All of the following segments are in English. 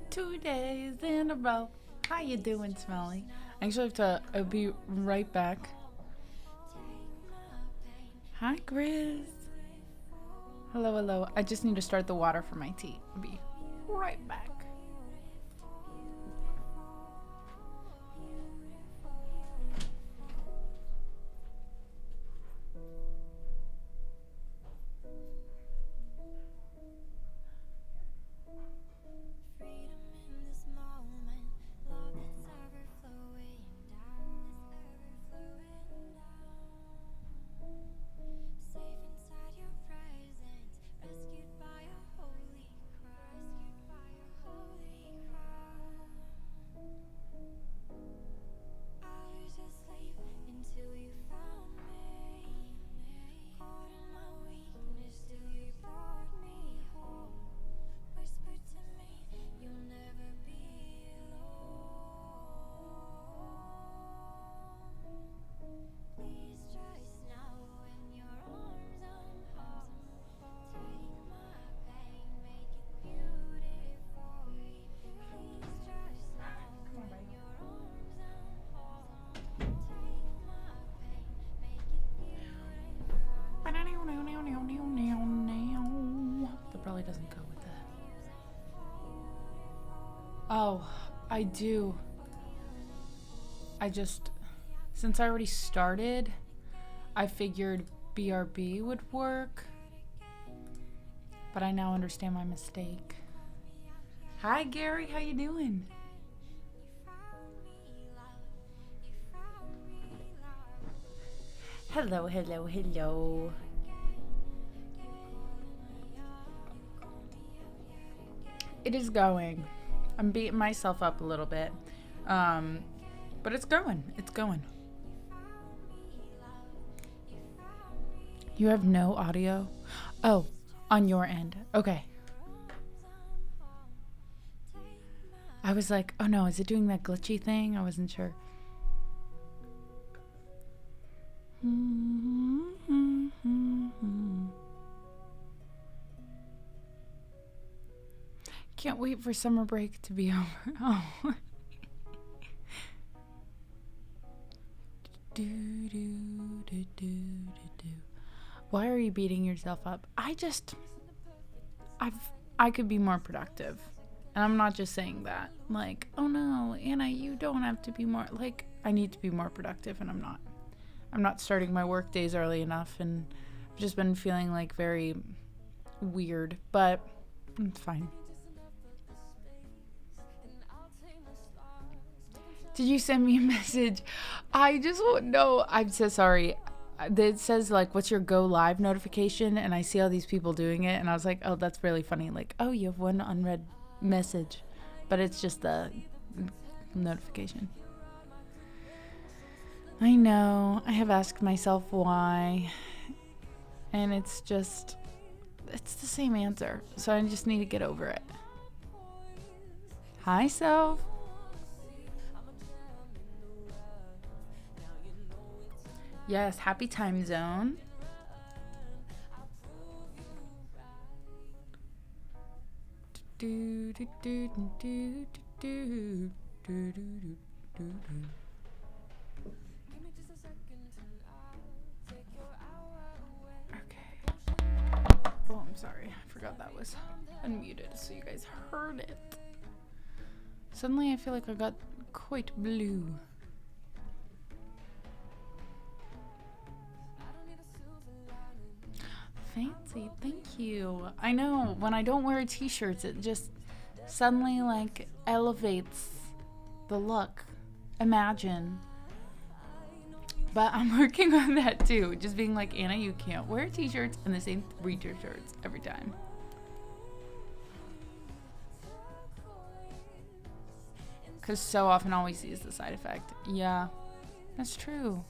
2 days in a row. How you doing, Smelly? I actually have to. I'll be right back. Hi, Grizz. Hello, hello. I just need to start the water for my tea. I'll be right back. That probably doesn't go with that. Oh, I do. Since I already started, I figured BRB would work. But I now understand my mistake. Hi, Gary. How you doing? Hello, hello, hello. It is going. I'm beating myself up a little bit. But it's going. It's going. You have no audio? Oh, on your end. Okay. I was like, oh no, is it doing that glitchy thing? I wasn't sure. Can't wait for summer break to be over. Oh. Why are you beating yourself up? I could be more productive. And I'm not just saying that. Like, oh no, Anna, you don't have to be more. Like, I need to be more productive, and I'm not. I'm not starting my work days early enough, and I've just been feeling like very weird, but it's fine. Did you send me a message? I just won't know. I'm so sorry. It says like, what's your go live notification? And I see all these people doing it. And I was like, oh, that's really funny. Like, oh, you have one unread message, but it's just the notification. I know. I have asked myself why. And it's the same answer. So I just need to get over it. Hi, self. Yes, happy time zone. Okay. Oh, I'm sorry. I forgot that was unmuted so you guys heard it. Suddenly I feel like I got quite blue. Fancy, thank you. I know, when I don't wear t-shirts, it just suddenly like elevates the look. Imagine. But I'm working on that too. Just being like, Anna, you can't wear t-shirts and the same 3 t-shirts every time. Because so often all we see is the side effect. Yeah, that's true.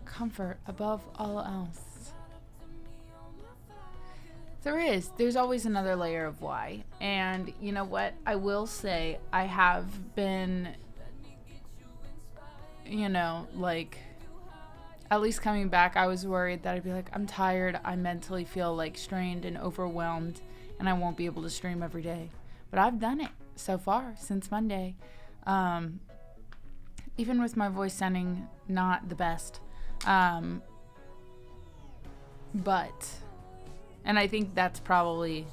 Comfort above all else. There's always another layer of why. And you know what? I will say I have been, like, at least coming back, I was worried that I'd be like, I'm tired. I mentally feel like strained and overwhelmed and I won't be able to stream every day. But I've done it so far since Monday. Even with my voice sounding not the best. And I think that's probably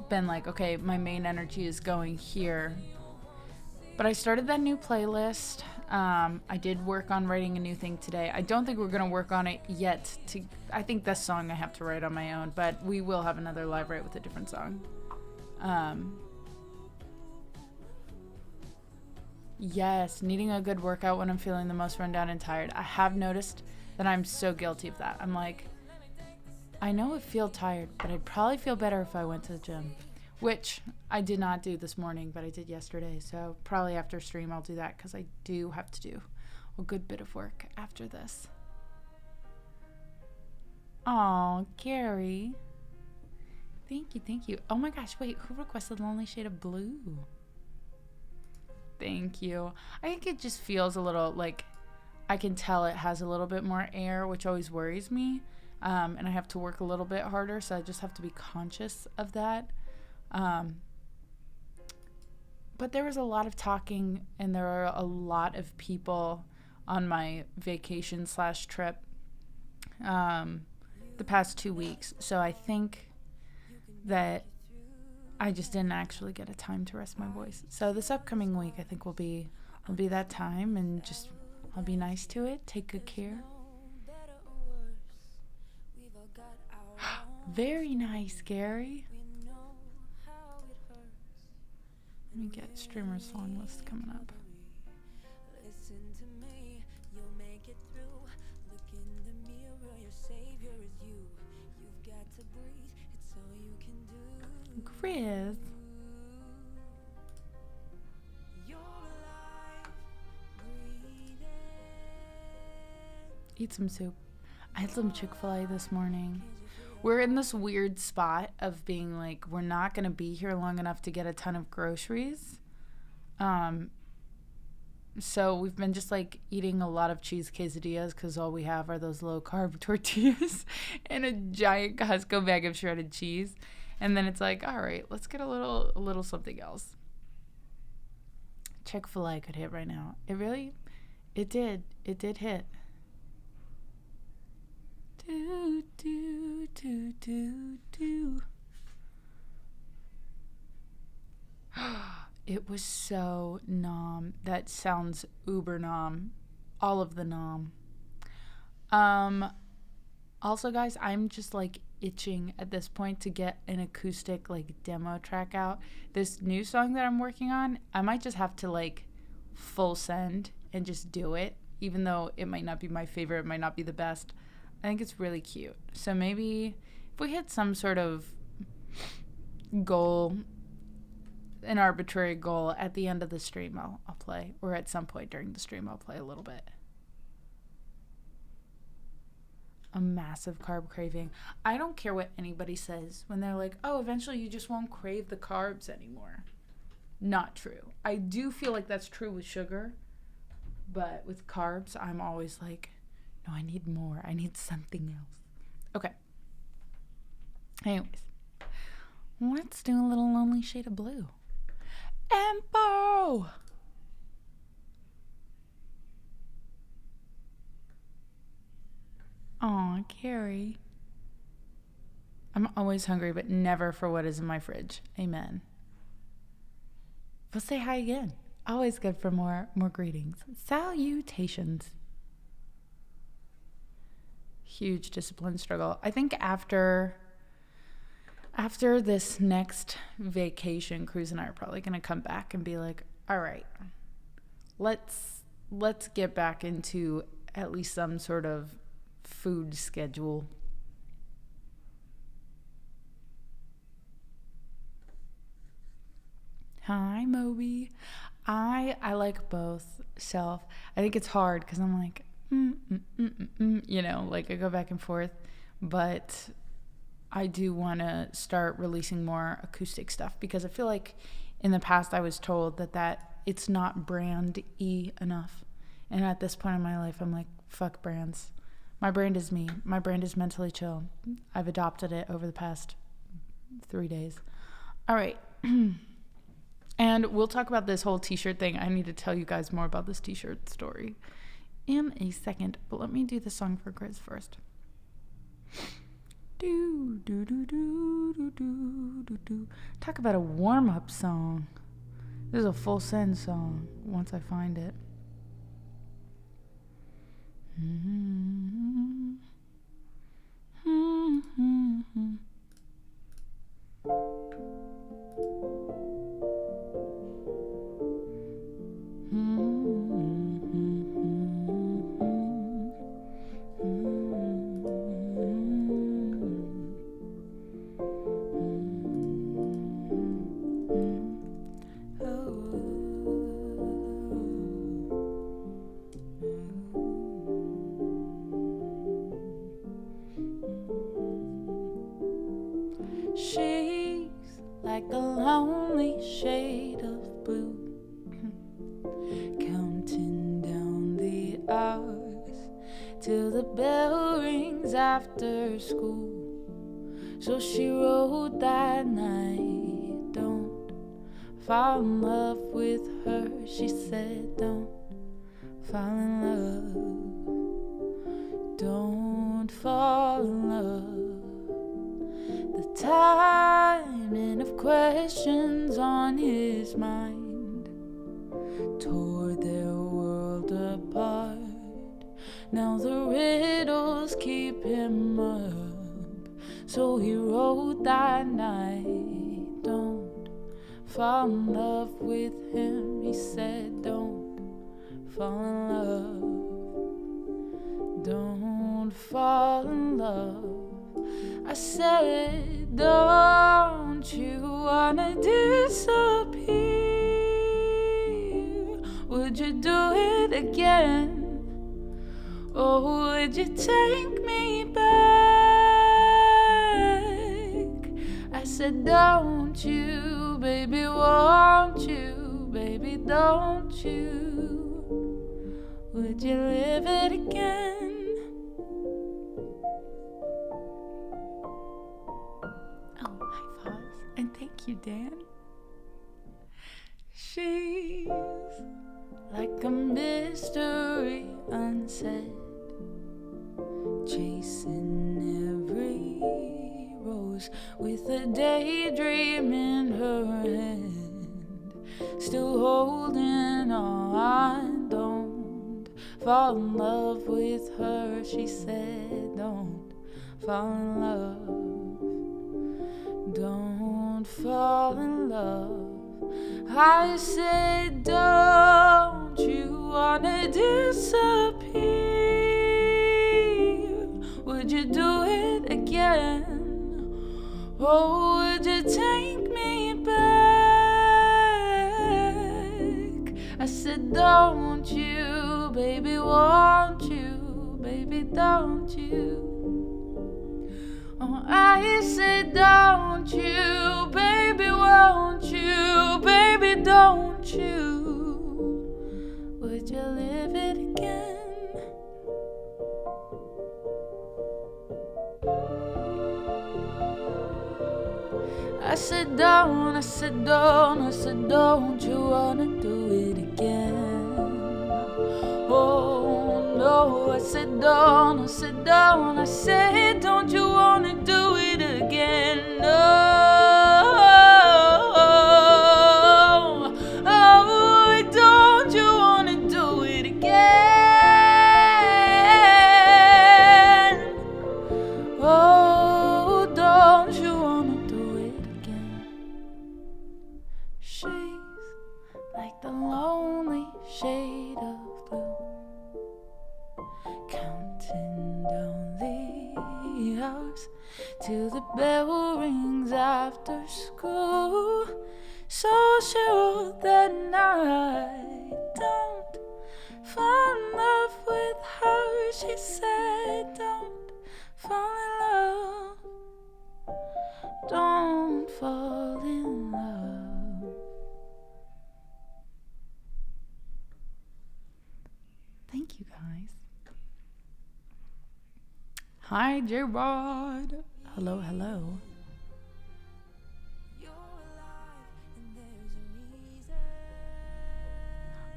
been like, okay, my main energy is going here. But I started that new playlist. I did work on writing a new thing today. I don't think we're going to work on it yet. I think this song I have to write on my own, but we will have another live write with a different song. Yes, needing a good workout when I'm feeling the most run down and tired. I have noticed that I'm so guilty of that. I'm like, I know I feel tired, but I'd probably feel better if I went to the gym, which I did not do this morning, but I did yesterday. So probably after stream, I'll do that because I do have to do a good bit of work after this. Oh, Gary. Thank you. Oh my gosh, wait, who requested Lonely Shade of Blue? Thank you. I think it just feels a little like, I can tell it has a little bit more air, which always worries me. And I have to work a little bit harder, so I just have to be conscious of that. But there was a lot of talking, and there are a lot of people on my vacation/trip the past 2 weeks. So I think that I just didn't actually get a time to rest my voice. So this upcoming week, I think will be that time, and just I'll be nice to it, take good care. Very nice, Gary. Let me get streamer song list coming up. Chris. Eat some soup. I had some Chick-fil-A this morning. We're in this weird spot of being like, we're not going to be here long enough to get a ton of groceries. So we've been just like eating a lot of cheese quesadillas because all we have are those low carb tortillas and a giant Costco bag of shredded cheese. And then it's like, all right, let's get a little something else. Chick-fil-A could hit right now. It did hit. Do. It was so nom. That sounds uber nom. All of the nom. Also, guys, I'm just like itching at this point to get an acoustic like demo track out. This new song that I'm working on, I might just have to like full send and just do it, even though it might not be my favorite, it might not be the best. I think it's really cute. So maybe if we hit some sort of goal, an arbitrary goal at the end of the stream, I'll play, or at some point during the stream I'll play a little bit. A massive carb craving. I don't care what anybody says when they're like, oh, eventually you just won't crave the carbs anymore. Not true. I do feel like that's true with sugar, but with carbs, I'm always like, no, I need more. I need something else. Okay. Anyways, let's do a little Lonely Shade of Blue. Empo! Aw, Carrie. I'm always hungry, but never for what is in my fridge. Amen. We'll say hi again. Always good for more greetings. Salutations. Huge discipline struggle. I think after After this next vacation, Cruz and I are probably going to come back and be like, all right, let's get back into at least some sort of food schedule. Hi, Moby. I like both. I think it's hard because I'm like, you know, like I go back and forth, but I do want to start releasing more acoustic stuff because I feel like in the past I was told that it's not brand-y enough. And at this point in my life, I'm like, fuck brands. My brand is me. My brand is Mentally Chill. I've adopted it over the past 3 days. All right. And we'll talk about this whole t-shirt thing. I need to tell you guys more about this t-shirt story in a second. But let me do the song for Chris first. Do, do, do, do, do, do, do, do. Talk about a warm-up song. This is a full send song once I find it. Mm-hmm. Mm-hmm. She's like a lonely shade of blue, counting down the hours till the bell rings after school. So she wrote that night, don't fall in love with her. She said, don't fall in love, don't fall in love. The timing of questions on his mind tore their world apart. Now the riddles keep him up, so he wrote that night, don't fall in love with him. He said, don't fall in love, don't fall in love. I said, don't you wanna disappear? Would you do it again? Or would you take me back? I said, don't you, baby, won't you? Baby, don't you? Would you live it again? And thank you, Dan. She's like a mystery unsaid, chasing every rose with a daydream in her hand, still holding on. Don't fall in love with her. She said, don't fall in love, don't fall in love. I said, don't you wanna disappear? Would you do it again? Or would you take me back? I said, don't you, baby, won't you? Baby, don't you? Oh, I said, don't you, baby, won't you? Baby, don't you? Would you live it again? I said, don't, I said, don't, I said, don't you wanna do it again? Oh no, I said, don't, I said, don't, I said, don't you wanna do it again? No, oh, don't you wanna do it again? Oh, don't you wanna do house till the bell rings after school. So sure that I don't fall in love with her. She said, don't fall in love. Don't fall in love. Thank you, guys. Hi, J-Rod. Hello, hello.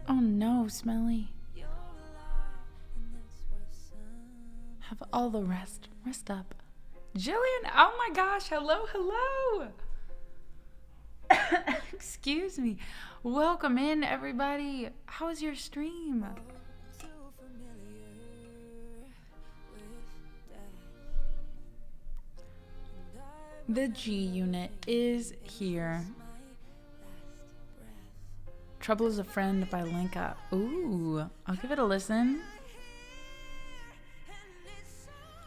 Oh no, Smelly. Have all the rest. Rest up. Jillian, oh my gosh, hello, hello. Excuse me. Welcome in, everybody. How was your stream? The G unit is here. Trouble is a Friend by Lenka. Ooh, I'll give it a listen.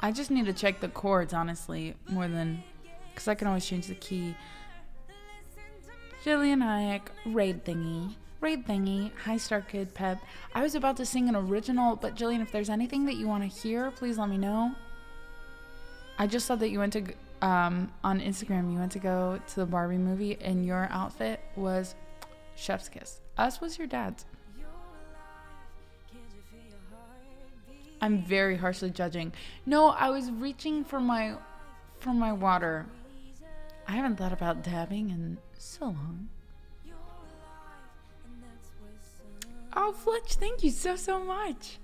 I just need to check the chords, honestly, more than... because I can always change the key. Jillian Hayek, Raid Thingy. Raid Thingy. Hi, Star Kid Pep. I was about to sing an original, but Jillian, if there's anything that you want to hear, please let me know. I just saw that you went to... on Instagram, you went to go to the Barbie movie, and your outfit was chef's kiss. Us was your dad's. I'm very harshly judging. No, I was reaching for my water. I haven't thought about dabbing in so long. Oh, Fletch, thank you so much.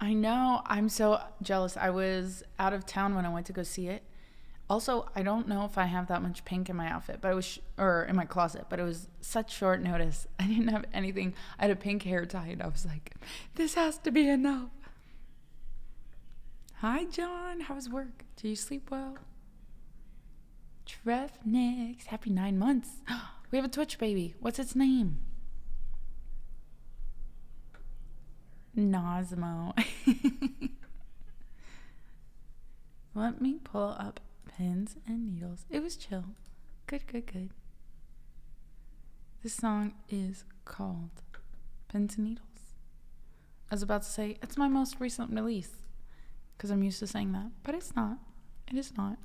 I know, I'm so jealous. I was out of town when I went to go see it. Also, I don't know if I have that much pink in my outfit, but it was, or in my closet, but it was such short notice. I didn't have anything. I had a pink hair tie, and I was like, this has to be enough. Hi, John. How was work? Did you sleep well? Trev Nix, happy 9 months. We have a Twitch baby. What's its name? Nosmo. Let me pull up pins and needles. It was chill. Good. This song is called Pins and Needles. I was about to say it's my most recent release because I'm used to saying that, but it's not. It is not.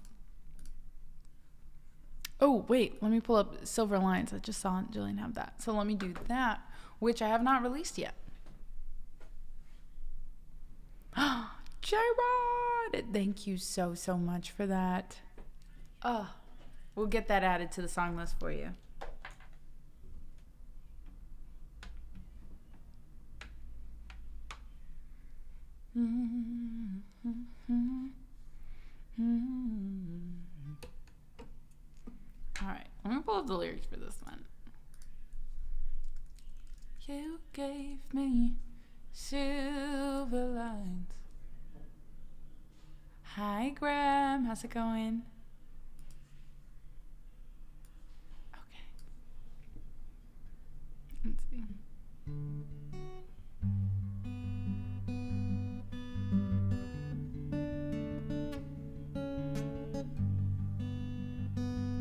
Oh, wait. Let me pull up Silver Lines. I just saw Jillian have that. So let me do that, which I have not released yet. J-Rod! Thank you so much for that. Oh, we'll get that added to the song list for you. All right, let me pull up the lyrics for this one. You gave me silver lines. Hi, Graham. How's it going? Okay. Let's see.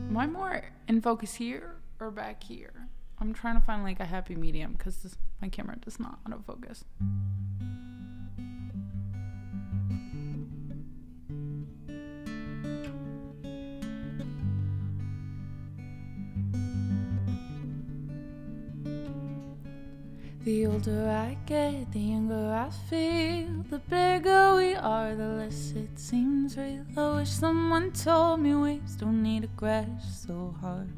Am I more in focus here or back here? I'm trying to find like a happy medium because my camera does not autofocus. The older I get, the younger I feel. The bigger we are, the less it seems real. I wish someone told me waves don't need to crash so hard.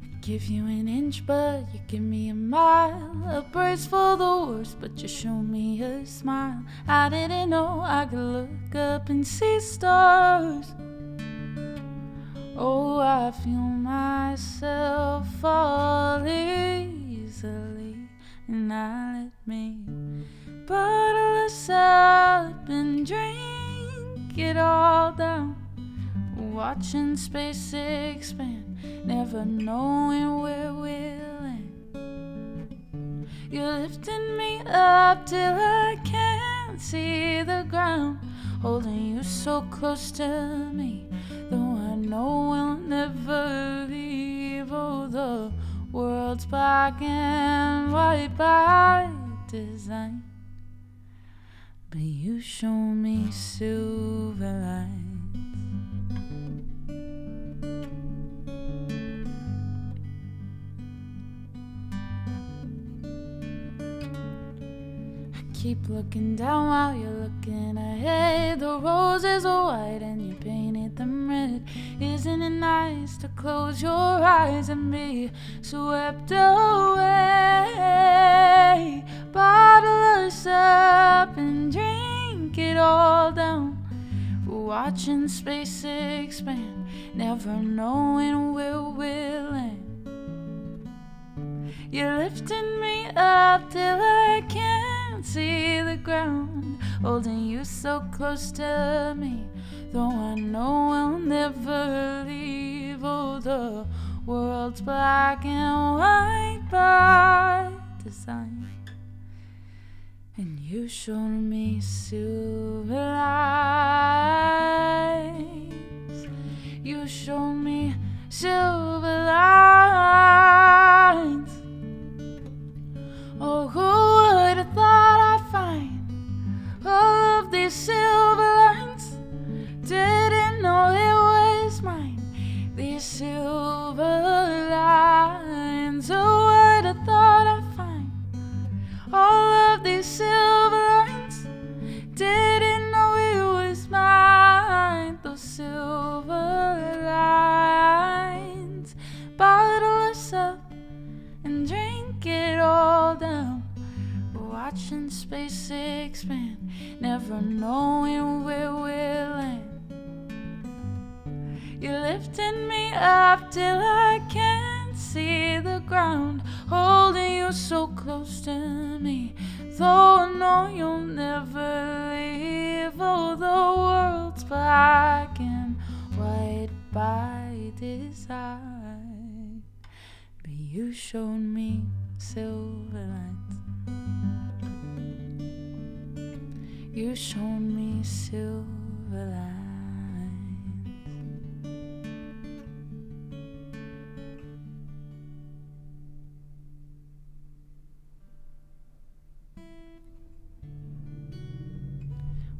I'd give you an inch, but you give me a mile. A brace for the worst, but you show me a smile. I didn't know I could look up and see stars. Oh, I feel myself fall easily, and I let me bottle us up and drink it all down. Watching space expand, never knowing where we'll end. You're lifting me up till I can't see the ground, holding you so close to me, though I know we'll never leave. Oh, the world's black and white by design, but you show me silver lines. Keep looking down while you're looking ahead. The roses are white and you painted them red. Isn't it nice to close your eyes and be swept away? Bottle us up and drink it all down. Watching space expand, never knowing where we'll end. You're lifting me up till I can't see the ground, holding you so close to me, though I know we'll never leave. Oh, the world's black and white by design, and you showed me silver lines. You showed me silver lines. Oh, who would have thought I'd find all of these silver lines? Didn't know it was mine, these silver lines. Who would have thought I'd find all of these silver lines? Didn't know it was mine, those silver lines. Bottle us up and drink it all down, watching space expand, never knowing where we'll end. You're lifting me up till I can't see the ground, holding you so close to me, though I know you'll never leave. Oh, the world's black and white by design, but you showed me silver lines. You showed me silver lines.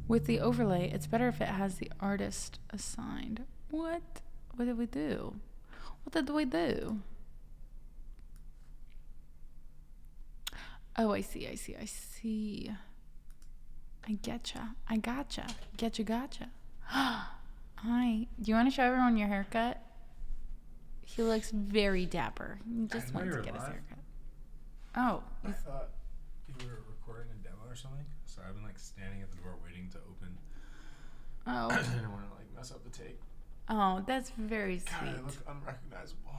With the overlay, it's better if it has the artist assigned. What? What did we do? What did we do? Oh, I see. I gotcha. Gotcha. Hi. Do you want to show everyone your haircut? He looks very dapper. He just wants to get his haircut. Oh. I thought you were recording a demo or something, so I've been like standing at the door waiting to open. Oh. I didn't want to like mess up the take. Oh, that's very sweet. God, I look unrecognizable.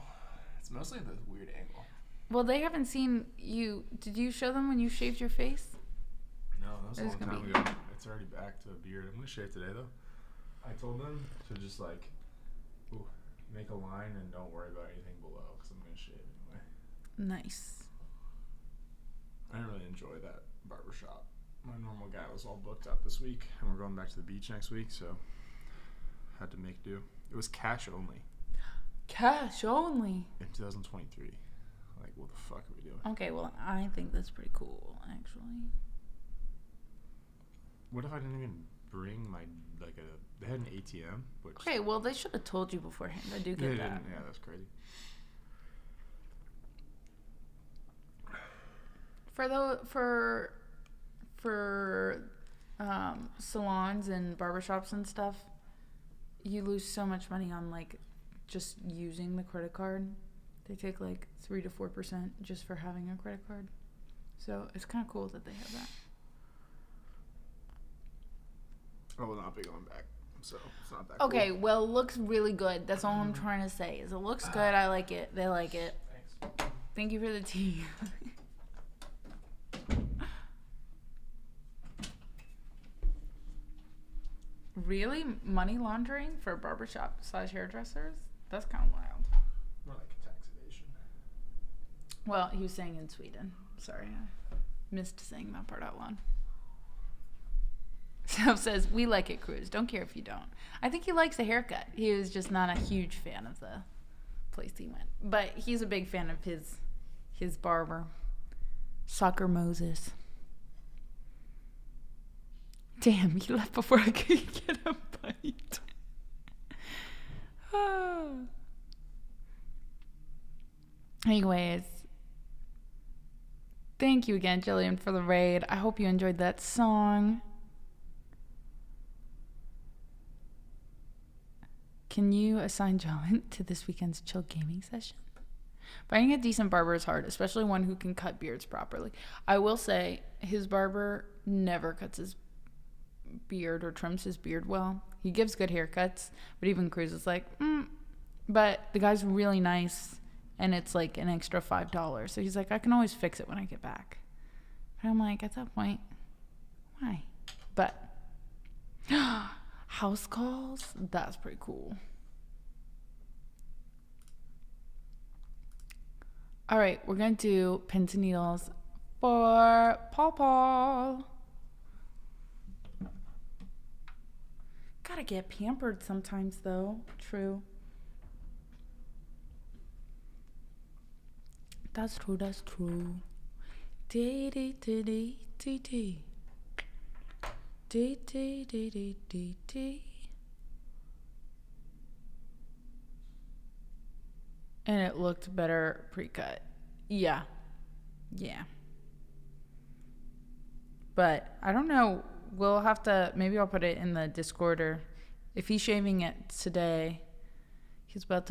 It's mostly the weird angle. Well, they haven't seen you. Did you show them when you shaved your face? No, that was a long time ago. It's already back to a beard. I'm gonna shave today though. I told them to just like make a line and don't worry about anything below because I'm gonna shave anyway. Nice. I didn't really enjoy that barbershop. My normal guy was all booked up this week, and we're going back to the beach next week, so had to make do. It was cash only. Cash only? In 2023. Like, what the fuck are we doing? Okay, well, I think that's pretty cool, actually. What if I didn't even bring my, they had an ATM, which... Okay, well, they should have told you beforehand. I do get they that. Didn't. Yeah, that's crazy. For salons and barbershops and stuff, you lose so much money on like just using the credit card. They take like 3 to 4% just for having a credit card. So it's kind of cool that they have that. I will not be going back, so it's not that Okay, cool. well, it looks really good. That's all I'm trying to say. Is it looks good. I like it. They like it. Thanks. Thank you for the tea. Really? Money laundering for barbershop / hairdressers? That's kind of wild. More like tax evasion. Well, he was saying in Sweden. Sorry. Missed saying that part out loud. So says, we like it, Cruz. Don't care if you don't. I think he likes the haircut. He was just not a huge fan of the place he went. But he's a big fan of his barber. Soccer Moses. Damn, he left before I could get a bite. Anyways, thank you again, Jillian, for the raid. I hope you enjoyed that song. Can you assign John to this weekend's chill gaming session? Finding a decent barber is hard, especially one who can cut beards properly. I will say, his barber never cuts his beard or trims his beard well. He gives good haircuts, but even Cruz is like, But the guy's really nice, and it's like an extra $5. So he's like, I can always fix it when I get back. But I'm like, at that point, why? But house calls, that's pretty cool. All right, we're going to do pins and needles for Paul. Gotta get pampered sometimes, though. True. That's true. And it looked better pre-cut. Yeah. But I don't know. We'll have to, maybe I'll put it in the Discord, or if he's shaving it today, he's got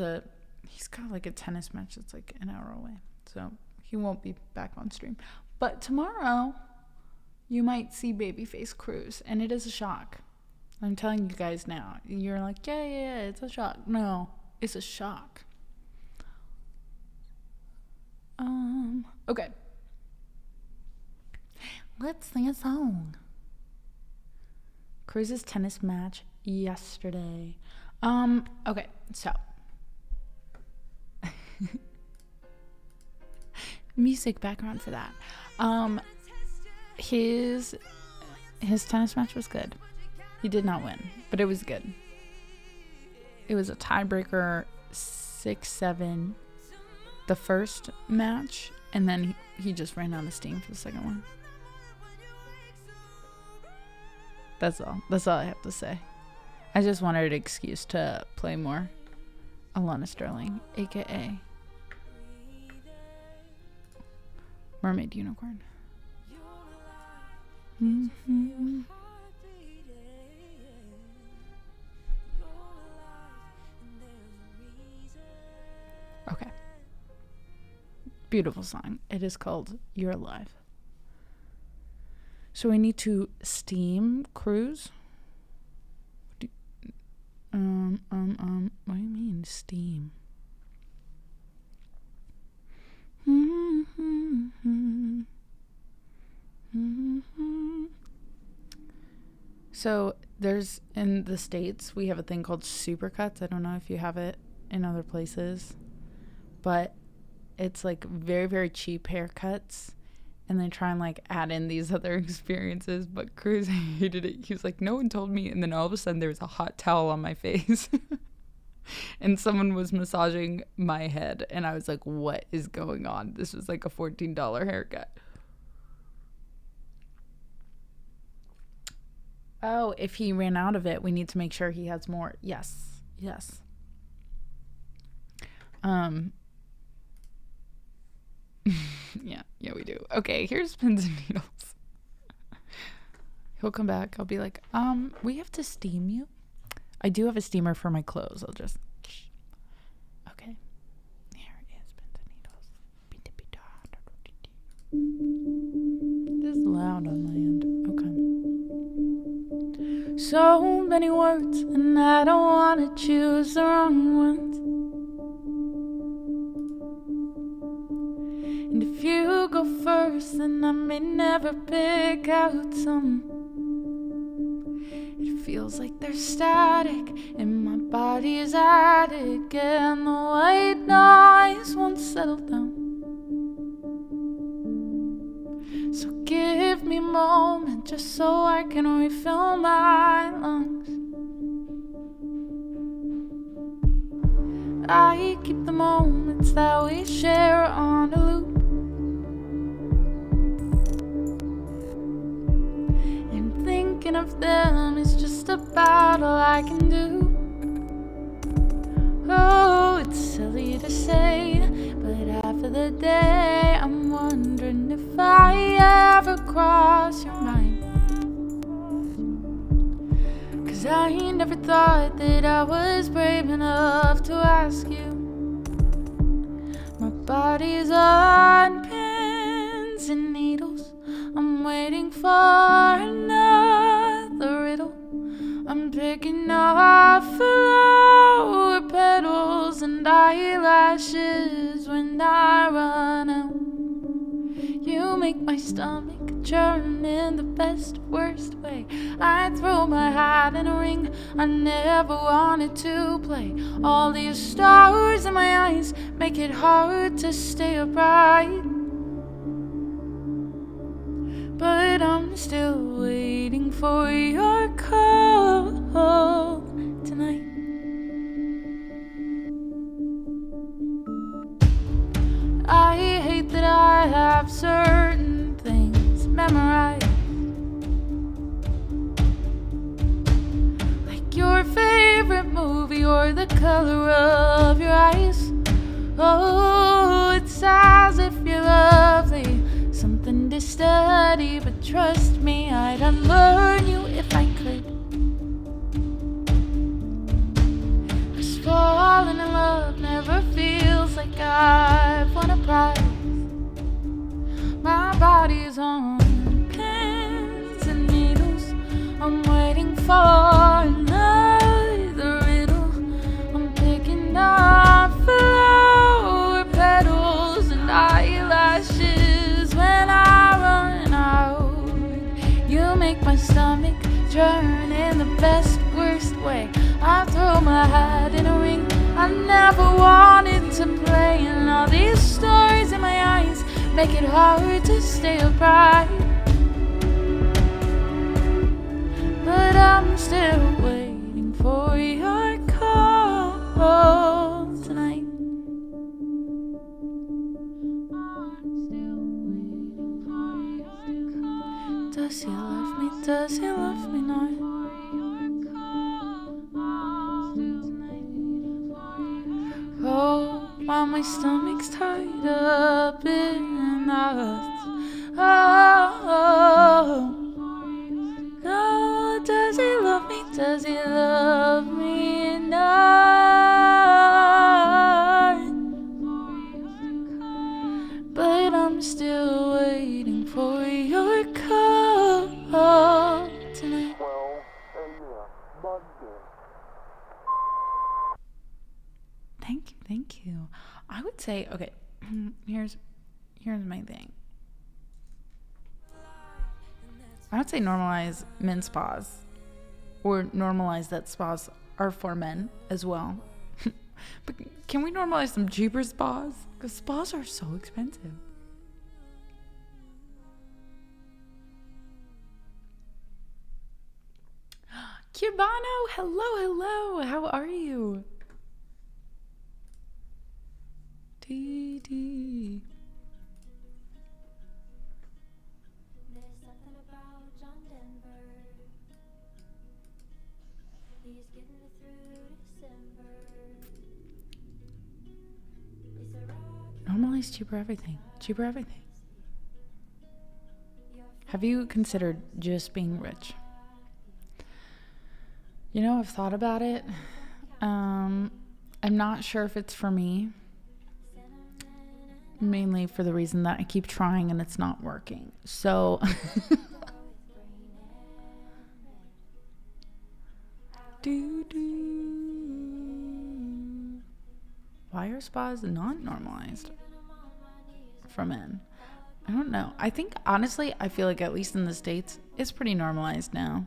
like a tennis match that's like an hour away. So he won't be back on stream. But tomorrow, you might see Babyface Cruz, and it is a shock. I'm telling you guys now. You're like, yeah, it's a shock. No, it's a shock. Okay. Let's sing a song. Cruz's tennis match yesterday. Okay, so music background for that. His tennis match was good. He did not win, but it was good. It was a tiebreaker 6-7 the first match, and then he just ran out of steam for the second one. That's all I have to say. I just wanted an excuse to play more Alana Sterling, aka Mermaid Unicorn. Okay. Beautiful song. It is called You're Alive. So we need to steam Cruz. What do you mean steam? So there's, in the States, we have a thing called supercuts. I don't know if you have it in other places, but it's like very, very cheap haircuts, and they try and like add in these other experiences. But Cruz hated it. He was like, no one told me. And then all of a sudden there was a hot towel on my face and someone was massaging my head, and I was like, what is going on? This was like a $14 haircut. Oh, if he ran out of it, we need to make sure he has more. Yes. Yeah, we do. Okay, here's pins and needles. He'll come back. I'll be like, we have to steam you. I do have a steamer for my clothes. I'll just, okay. Here is pins and needles. This is loud on my end. Okay. So many words, and I don't want to choose the wrong ones. And if you go first, then I may never pick out some. It feels like there's static in my body's attic, and the white noise won't settle down. So give me a moment just so I can refill my lungs. I keep the moments that we share on a loop, and thinking of them is just about all I can do. Oh, it's silly to say, but half of the day I'm wondering if I ever cross your mind. 'Cause I never thought that I was brave enough to ask you. My body's on pins and needles. I'm waiting for another riddle. I'm picking off flower petals and eyelashes when I run out. You make my stomach churn in the best, worst way. I throw my hat in a ring I never wanted to play. All these stars in my eyes make it hard to stay upright. But I'm still waiting for your call tonight. I hate that I have certain things memorized, like your favorite movie or the color of your eyes. Oh, it's as if you're lovely, something to study, but trust me, I'd unlearn you if I could. 'Cause falling in love never feels like I've won a prize. My body's on pins and needles. I'm waiting for another riddle. I'm picking up flower petals and eyelashes when I run out. You make my stomach churn in the best, worst way. I throw my hat in a ring I never wanted to play, and all these stars in my eyes make it hard to stay upright. But I'm still waiting for your call tonight. Does he love me? Does he love me not? Oh, while my stomach's tied up in knots. Oh, no, does he love me? Does he love me not? But I'm still waiting for your call tonight. Thank you. I would say, okay, here's my thing. I would say normalize men's spas, or normalize that spas are for men as well. But can we normalize some cheaper spas? Because spas are so expensive. Cubano, hello. How are you? DD. There's something about John Denver. He's getting me through December. It's a rock. Normalize cheaper everything. Have you considered just being rich? You know, I've thought about it. I'm not sure if it's for me. Mainly for the reason that I keep trying and it's not working. So why are spas not normalized for men? I don't know. I think honestly, I feel like at least in the States, it's pretty normalized now.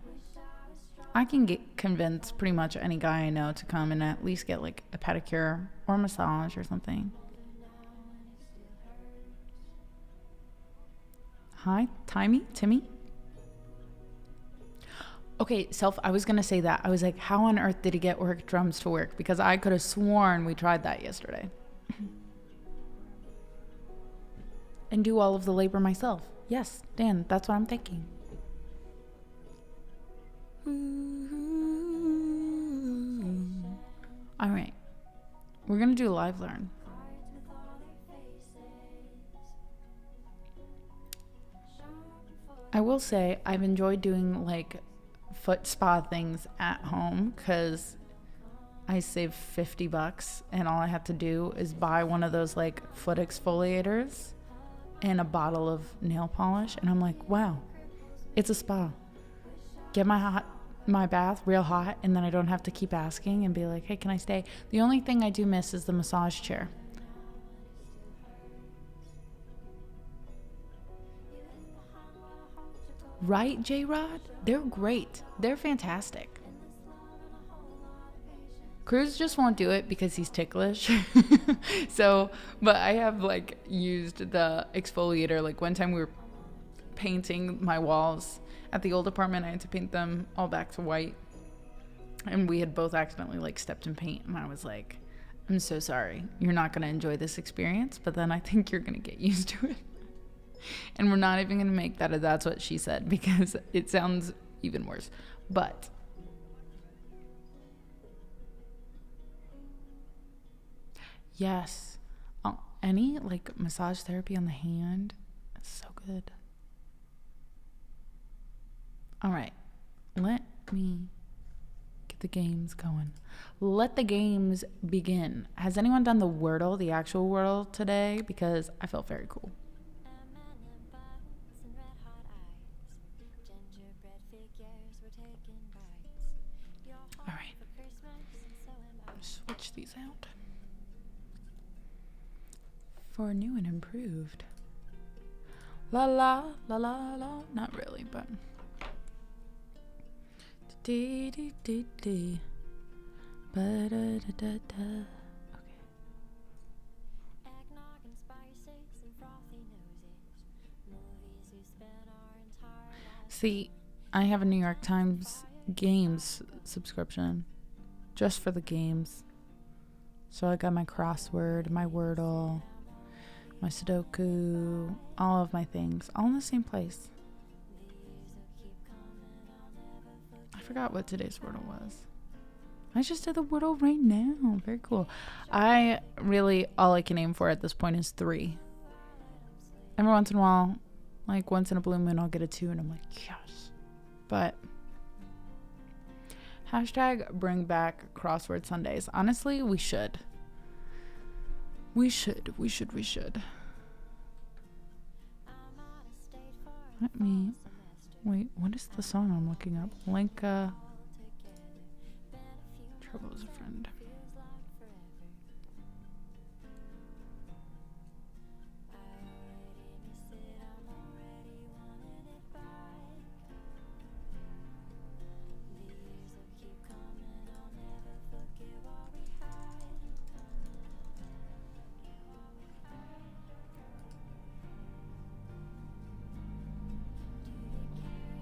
I can convince pretty much any guy I know to come and at least get like a pedicure or a massage or something. Hi, Timmy? Okay, I was gonna say that. I was like, how on earth did he get work drums to work? Because I could have sworn we tried that yesterday. And do all of the labor myself. Yes, Dan, that's what I'm thinking. All right, we're gonna do live learn. I will say I've enjoyed doing like foot spa things at home because I save $50 and all I have to do is buy one of those like foot exfoliators and a bottle of nail polish, and I'm like, wow, it's a spa. Get my bath real hot, and then I don't have to keep asking and be like, hey, can I stay? The only thing I do miss is the massage chair. Right, J-Rod? They're great. They're fantastic. Cruz just won't do it because he's ticklish. But I have like used the exfoliator. Like one time we were painting my walls at the old apartment. I had to paint them all back to white. And we had both accidentally like stepped in paint. And I was like, I'm so sorry. You're not going to enjoy this experience, but then I think you're going to get used to it. And we're not even going to make that a that's what she said because it sounds even worse. But yes, any like massage therapy on the hand, it's so good. All right, let me get the games going. Let the games begin. Has anyone done the Wordle, the actual Wordle today? Because I felt very cool. All right, switch these out for new and improved. La la la la la. Not really, but. Dee dee dee dee. Ba da da da da. Okay. See, I have a New York Times games subscription just for the games. So I got my crossword, my Wordle, my Sudoku, all of my things, all in the same place. I forgot what today's Wordle was. I just did the Wordle right now. Very cool. All I can aim for at this point is 3. Every once in a while, like once in a blue moon, I'll get a 2 and I'm like, yes. But hashtag bring back crossword Sundays. Honestly, we should. We should. Let me... Wait, what is the song I'm looking up? Lenka. Trouble is a friend.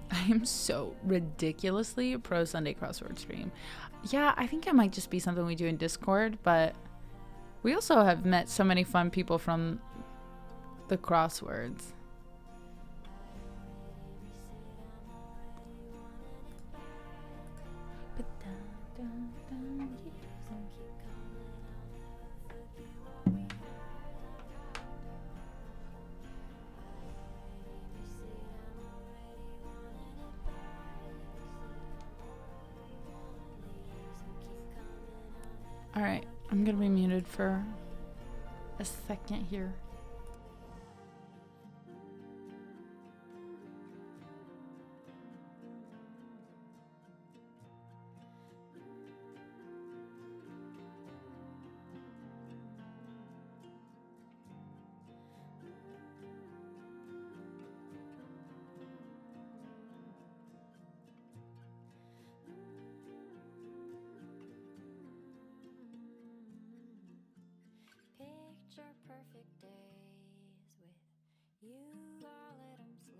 I am so ridiculously pro Sunday crossword stream. Yeah, I think it might just be something we do in Discord, but we also have met so many fun people from the crosswords. All right, I'm gonna be muted for a second here. Picture perfect days with you all at arm's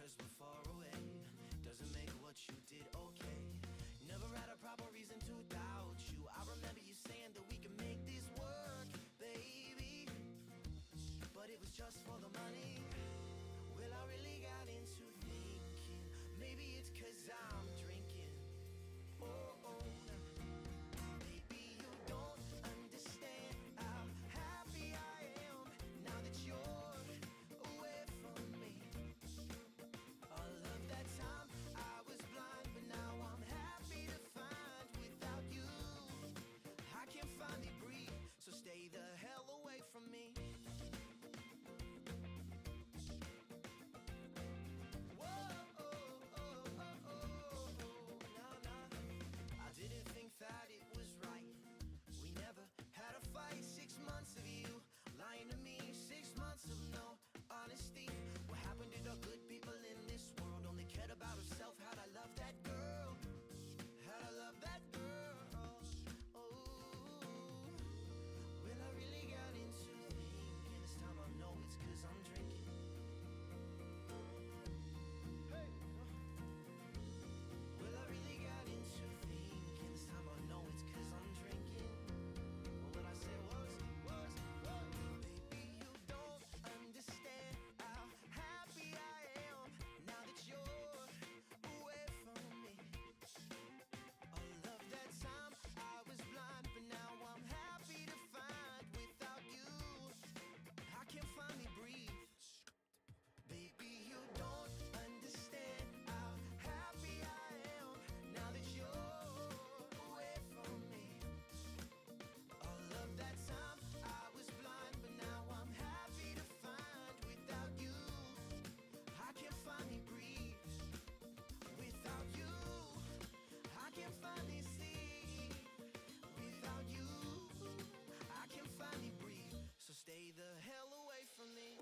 stars were far away. Doesn't make what you did okay. Never had a proper reason to doubt you. I remember you saying that we can make this work, baby. But it was just for the money. Well, I really got into thinking maybe it's 'cause I'm drinking. Oh, oh, baby, you don't understand how happy I am now that you're away from me. All of that time I was blind, but now I'm happy to find without you I can finally breathe. So stay the hell away from me. That it was right. We never had a fight. 6 months of you lying to me, 6 months of no honesty. What happened to the good people in this world? Only cared about herself. How'd I love that girl? How'd I love that girl? Oh, well, I really got into thinking this time I know it's 'cause I'm drinking. Hey. Well, I really got into thinking this time I know it's 'cause I'm drinking. Well, what I said was, baby, you don't understand how happy I am now that you're away from me. All of that time I was blind, but now I'm happy to find without you I can finally breathe. Baby, you don't understand how happy I am now that you're away from me. All of that time I was blind, but now I'm happy to find without you I can finally breathe. Without you I can finally see. Without you I can finally breathe. So stay the hell away from me.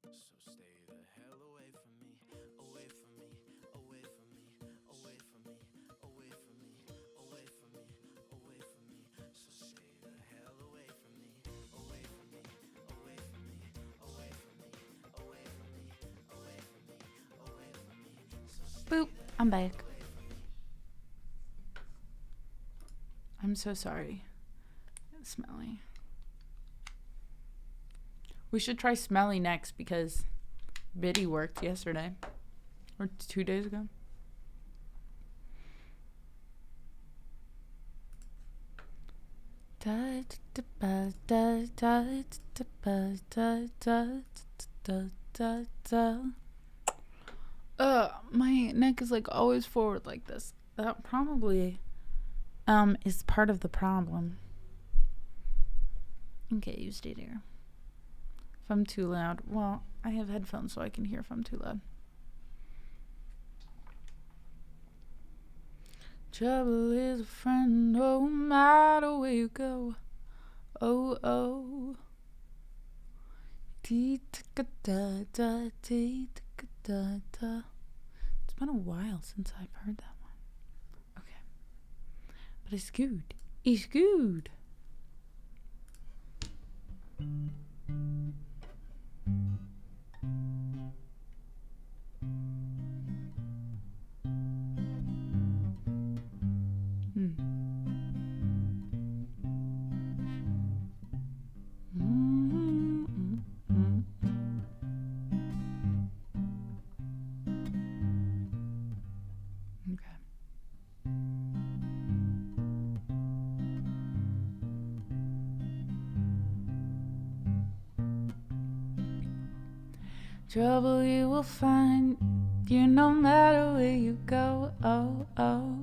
So stay the hell away from me, away from me, away from me, away from me, away from me, away from me, away from me. So stay the hell away from me, away from me, away from me, away from me, away from me, away from me, away from me. So stay Boop. I'm back. I'm so sorry. It's smelly. We should try smelly next because Biddy worked yesterday. Or 2 days ago. My neck is like always forward like this. That probably is part of the problem. Okay, you stay there. If I'm too loud, well, I have headphones so I can hear if I'm too loud. Trouble is a friend, no matter where you go. Oh, oh. Tee-ta-ka-da-da, tee-ta-ka-da-da. It's been a while since I've heard that one. Okay. But it's good. It's good. Trouble you will find you no matter where you go. Oh, oh.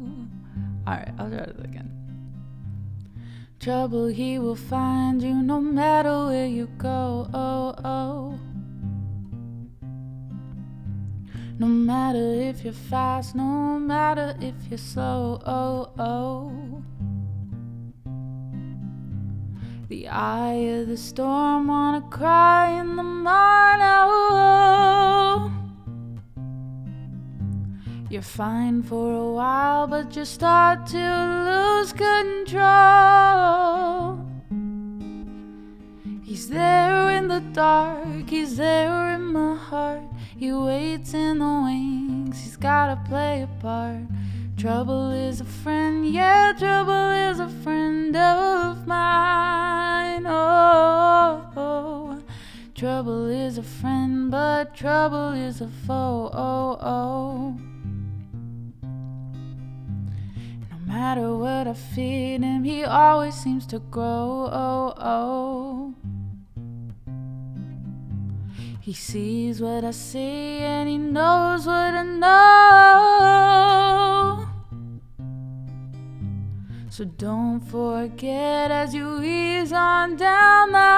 Alright, I'll try this again. Trouble he will find you no matter where you go. Oh, oh. No matter if you're fast, no matter if you're slow. Oh, oh. The eye of the storm, wanna cry in the mine. Oh, you're fine for a while, but you start to lose control. He's there in the dark, he's there in my heart. He waits in the wings, he's gotta play a part. Trouble is a friend, yeah, trouble is a friend of mine. Oh, oh. Trouble is a friend, but trouble is a foe. Oh, oh. No matter what I feed him, he always seems to grow. Oh, oh. He sees what I see and he knows what I know. So don't forget as you ease on down the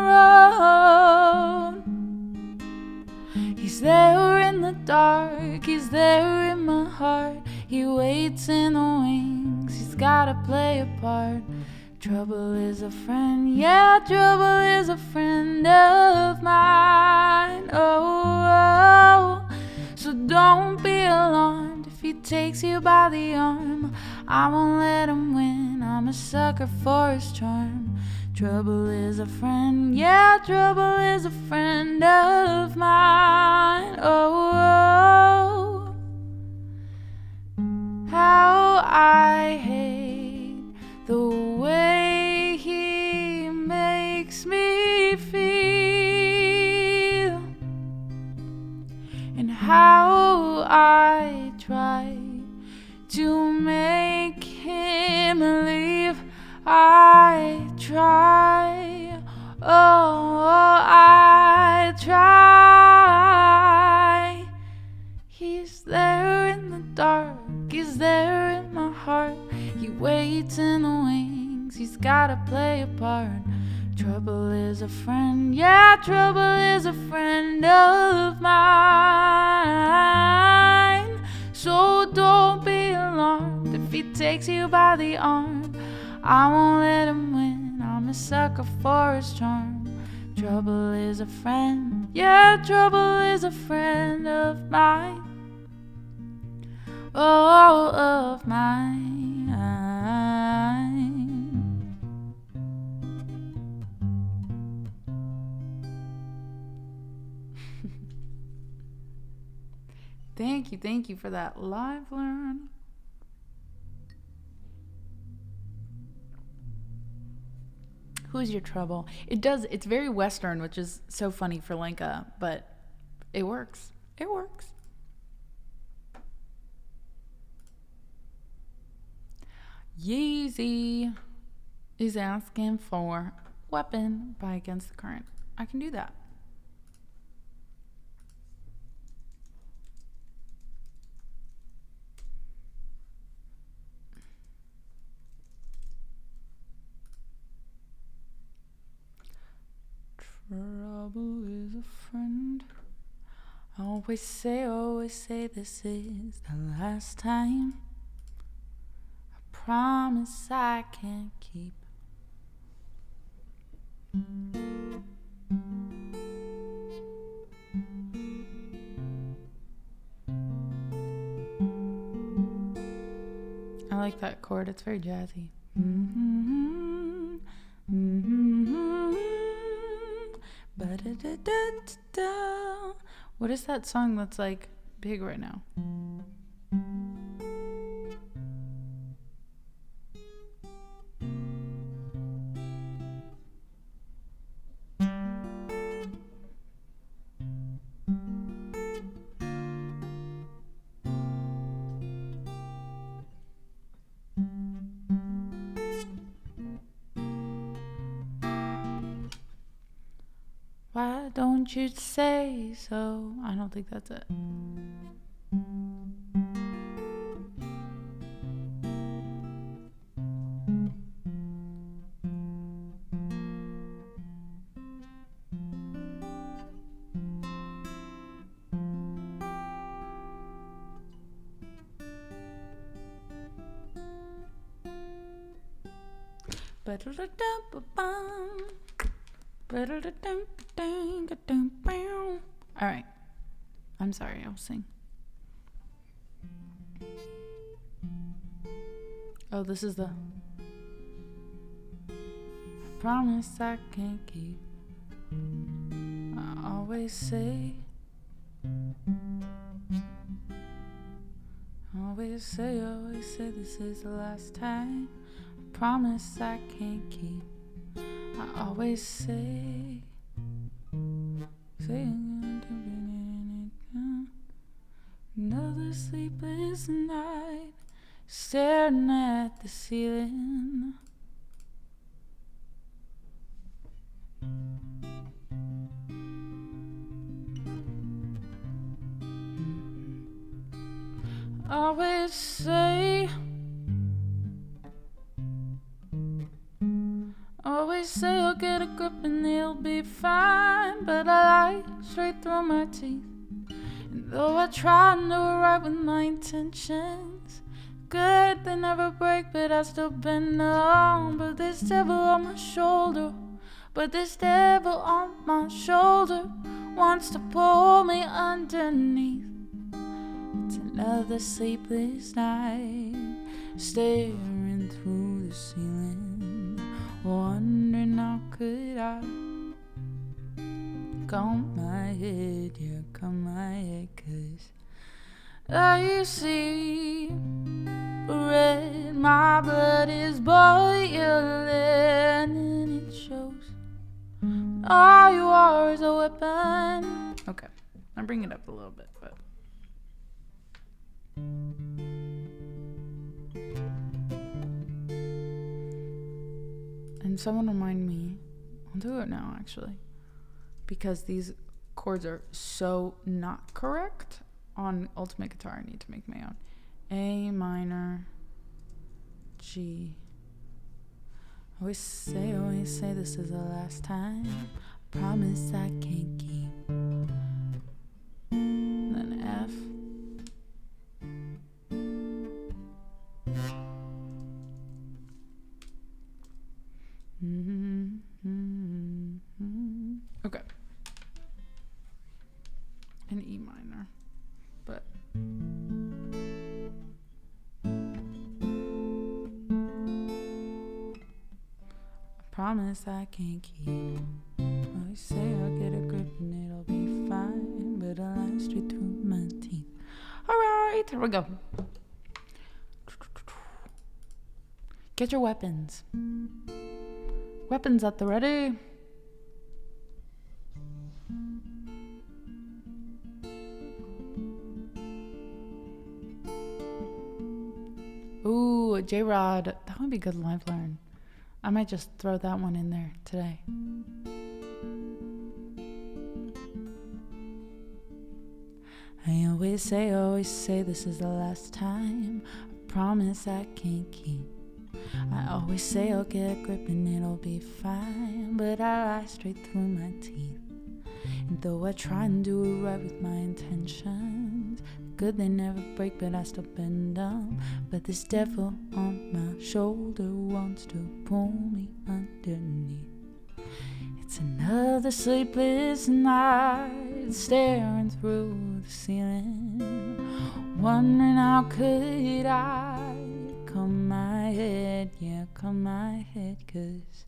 road. He's there in the dark, he's there in my heart. He waits in the wings, he's gotta play a part. Trouble is a friend, yeah, trouble is a friend of mine. Oh, oh. So don't be alarmed if he takes you by the arm. I won't let him win, I'm a sucker for his charm. Trouble is a friend, yeah, trouble is a friend of mine. Oh, oh. How I hate the way he makes me feel, and how I try to make him leave. I try, oh, I try. He's there in the dark, he's there in my heart. He waits in the wings, he's gotta play a part. Trouble is a friend, yeah, trouble is a friend of mine. So don't be alarmed if he takes you by the arm. I won't let him win, I'm a sucker for his charm. Trouble is a friend, yeah, trouble is a friend of mine. Oh, of mine. Thank you for that live learn. Who's your trouble? It's very Western, which is so funny for Lenka, but it works. It works. Yeezy is asking for weapon by Against the Current. I can do that. Trouble is a friend. Always say this is the last time. I promise I can't keep. I like that chord, it's very jazzy. Mm-hmm. Mm-hmm. Ba-da-da-da-da-da. What is that song that's like big right now? Why don't you say so? I don't think that's it. All right. I'm sorry, I'll sing. Oh, this is the I promise I can't keep. I always say, always say this is the last time. I promise I can't keep. I always say another sleepless night, staring at the ceiling. Always say I'll get a grip and it'll be fine, but I lie straight through my teeth. And though I try and do it right with my intentions, good they never break, but I still bend down. But this devil on my shoulder wants to pull me underneath. It's another sleepless night, staring through the ceiling, wondering how could I comb my head, yeah, comb my head, 'cause I see red, my blood is boiling, and it shows. All you are is a weapon. Okay, I'm bringing it up a little bit, but and someone remind me, I'll do it now actually, because these chords are so not correct on Ultimate Guitar. I need to make my own. A minor, G. Always say this is the last time. Promise I can't keep. Then F. Okay. An E minor, but I promise I can't keep. Always say I'll get a grip and it'll be fine, but I lie straight through my teeth. All right, here we go. Get your weapons. Weapons at the ready. Ooh, J-Rod. That would be good live learn. I might just throw that one in there today. I always say this is the last time. I promise I can't keep. I always say I'll get a grip and it'll be fine, but I lie straight through my teeth. And though I try and do it right with my intentions, good they never break, but I still bend down. But this devil on my shoulder wants to pull me underneath. It's another sleepless night, staring through the ceiling, wondering how could I comb my head, yeah, comb my head, 'cause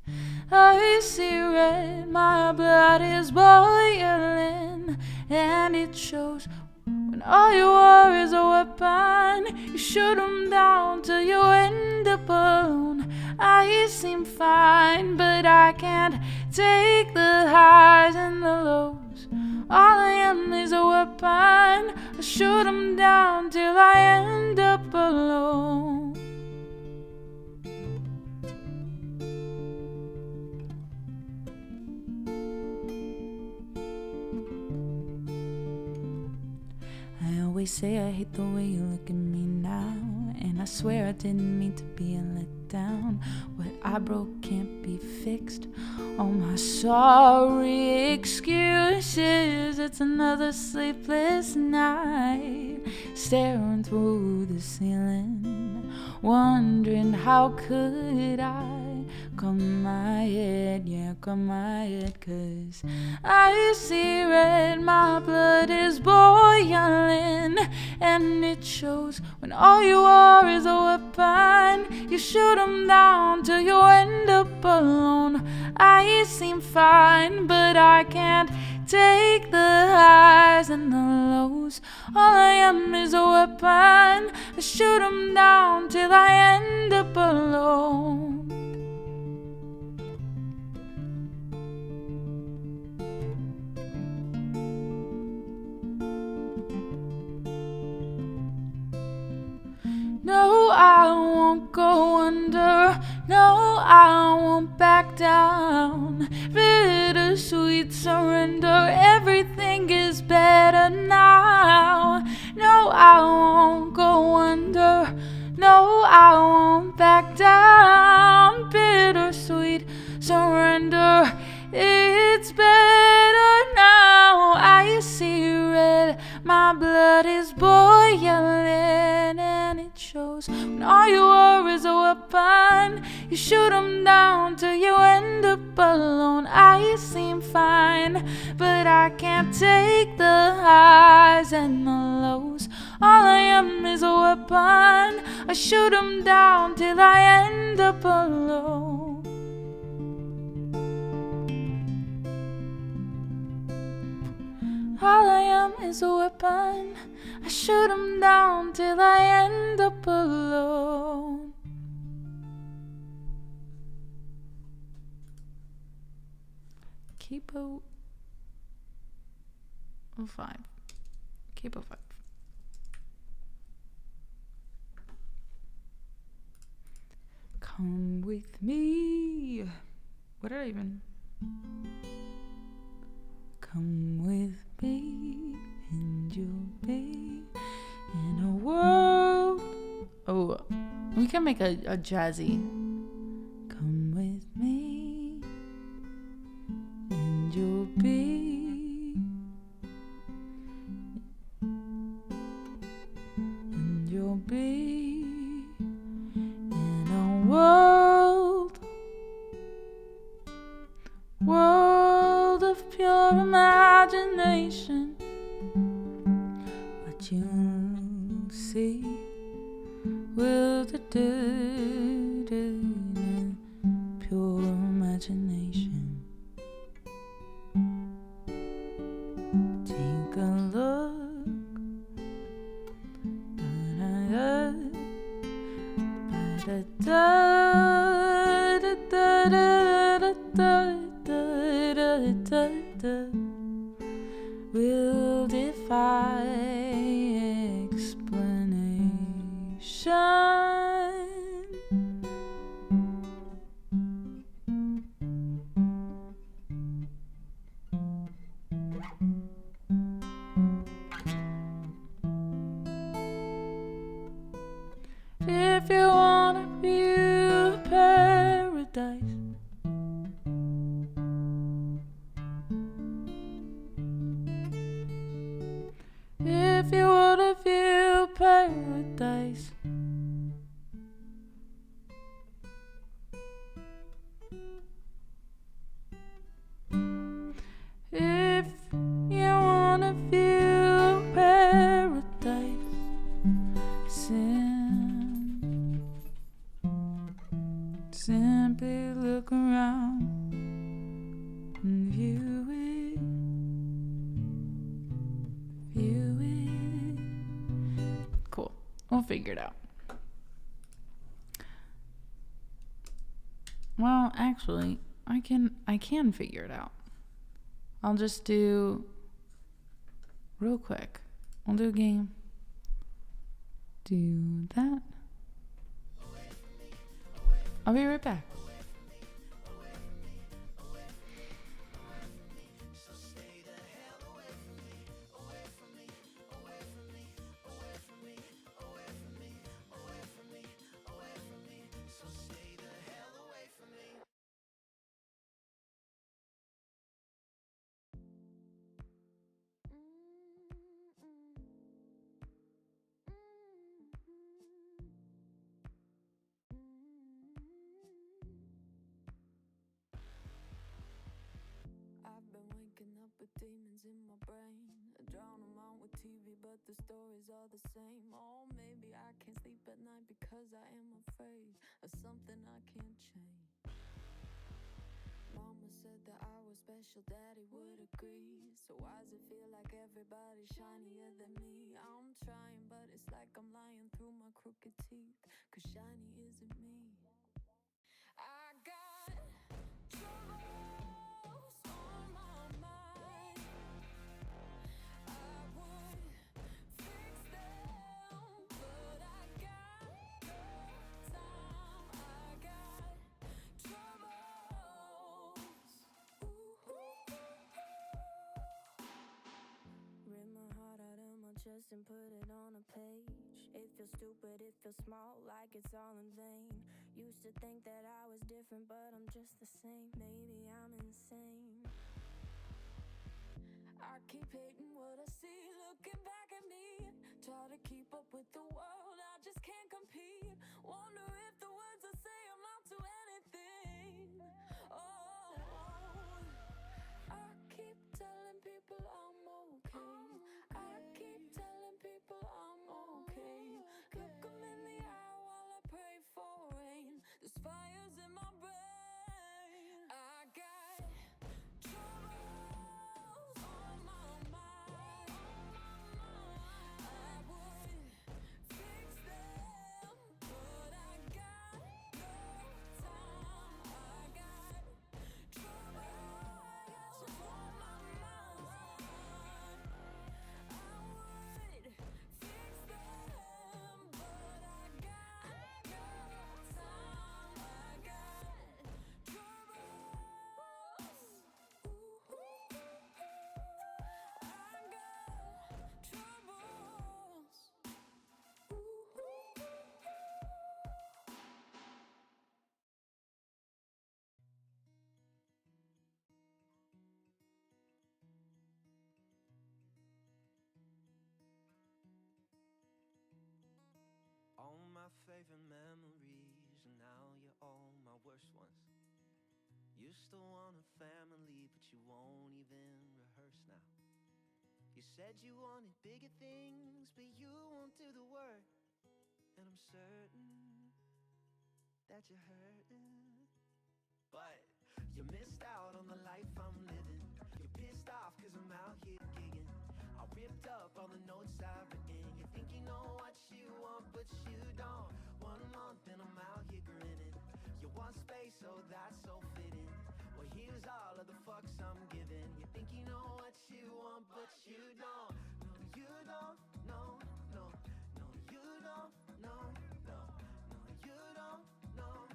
I see red, my blood is boiling, and it shows. When all you are is a weapon, you shoot 'em down till you end up alone. I seem fine, but I can't take the highs and the lows. All I am is a weapon. I shoot 'em down till I end up alone. I always say I hate the way you look at me now, and I swear I didn't mean to be let down. What I broke can't be fixed. All my sorry excuses. It's another sleepless night, staring through the ceiling, wondering how could I comb my head, yeah, comb my head, 'cause I see red, my blood is boiling, and it shows. When all you are is a weapon, weapon. You shoot them down till you end up alone. I seem fine, but I can't take the highs and the lows. All I am is a weapon. I shoot them down till I end up alone. No, I won't go under. No, I won't back down. Bittersweet surrender. Everything is better now. No, I won't go under. No, I won't back down. Bittersweet surrender. It's better now. I see red. My blood is boiling, and it shows. When all you are is a weapon, you shoot them down till you end up alone. I seem fine, but I can't take the highs and the lows. All I am is a weapon. I shoot them down till I end up alone. All I am is a weapon. I shoot 'em down till I end up alone. Capo 5. Capo 5. Come with me. What did I even? Come with me and you'll be in a world. Oh, we can make a jazzy. Come with me and you'll be. And you'll be in a world. World of pure imagination. What you'll see will do pure imagination. Take a look, will defy explanation. If you wanna view paradise, if you wanna view paradise, if you wanna view paradise, simply look around and view it, view it. Cool, we'll figure it out. Well, actually, I can figure it out. I'll just do real quick. I'll do a game. Do that. I'll be right back. I've been waking up with demons in my brain. I drown them out with TV, but the stories are the same. Oh, maybe I can't sleep at night because I am afraid of something I can't change. Mama said that I was special, Daddy would agree. So why does it feel like everybody's shinier than me? I'm trying, but it's like I'm lying through my crooked teeth, 'cause shiny isn't me. I got troubles on my mind. I would fix them, but I got no time. I got troubles. Rip my heart out of my chest and put it on a page. It feels stupid, it feels small, like it's all in vain. Used to think that I was different, but I'm just the same. Maybe I'm insane. I keep hating what I see, looking back at me. Try to keep up with the world, I just can't compete. Wonder if the words I say amount to anything. Oh, I keep telling people I'm okay. I keep telling people I'm okay. Look 'em in the eye while I pray for rain. There's fires in my brain. I got troubles on my mind. I would fix them, but I got no time. I got troubles on my mind. I would fix them, but I got no time. I got troubles. Ooh, I got troubles. All my favorite memories, and now you're all my worst ones. You still want a family, but you won't even rehearse now. You said you wanted bigger things, but you won't do the work. And I'm certain that you're hurting. But you missed out on the life I'm living. You're pissed off 'cause I'm out here gigging. I ripped up all the notes I've written. You think you know what you want, but you don't. 1 month and I'm out here grinning. You want space, so that's so fitting. Well, here's all of the fucks I'm giving. You think you know what you want, but you don't. No, you don't. No, no, no, you don't. No, no, no, you don't. No.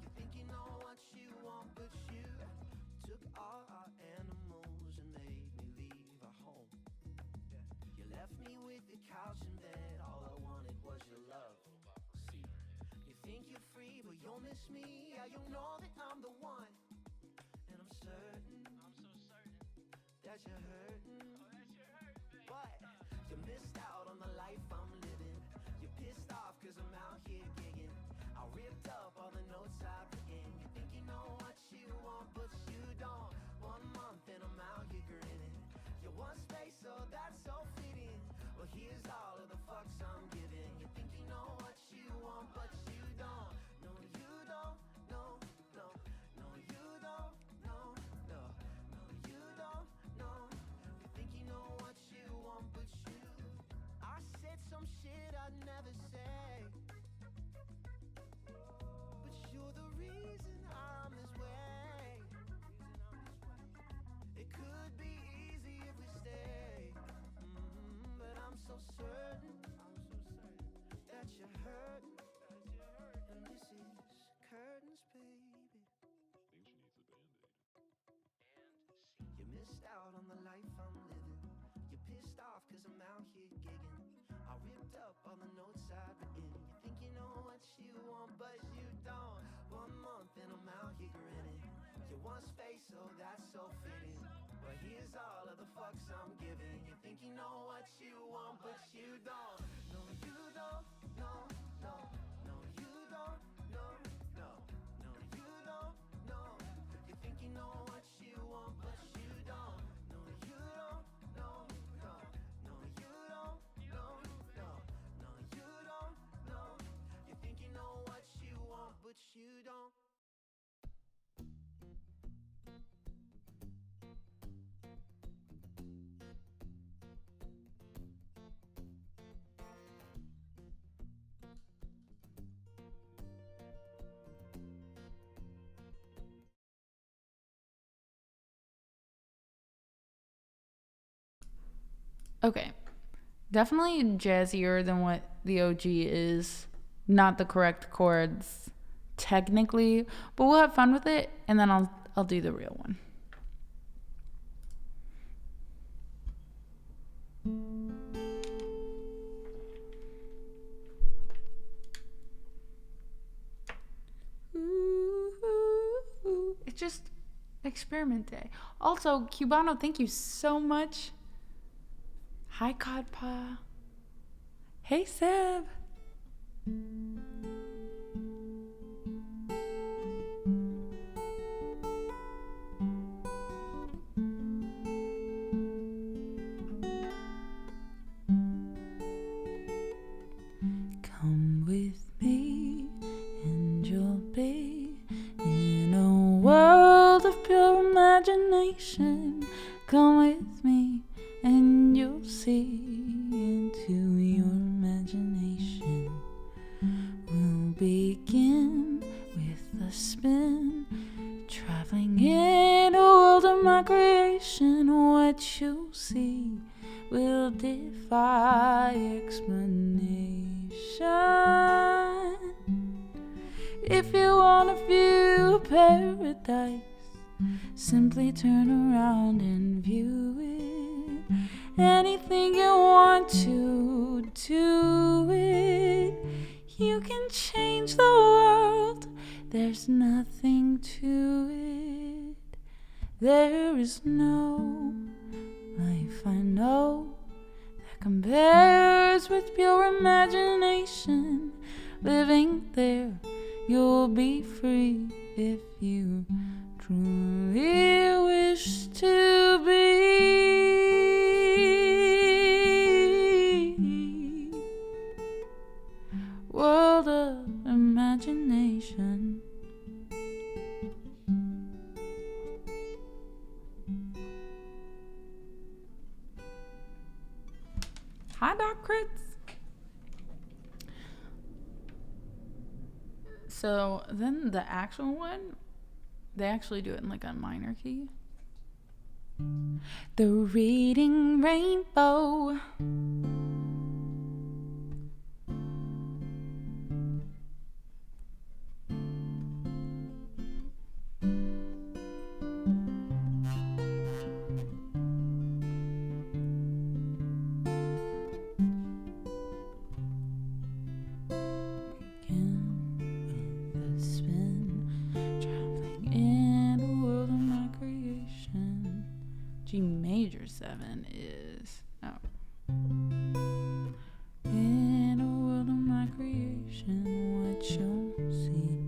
You think you know what you want, but you took all our animals and made me leave our home. You left me with the couch and bed, all I wanted was your love. See, you think you're free, but you'll miss me. Yeah, you know that I'm the one. And I'm certain, so certain that you're hurting. But you missed out on the life I'm living. You're pissed off 'cause I'm out here gigging. I ripped up all the notes I've written. You think you know what you want, but you don't. 1 month and I'm out here grinning. You want space, so that's so fitting. Well, here's all of the fucks I'm giving. You think you know what you want, but you don't. No, you don't. No, no, no, you don't. No, no, no, you don't. No, you think you know what you want, but you. I said some shit I'd never say. But you're the reason I'm this way. It could be easy if we stay. But I'm so certain that you're hurting. And this is curtains, baby. I think she needs a Band-Aid. You missed out on the life I'm living. You're pissed off 'cause I'm out here gigging. I ripped up all the notes I've written. You think you know what you want, but you don't. 1 month and I'm out here grinning. You want space, so that's so fitting. But here's all of the fucks I'm giving. You think you know what you want, but you don't. No, you don't. No, no, no, you don't. No, no, no, you don't. No, you think you know what you want, but you don't. No, you don't. No, no, no, you don't. you don't. Okay. Definitely jazzier than what the OG is. Not the correct chords technically, but we'll have fun with it and then I'll do the real one. It's just experiment day. Also, Cubano, thank you so much. Hi, Codpa. Hey, Seb. Come with me and you'll be in a world of pure imagination. Come with me and you'll see into your imagination. We'll begin with a spin, traveling in a world of my creation. What you'll see will defy explanation. If you want to view paradise, simply turn around and view it. Anything you want to do it. You can change the world. There's nothing to it. There is no life I know that compares with pure imagination. Living there, you'll be free if you truly wish to be. World of imagination. Hi, Doc Crits. So then the actual one, they actually do it in like a minor key. The reading rainbow. G major 7 is in a world of my creation, what you'll see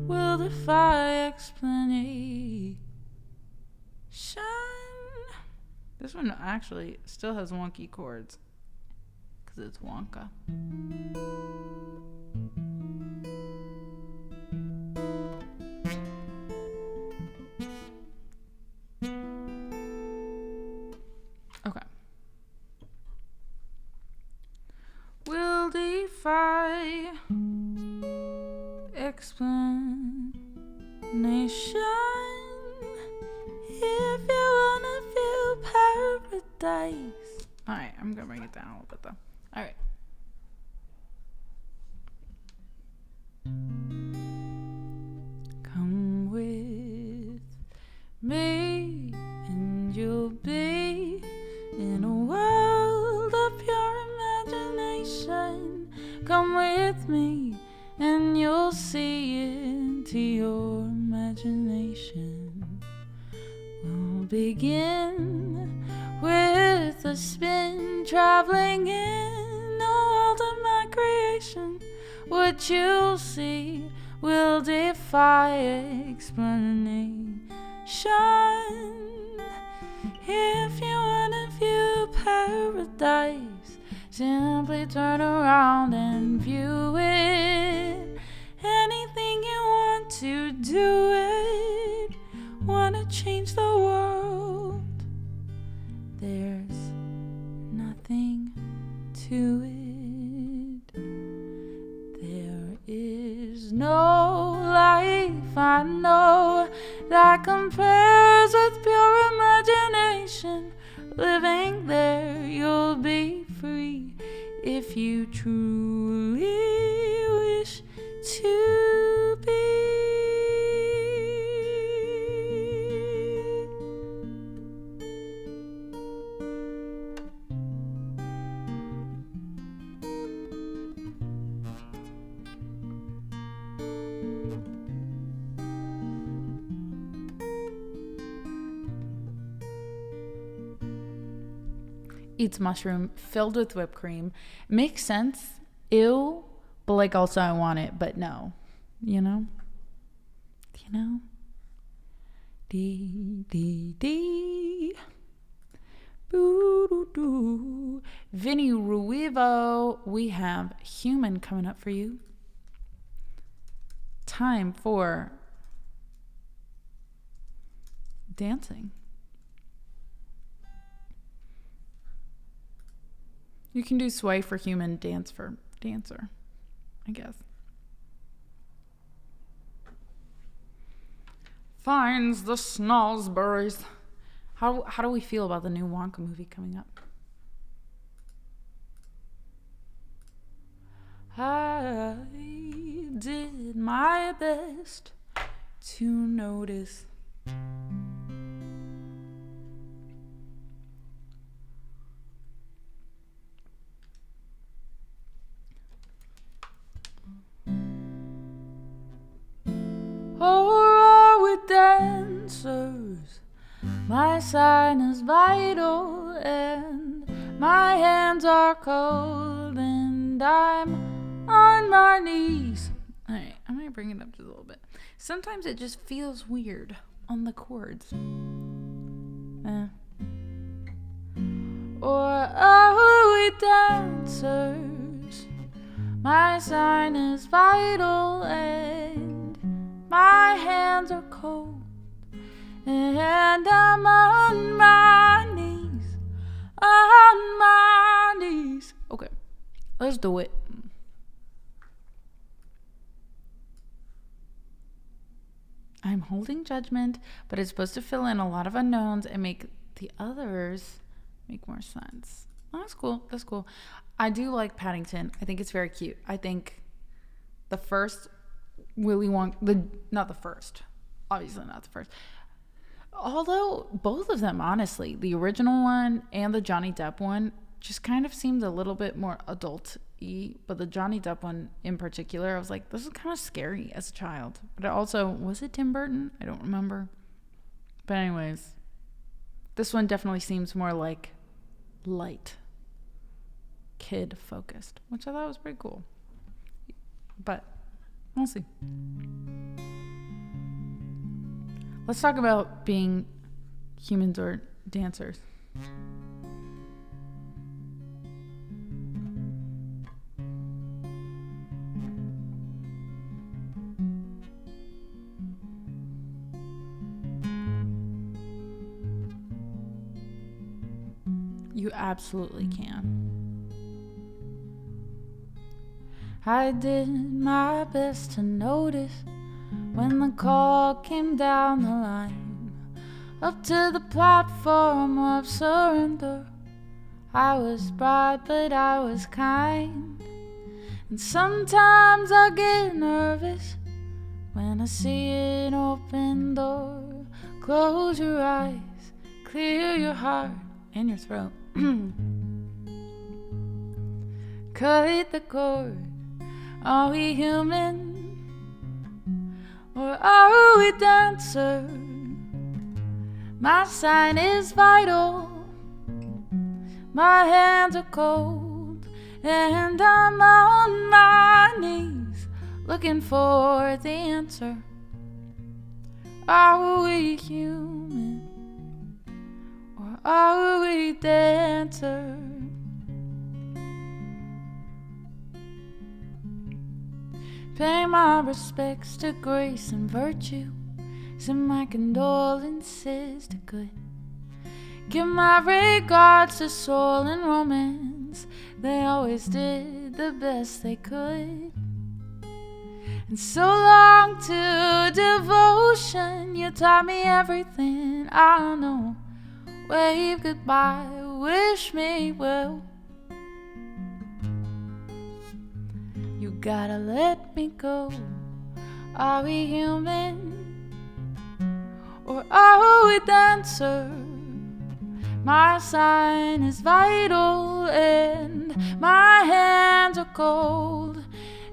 will defy explanation. This one actually still has wonky chords because it's Wonka. Okay. Will defy explanation. If you wanna feel paradise. Alright, I'm gonna bring it down a little bit though. Alright. Come with me and you'll be in a world of pure imagination. Come with me and you'll see into your imagination. We'll begin with a spin, traveling in a world of my creation. What you'll see will defy explanation. If you wanna view paradise, simply turn around and view it. Anything to do it. Wanna change the world. There's nothing to it. There is no life I know that compares with pure imagination. Living there, you'll be free if you truly wish to be. Eats mushroom filled with whipped cream. Makes sense. Ew. But like also I want it, but no. You know? You know? Dee dee dee. Boo doo doo. Vinny Ruivo. We have Human coming up for you. Time for dancing. You can do sway for human, dance for dancer, I guess. Finds the Snosberries. How do we feel about the new Wonka movie coming up? I did my best to notice. Or are we dancers? My sign is vital and my hands are cold and I'm on my knees. Alright, I'm gonna bring it up just a little bit. Sometimes it just feels weird on the chords. Or are we dancers? My sign is vital and my hands are cold, and I'm on my knees, Okay, let's do it. I'm holding judgment, but it's supposed to fill in a lot of unknowns and make the others make more sense. Oh, that's cool. That's cool. I do like Paddington. I think it's very cute. I think the first Willy Wonka, not the first, obviously not the first. Although both of them, honestly, the original one and the Johnny Depp one just kind of seemed a little bit more adult-y. But the Johnny Depp one in particular, I was like, this is kind of scary as a child. But it also, was it Tim Burton? I don't remember. But anyways, this one definitely seems more like light, kid-focused, which I thought was pretty cool. But we'll see. Let's talk about being humans or dancers. You absolutely can. I did my best to notice when the call came down the line, up to the platform of surrender. I was broad, but I was kind. And sometimes I get nervous when I see an open door. Close your eyes, clear your heart and your throat. Cut the cord. Are we human? Or are we dancer? My sign is vital. My hands are cold, and I'm on my knees looking for the answer. Are we human? Or are we dancer? Pay my respects to grace and virtue. Send my condolences to good. Give my regards to soul and romance. They always did the best they could. And so long to devotion. You taught me everything I know. Wave goodbye, wish me well. You gotta let me go. Are we human? Or are we dancer? My sign is vital and my hands are cold.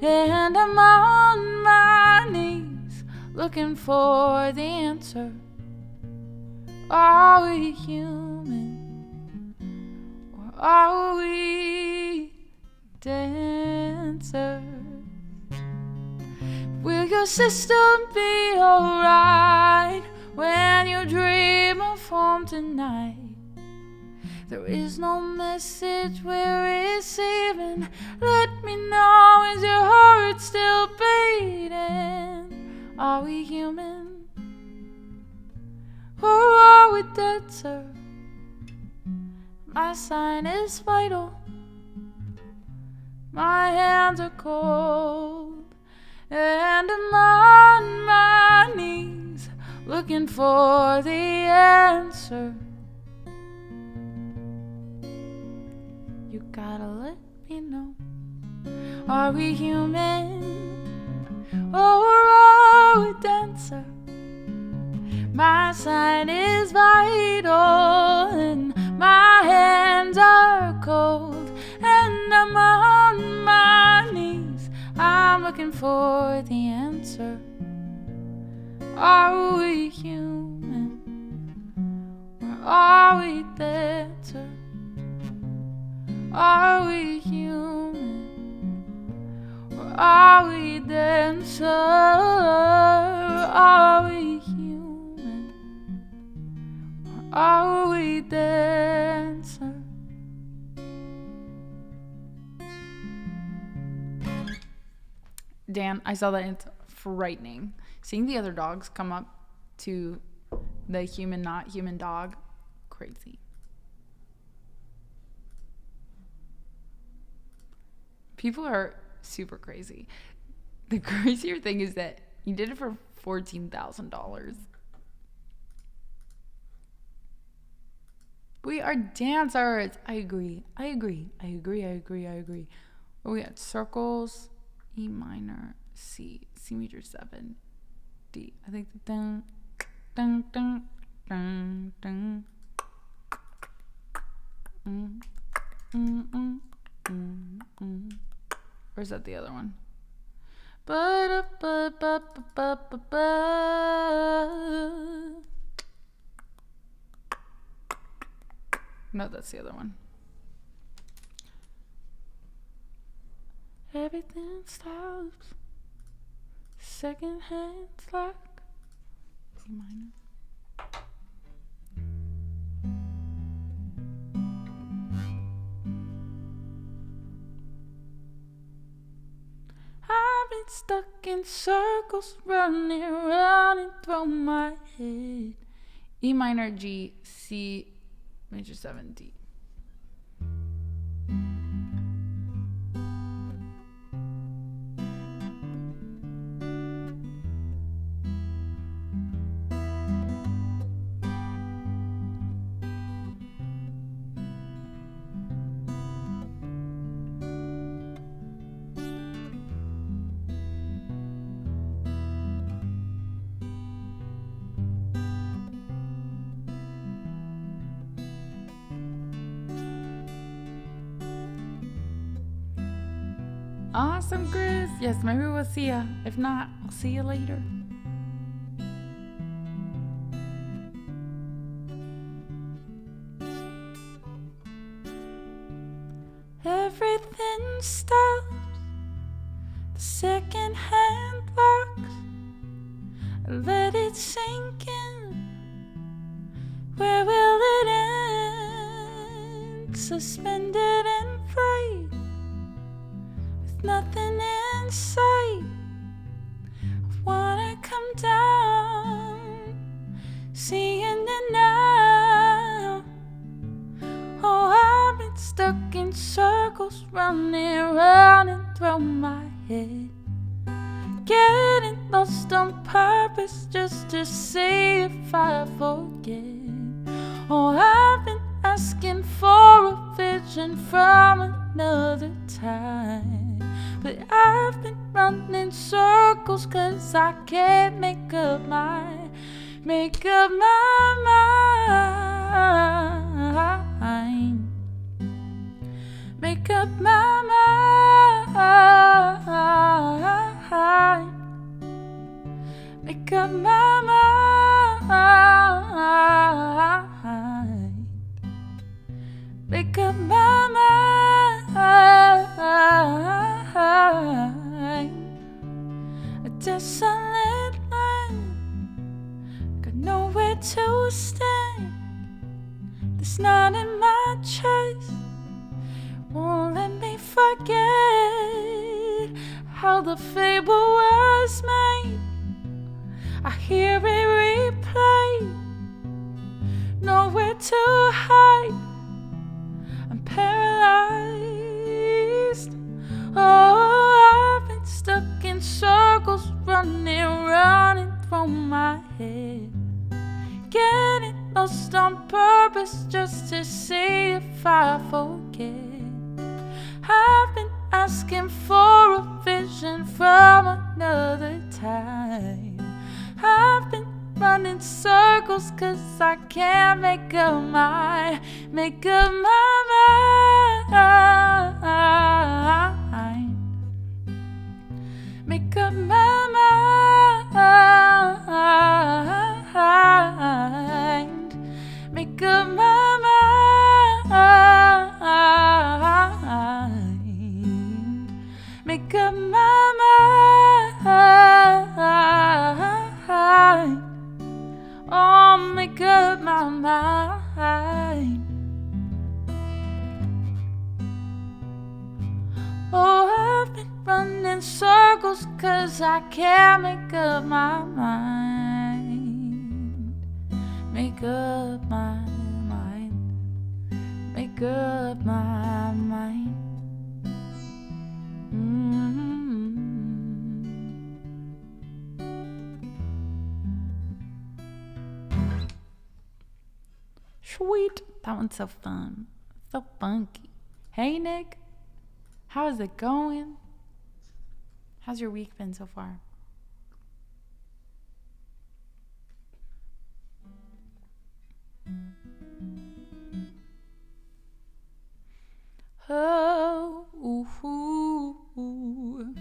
And I'm on my knees looking for the answer. Are we human? Or are we dancers? Will your system be alright when you dream of home tonight? There is no message we're receiving. Let me know, is your heart still beating? Are we human? Or are we dead, sir? My sign is vital. My hands are cold. And I'm on my knees looking for the answer. You gotta let me know. Are we human? Or are we dancer? My sign is vital and my hands are cold. And I'm on my knees, I'm looking for the answer. Are we human? Or are we dancer? Are we human? Or are we dancer? Are we human? Or are we dancer? Dan, I saw that. It's frightening. Seeing the other dogs come up to the human, not human dog, crazy. People are super crazy. The crazier thing is that he did it for $14,000. We are dancers. I agree. Oh, we got circles, E minor, C major 7, D. I think dun dun dun dun dun. Or is that the other one? No, that's the other one. Everything stops. Second hand slack. E minor. I've been stuck in circles, running around and through my head. E minor, G, C major 7, D. Awesome, Chris. Yes, maybe we'll see ya. If not, I'll see you later. Everything stops. The second hand locks. I let it sink in. Where will it end? Suspended in flight. Nothing in sight. wanna come down, seeing it now. Oh, I've been stuck in circles, running through my head, getting lost on purpose just to see if I forget. Oh, I've been asking for a vision from another time, but I've been running circles 'cause I can't make up my mind. Make up my mind. Make up my mind. Make up my mind. Make up my mind. A desolate land, got nowhere to stand. This night in my chest won't let me forget how the fable was made. I hear it replay, nowhere to hide. I'm paralyzed. Oh, I've been stuck in circles, running through my head, getting lost on purpose just to see if I forget. I've been asking for a vision from another time. I've been running circles 'cause I can't make up my mind. Make up my mind. Make up my mind. Make up my mind. Make up my mind. Oh, make up my mind. Oh, I've been running circles 'cause I can't make up my mind. Make up my mind. Make up my mind. Sweet. That one's so fun. So funky. Hey, Nick. How is it going? How's your week been so far? Oh, ooh, ooh, ooh.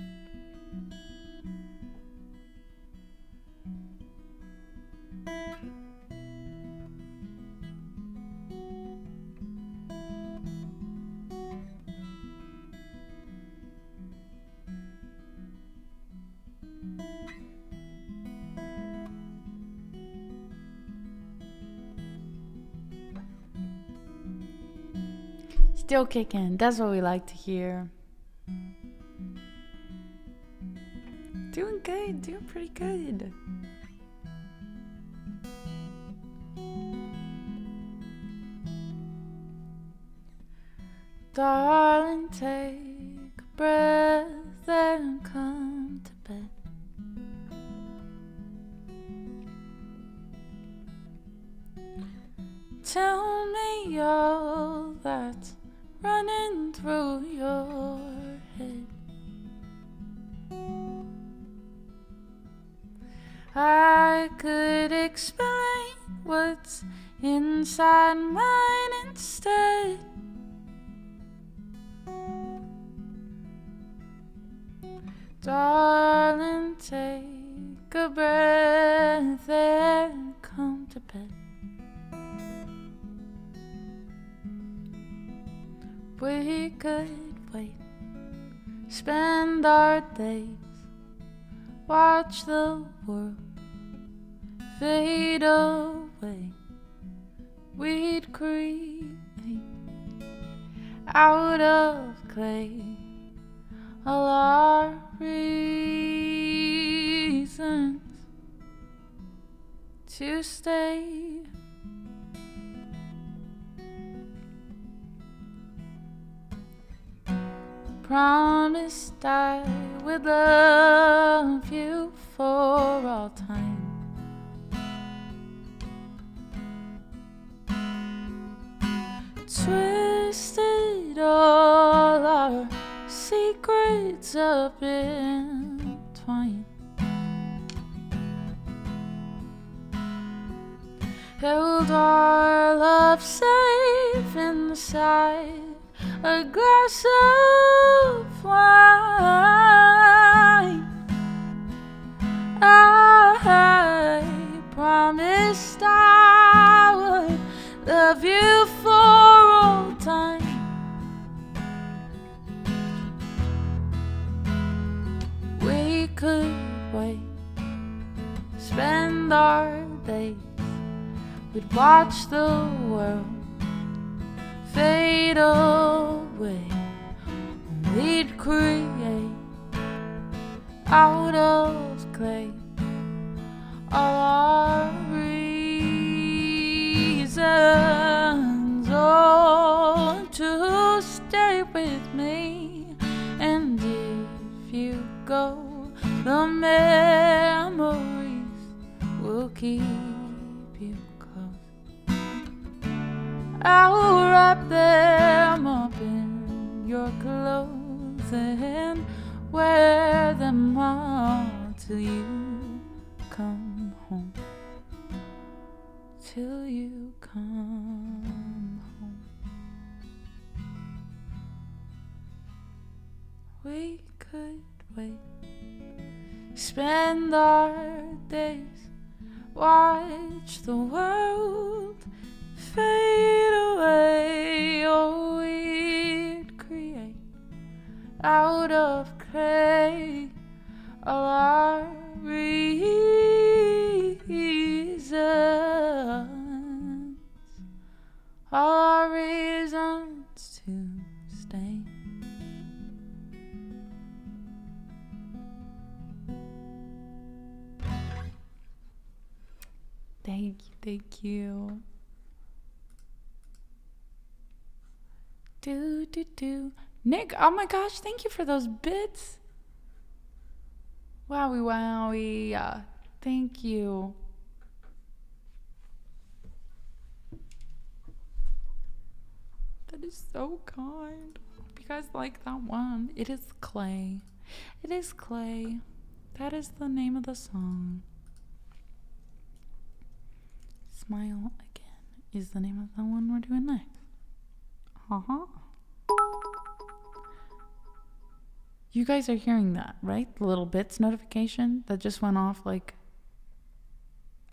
Still kicking. That's what we like to hear. Doing good. Doing pretty good. Darling, take a breath and come to bed. Tell me all that's running through your head. I could explain what's inside mine instead. Darling, take a breath and come to bed. We could wait, spend our days, watch the world fade away. We'd create out of clay all our reasons. to stay. Promised I would love you for all time. Twisted all our secrets up in twine. Held our love safe inside a glass of wine. I promised I would love you for all time. We could wait, spend our days, we'd watch the world fade away. We'd create out of clay all our reasons, oh, to stay with me. And if you go, the memories will keep you close. I'll wrap them up in your clothes and wear them all till you come home. Till you come home. We could wait, spend our days, watch the world fade away. Oh, we'd create out of clay all our reasons, all our reasons to stay. Thank you. Do. Nick, oh my gosh, thank you for those bits. Wowie. Thank you. That is so kind. Hope you guys like that one. It is Clay. It is Clay. That is the name of the song. Smile Again is the name of the one we're doing next. You guys are hearing that, right? The little bits notification that just went off like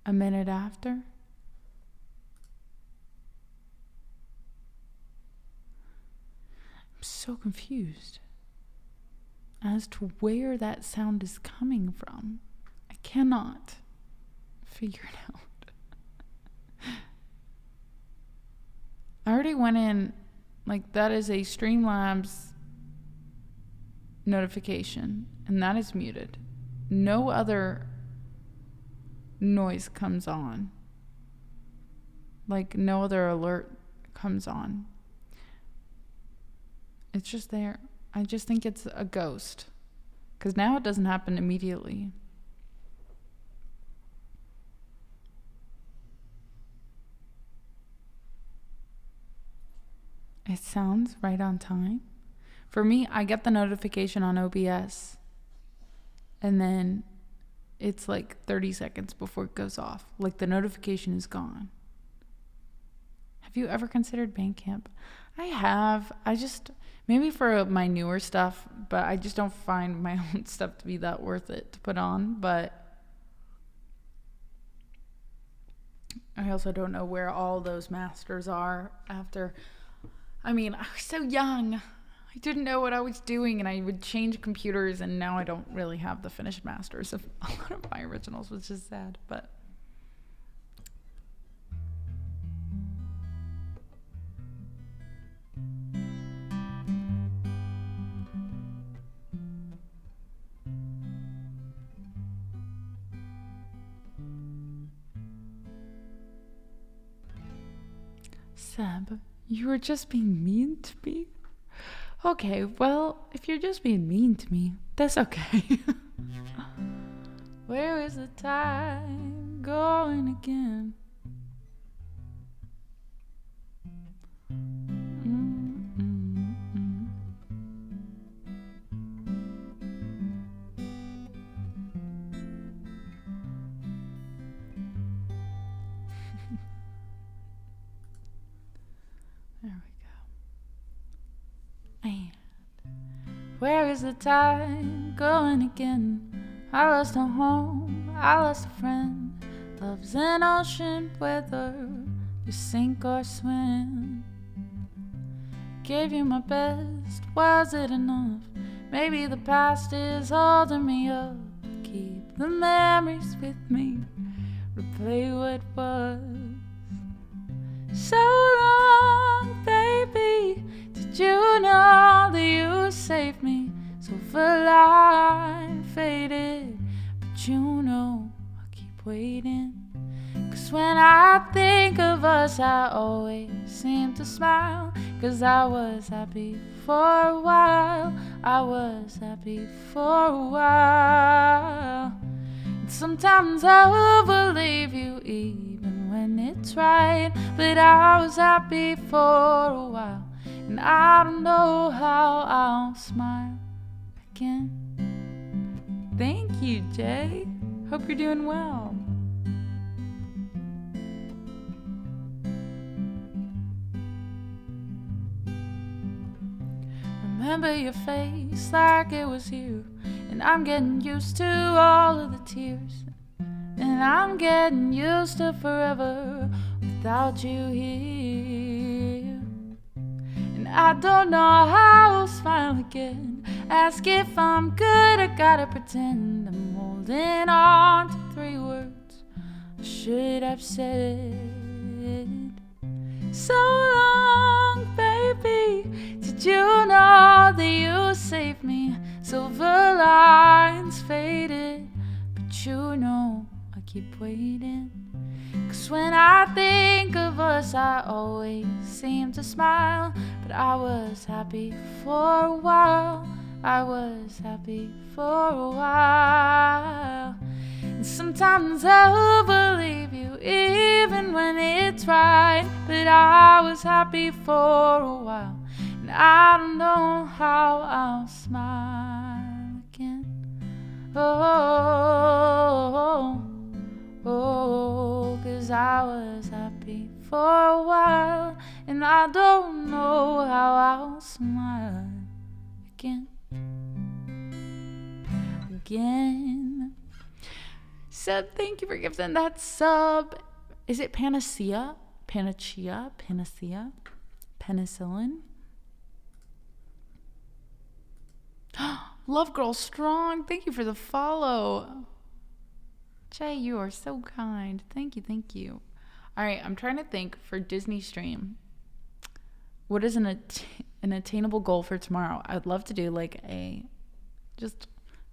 a minute after. I'm so confused as to where that sound is coming from. I cannot figure it out. I already went in, like, that is a Streamlabs notification, and that is muted. No other noise comes on. Like, no other alert comes on. It's just there. I just think it's a ghost. Because now it doesn't happen immediately. It sounds right on time. For me, I get the notification on OBS. And then it's like 30 seconds before it goes off. Like the notification is gone. Have you ever considered Bandcamp? I have. I just, maybe for my newer stuff, but I just don't find my own stuff to be that worth it to put on. But I also don't know where all those masters are after. I mean, I was so young. I didn't know what I was doing, and I would change computers, and now I don't really have the finished masters of a lot of my originals, which is sad, but Seb, you were just being mean to me. Okay, well, if you're just being mean to me, that's okay. Where is the time going again? There we go. And where is the time going again? I lost a home, I lost a friend. Love's an ocean, whether you sink or swim. Gave you my best, was it enough? Maybe the past is holding me up. Keep the memories with me, replay what was. So long, baby, did you know that you saved me? Silver line faded, but you know I keep waiting. 'Cause when I think of us, I always seem to smile. 'Cause I was happy for a while, I was happy for a while. And sometimes I'll believe you even when it's right, but I was happy for a while, and I don't know how I'll smile again. Thank you, Jay. Hope you're doing well. Remember your face like it was you, and I'm getting used to all of the tears, and I'm getting used to forever without you here. And I don't know how I'll smile again. Ask if I'm good, I gotta pretend I'm holding on to 3 words I should have said. So long, baby, did you know that you saved me? Silver lines faded, but you know I keep waiting. 'Cause when I think of us, I always seem to smile. But I was happy for a while, I was happy for a while. And sometimes I'll believe you even when it's right, but I was happy for a while, and I don't know how I'll smile again. Oh, 'cause I was happy for a while, and I don't know how I'll smile again. Seb, thank you for gifting that sub. Is it Panacea? Panacea? Panacea? Penicillin? Love Girl Strong, thank you for the follow. Jay, you are so kind. Thank you, thank you. All right, I'm trying to think for Disney stream. What is an attainable goal for tomorrow? I'd love to do like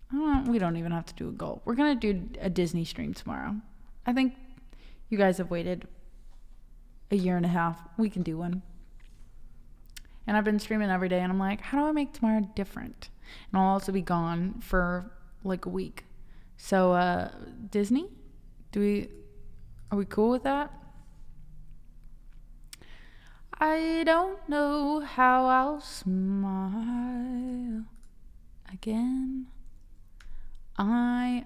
we don't even have to do a goal. We're going to do a Disney stream tomorrow. I think you guys have waited a year and a half. We can do one. And I've been streaming every day, and I'm like, how do I make tomorrow different? And I'll also be gone for like a week. So, Disney? Are we cool with that? I don't know how I'll smile again. I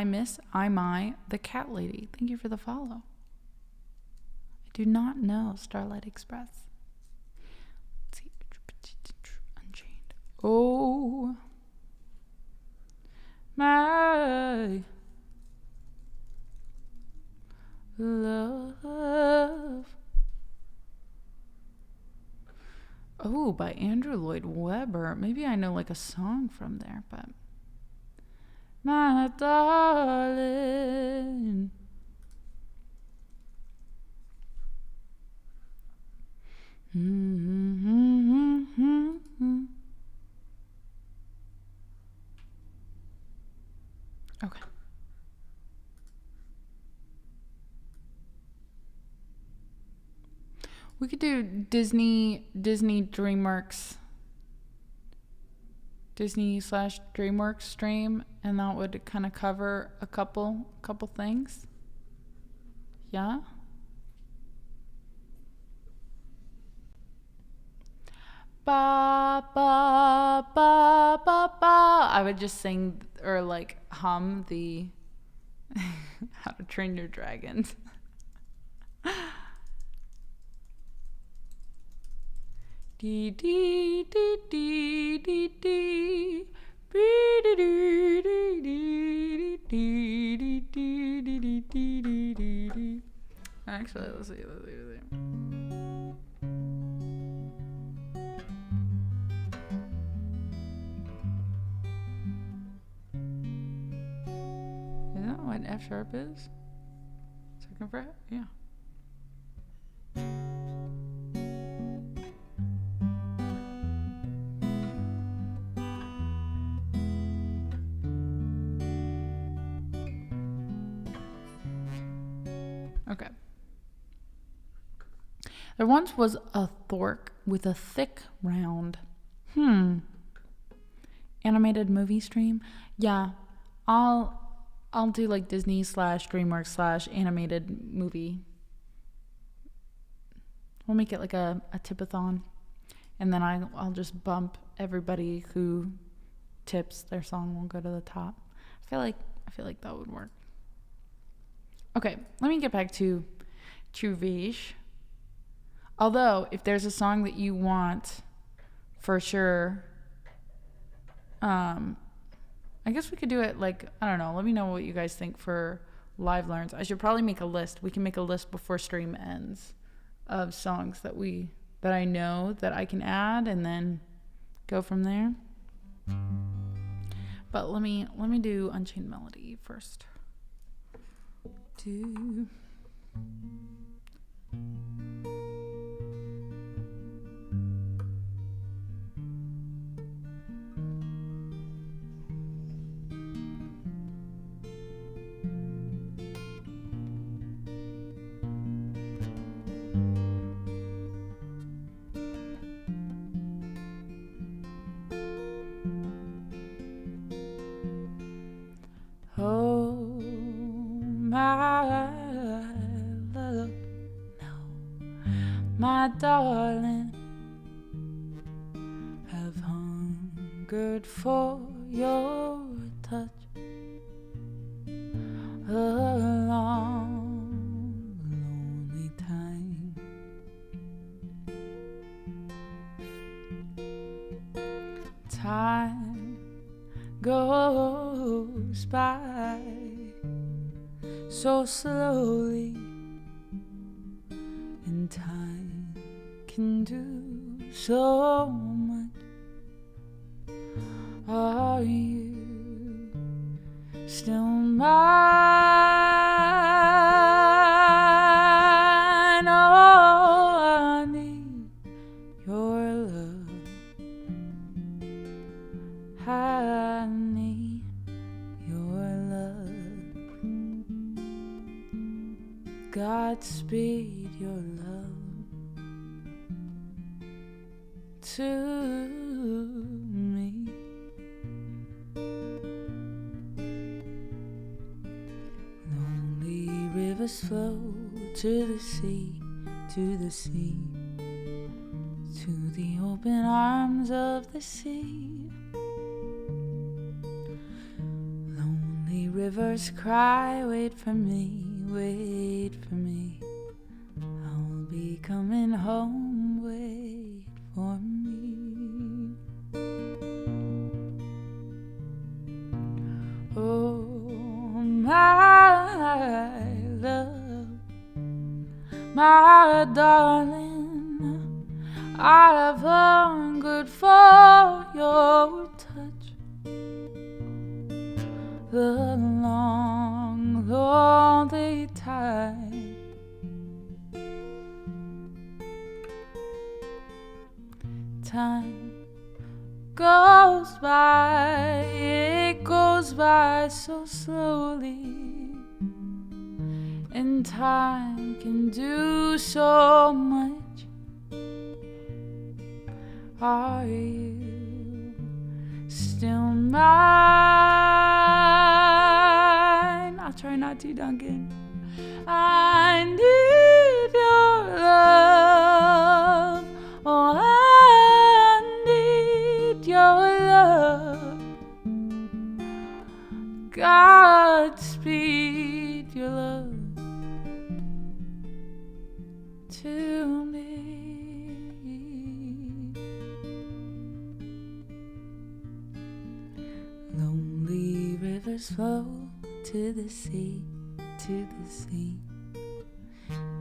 miss the cat lady. Thank you for the follow. I do not know Starlight Express. Let's see. Unchained. Oh, my love. Oh, by Andrew Lloyd Webber. Maybe I know like a song from there, but my darling. Okay. We could do Disney DreamWorks. Disney/DreamWorks stream, and that would kind of cover a couple things. Yeah. Ba ba ba ba ba. I would just sing or like hum the How to Train Your Dragon. Dee dee dee dee dee dee. Bee dee dee dee dee dee dee dee dee dee dee dee dee. Actually, let's see. Is that what F sharp is? Second fret? Yeah. Okay. There once was a thork with a thick round. Animated movie stream? Yeah. I'll do like Disney/DreamWorks/animated movie. We'll make it like a tipathon. And then I'll just bump everybody who tips. Their song will go to the top. I feel like that would work. Okay, let me get back to Vish. Although, if there's a song that you want, for sure, I guess we could do it like, I don't know, let me know what you guys think for live learns. I should probably make a list. We can make a list before stream ends of songs that I know that I can add and then go from there. But let me do Unchained Melody first. Oh, my love, no, my darling, have hungered for your touch a long, lonely time. Time goes by so slowly, and time can do so much. Are you still mine? Oh, I need your love. I need your love. Godspeed your love to me. Lonely rivers flow to the sea, to the sea, to the open arms of the sea. Lonely rivers cry, wait for me, wait for me. I'll be coming home, wait for me. Oh, my love, my darling, I've hungered for your touch the long, lonely time. Time goes by, it goes by so slowly, and time can do so much. Are you still mine? I'll try not to, Duncan. I need your love. Oh, I need your love. Godspeed your love to me. Lonely rivers flow to the sea, to the sea,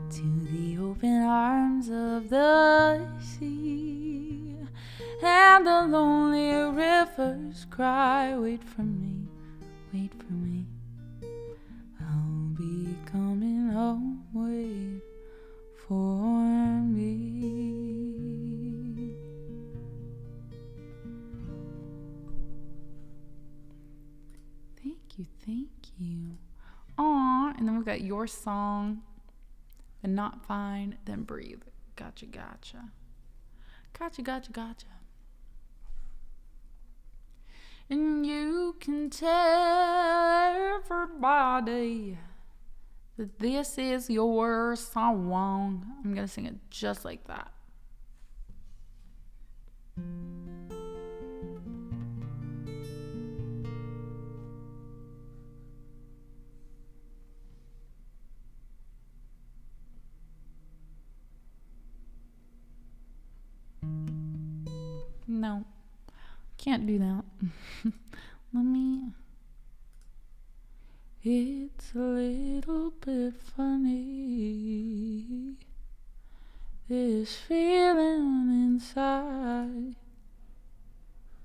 to the open arms of the sea. And the lonely rivers cry, wait for me, wait for me. I'll be coming home, wait for me. Thank you. Aw, and then we've got your song, then Not Fine, then Breathe. Gotcha. And you can tell everybody that this is your song. I'm gonna sing it just like that. No, can't do that. Let me. It's a little bit funny, this feeling inside.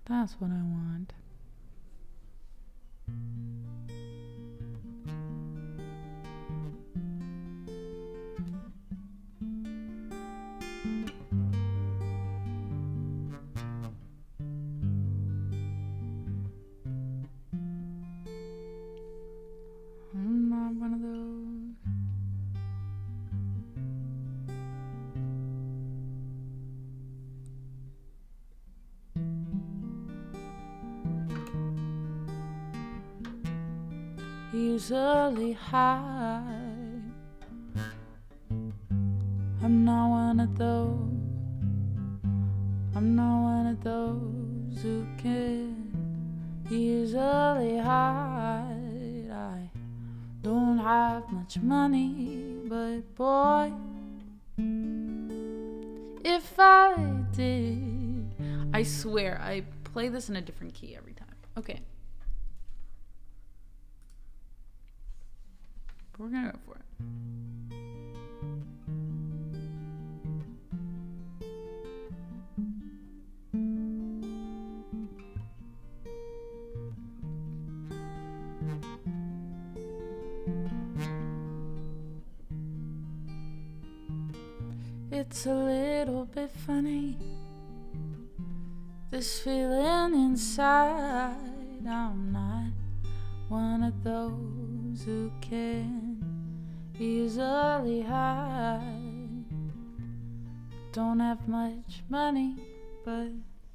That's what I want. I'm not one of those. Usually high. I'm not one of those. I'm not one of those who can easily hide. I don't have much money, but boy, if I did, I swear I play this in a different key every time. Okay. We're gonna go for it. It's a little bit funny, this feeling inside. I'm not one of those who can easily hide. Don't have much money, but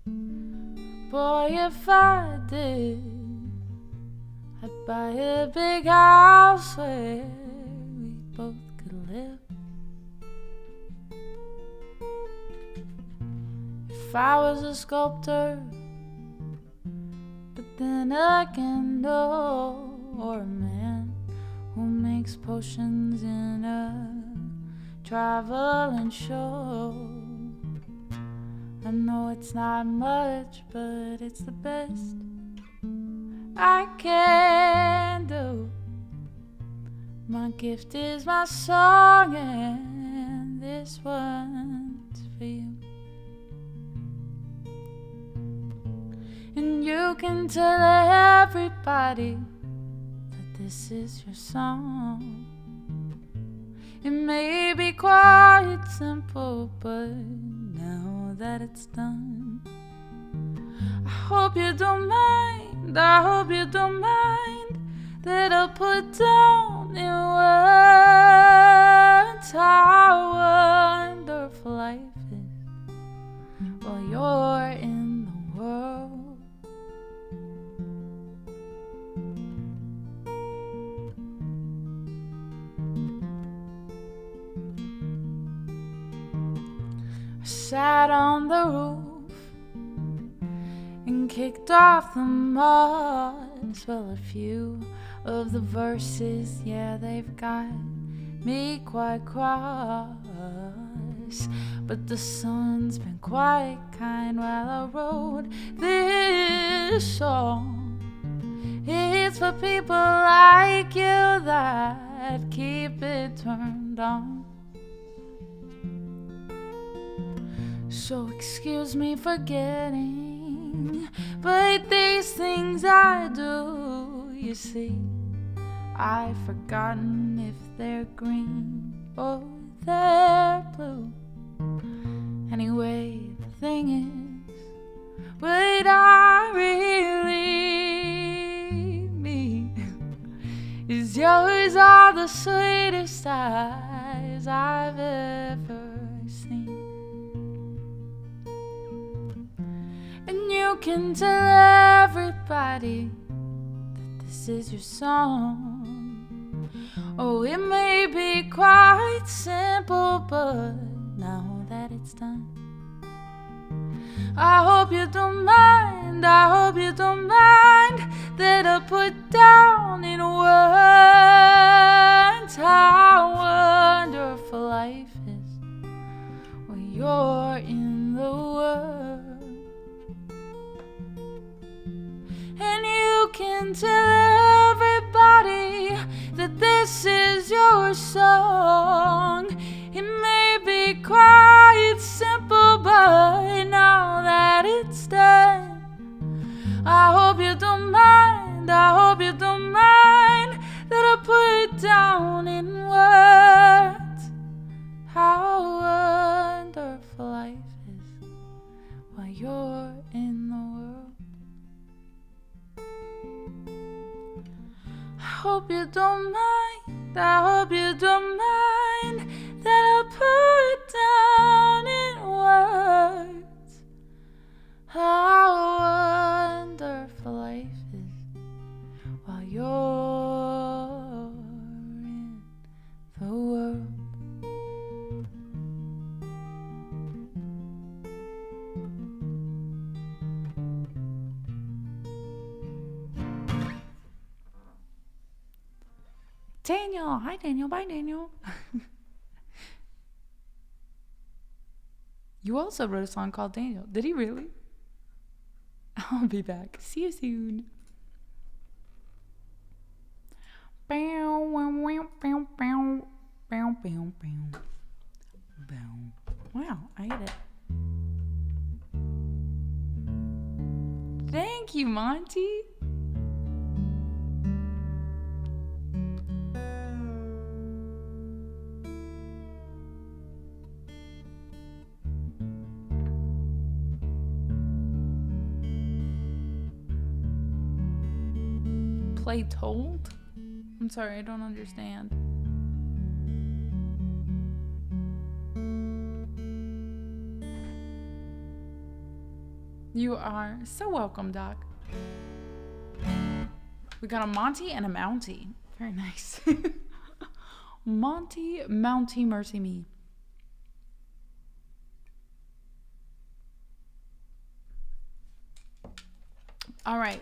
boy, if I did, I'd buy a big house where we both could live. If I was a sculptor, but then again, no, or a man who makes potions in a traveling show. I know it's not much, but it's the best I can do. My gift is my song, and this one's for you. And you can tell everybody that this is your song. It may be quite simple, but now that it's done, I hope you don't mind, I hope you don't mind that I'll put down in words how wonderful life is while you're sat on the roof and kicked off the moss. Well, a few of the verses, yeah, they've got me quite cross. But the sun's been quite kind while I wrote this song. It's for people like you that keep it turned on. So excuse me for getting, but these things I do, you see, I've forgotten if they're green or they're blue. Anyway, the thing is, what I really mean is yours are the sweetest eyes I've ever seen. And you can tell everybody that this is your song. Oh, it may be quite simple, but now that it's done, I hope you don't mind, I hope you don't mind that I put down in words how wonderful life is when you're in the world. And you can tell everybody that this is your song. It may be quite simple, but now that it's done, I hope you don't mind, I hope you don't mind that I put down in words how wonderful life is while you're in the world. I hope you don't mind, I hope you don't mind that I put down in words how wonderful life is while you're in the world. Daniel, hi Daniel, bye Daniel. You also wrote a song called Daniel. Did he really? I'll be back. See you soon. Wow, I get it. Thank you, Monty. Play told? I'm sorry, I don't understand. You are so welcome, Doc. We got a Monty and a Mountie. Very nice. Monty, Mountie, mercy me. All right.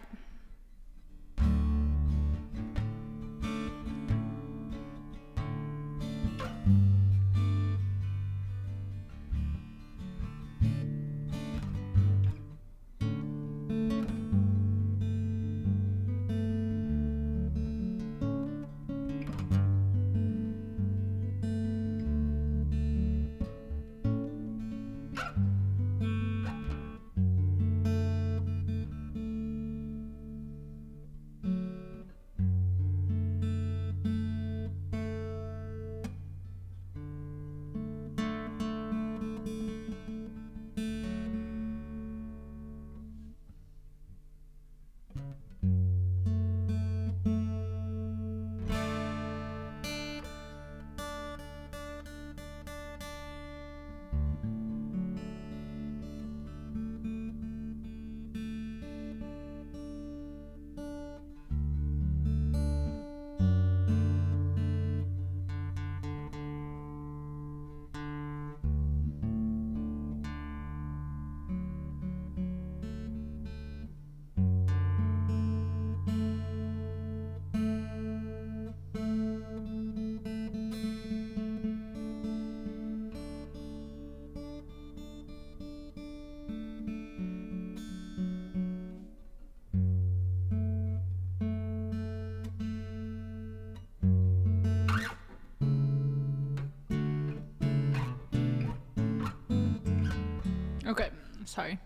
Okay, sorry.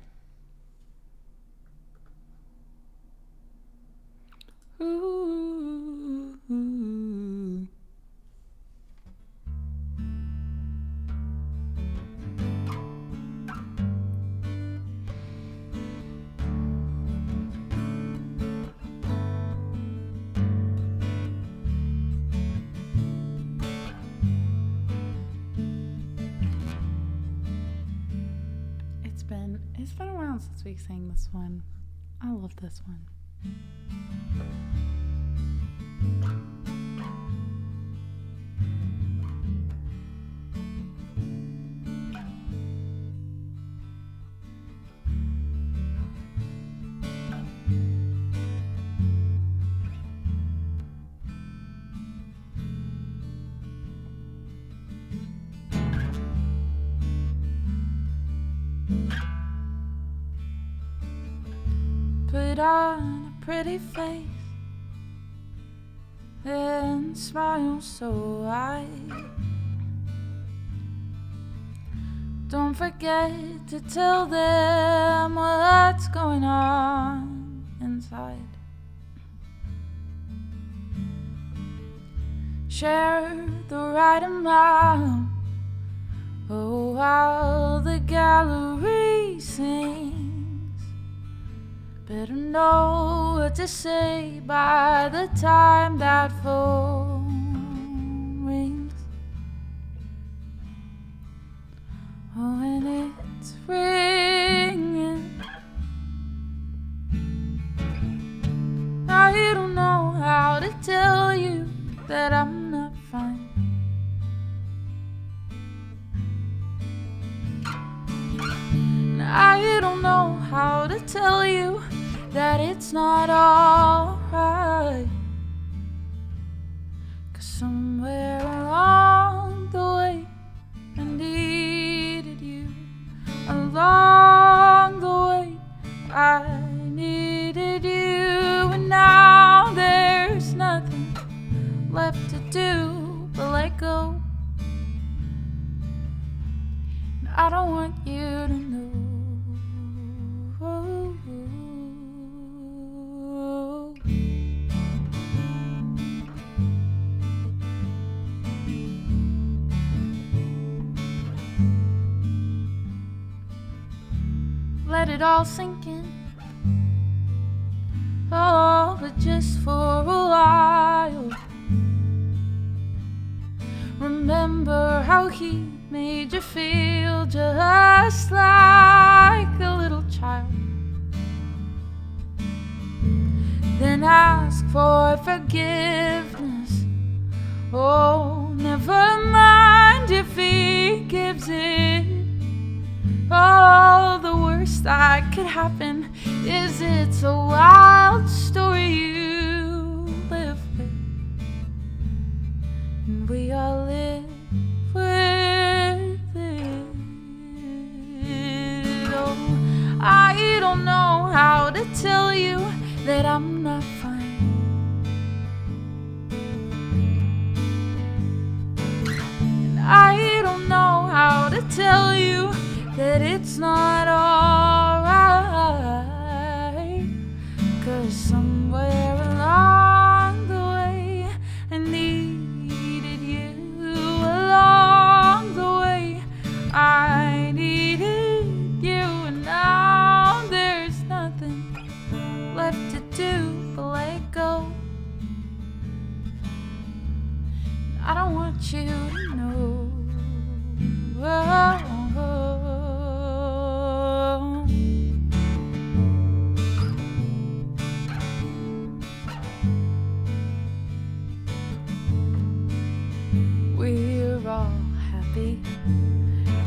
Ooh. It's been a while since we sang this one. I love this one. Put on a pretty face and smile so wide. Don't forget to tell them what's going on inside. Share the right amount, oh, while the gallery sings. Better know what to say by the time that phone rings. Oh, and it's ringing. I don't know how to tell you that I'm not fine. I don't know how to tell you that it's not alright. 'Cause somewhere along the way I needed you. Along the way I needed you. And now there's nothing left to do but let go. And I don't want you to know. Let it all sink in. Oh, but just for a while. Remember how he made you feel just like a little child. Then ask for forgiveness. Oh, never mind if he gives it. Oh, the worst that could happen is it's a wild story you live with. And we all live with it. Oh, I don't know how to tell you that I'm not fine. And I don't know how to tell you that it's not alright. 'Cause somewhere along the way I needed you. Along the way I needed you. And now there's nothing left to do but let go. And I don't want you to know. We're all happy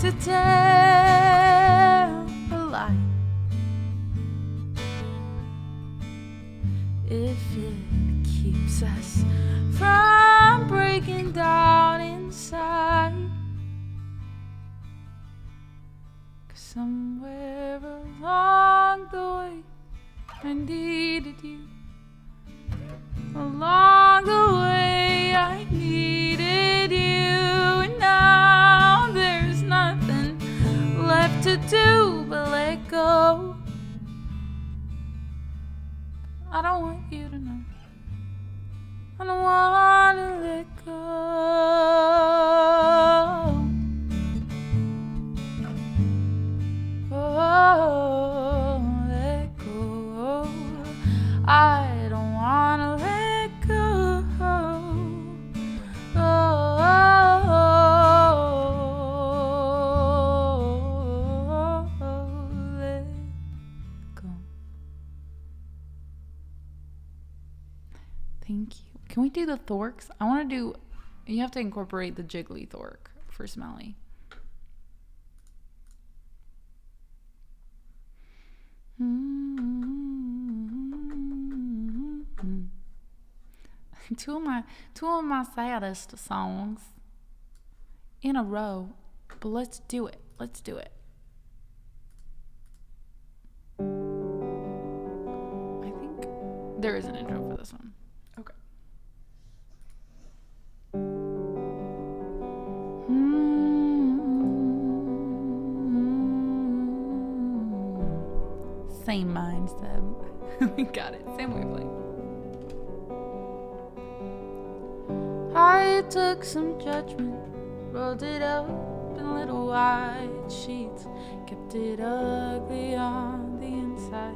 to tell a lie if it keeps us from breaking down inside. 'Cause somewhere along the way I needed you. Along the way I needed you. And now there's nothing left to do do the Thorks? I want to do. You have to incorporate the Jiggly Thork for Smelly. Two of my saddest songs in a row, but let's do it. Let's do it. I think there is an intro for this one. Okay. Same mind, Seb. We got it. Same wavelength. I took some judgment, rolled it up in little white sheets, kept it ugly on the inside.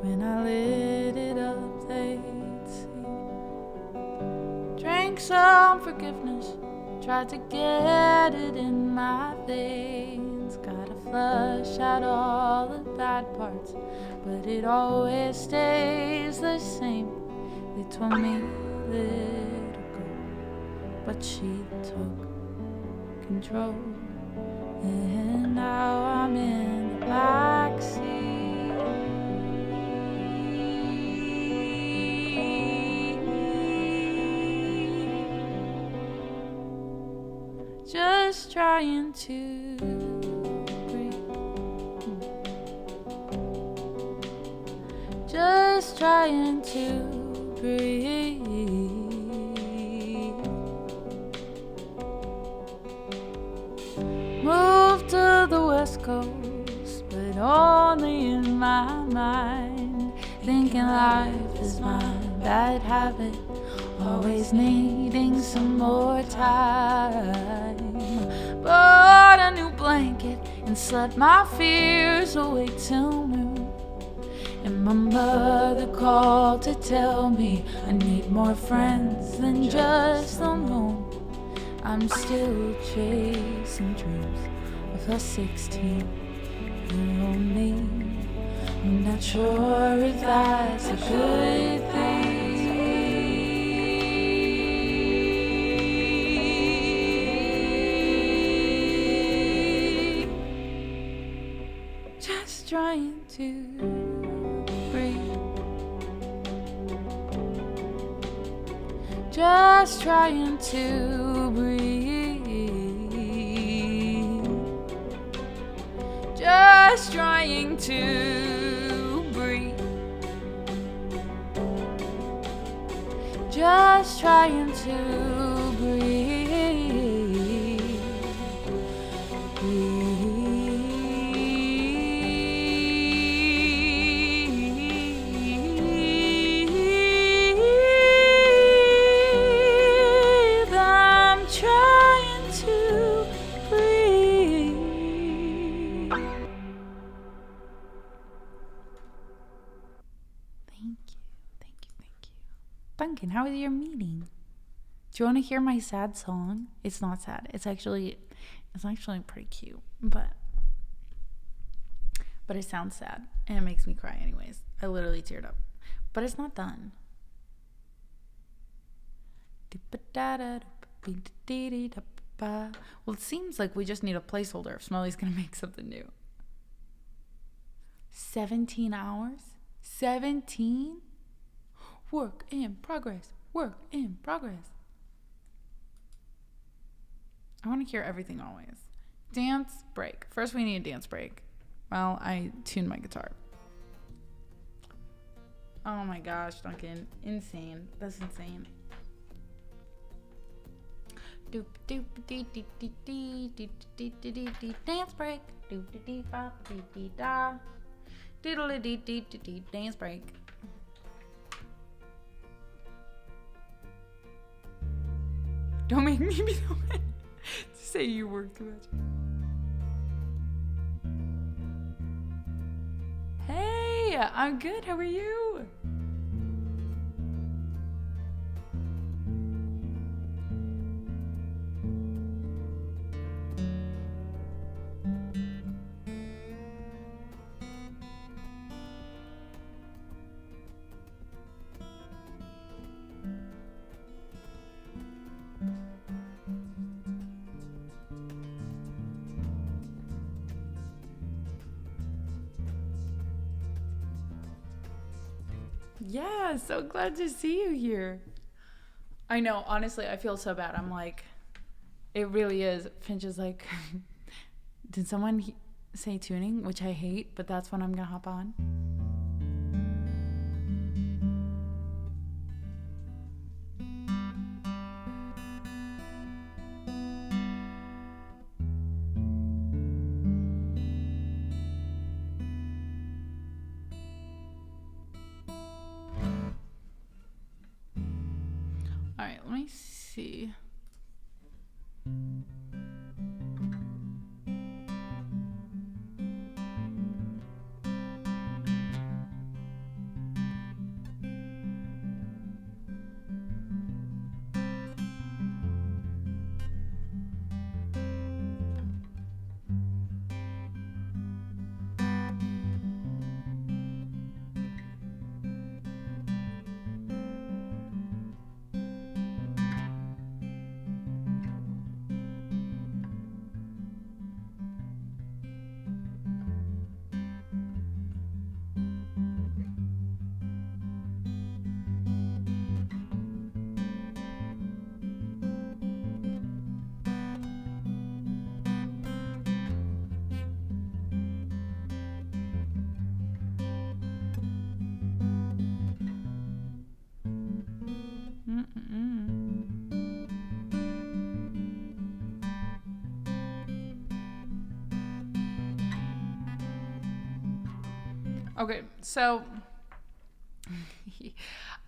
When I lit it up, they'd see. Drank some forgiveness, tried to get it in my veins. Gotta flush out all the bad parts, but it always stays the same. They told me let her go, but she took control. And now I'm in the backseat. Just trying to breathe. Just trying to breathe. Moved to the West Coast, but only in my mind. Thinking life is my bad habit, always needing some more time. Bought a new blanket and slept my fears away till noon. And my mother called to tell me I need more friends than just the moon. I'm still chasing dreams of a 16-year-old me. I'm not sure if that's a good thing. Just trying to breathe. Just trying to breathe. Just trying to breathe. Just trying to breathe. I'm trying to breathe. Thank you. Duncan, how was your meeting? Do you want to hear my sad song? It's not sad. It's actually pretty cute, but it sounds sad and it makes me cry anyways. I literally teared up, but it's not done. Well, it seems like we just need a placeholder if Smelly's gonna make something new. 17 hours? 17? Work in progress. Work in progress. I want to hear everything always. Dance break. First we need a dance break. Well, I tuned my guitar. Oh my gosh, Duncan. Insane. That's insane. Doop doop dee dee dee dee dee dee dee dee dee dance break. Doop dee dee ba dee dee da. Diddle dee dee dee dee dance break. Don't make me be the one to say you work too much. Hey, I'm good. How are you? Yeah, so glad to see you here. I know, honestly, I feel so bad. I'm like, it really is. Finch is like, did someone say tuning? Which I hate, but that's when I'm going to hop on. All right, let me see. Okay, so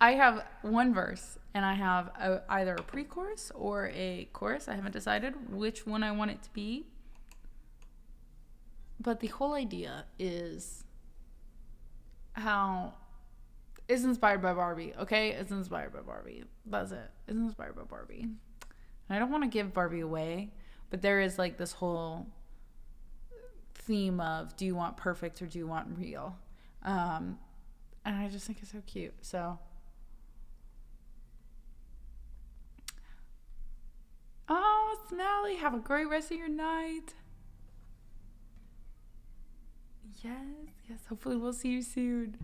I have one verse and I have either a pre-chorus or a chorus. I haven't decided which one I want it to be. But the whole idea is how it's inspired by Barbie, okay? It's inspired by Barbie. That's it. It's inspired by Barbie. And I don't want to give Barbie away, but there is like this whole theme of do you want perfect or do you want real? And I just think it's so cute. So, oh, Smiley, have a great rest of your night. Yes. Hopefully we'll see you soon.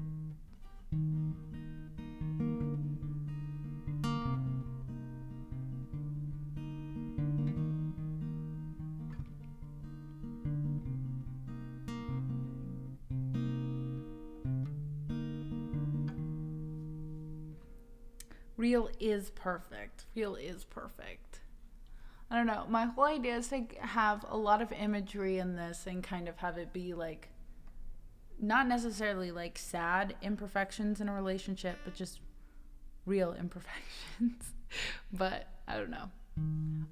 Real is perfect. Real is perfect. I don't know. My whole idea is to have a lot of imagery in this and kind of have it be like, not necessarily like sad imperfections in a relationship, but just real imperfections. But I don't know.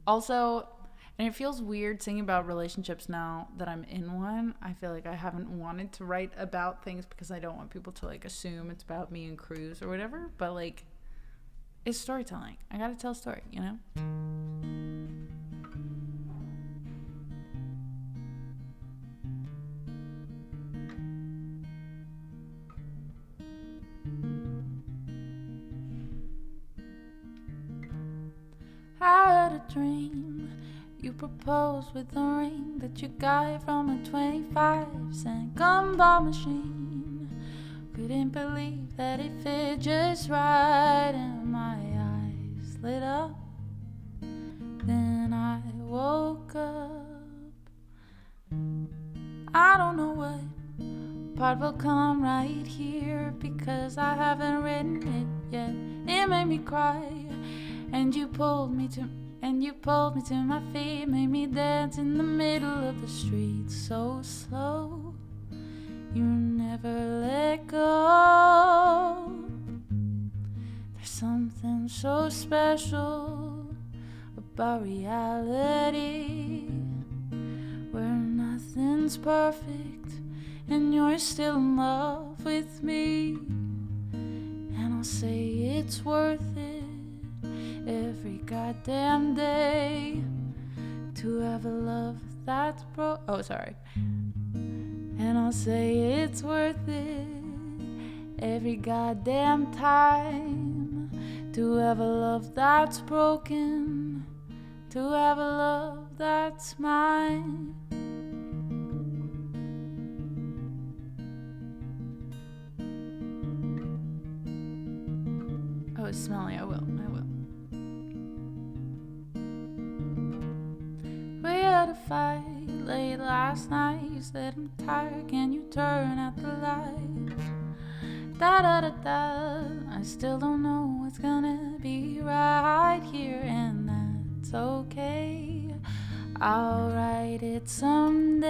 Also, and it feels weird singing about relationships now that I'm in one. I feel like I haven't wanted to write about things because I don't want people to like assume it's about me and Cruz or whatever. But like, it's storytelling. I gotta tell a story, you know? I had a dream. You proposed with a ring that you got from a 25-cent gumball machine. Couldn't believe that it fit just right, and my eyes lit up. Then I woke up. I don't know what part will come right here, because I haven't written it yet. It made me cry, and you pulled me to my feet, made me dance in the middle of the street so slow. You never let go. There's something so special about reality, where nothing's perfect and you're still in love with me. And I'll say it's worth it every goddamn day to have a love that's And I'll say it's worth it every goddamn time to have a love that's broken, to have a love that's mine. it's smelly. I will. We had a fight late last night. You said I'm tired. Can you turn out the light? Da da da da. I still don't know what's gonna be right here, and that's okay. I'll write it someday.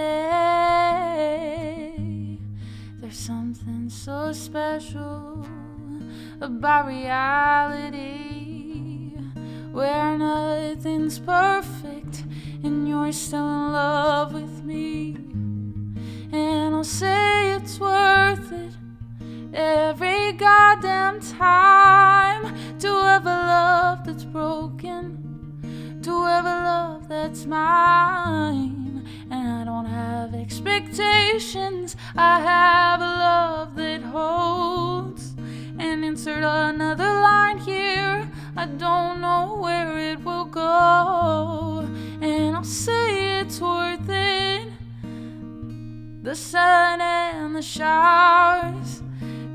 There's something so special about reality, where nothing's perfect and you're still in love with me. And I'll say it's worth it every goddamn time to have a love that's broken, to have a love that's mine. And I don't have expectations, I have a love that holds. And insert another line here, I don't know where it will go. And I'll say it's worth it, the sun and the showers,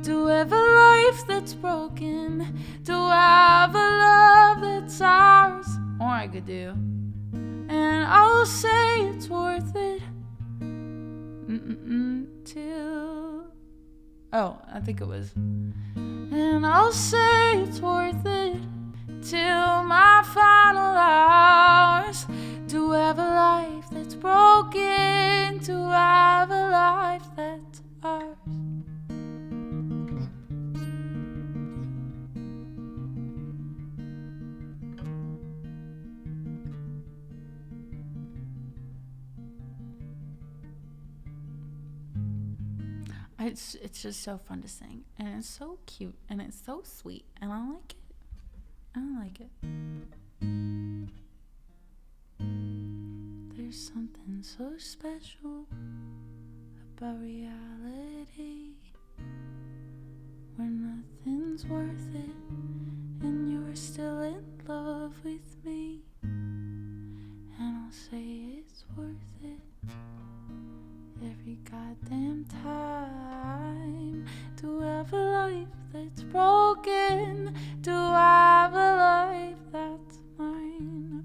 to have a life that's broken, to have a love that's ours. Or I could do, and I'll say it's worth it till, oh, I think it was, and I'll say it's worth it till my final hours, to have a life that's broken, to have a life that's ours. It's just so fun to sing, and it's so cute, and it's so sweet, and I like it. There's something so special about reality, where nothing's worth it and you're still in love with me. And I'll say it's worth it every goddamn time to have a life that's broken, to have a life that's mine.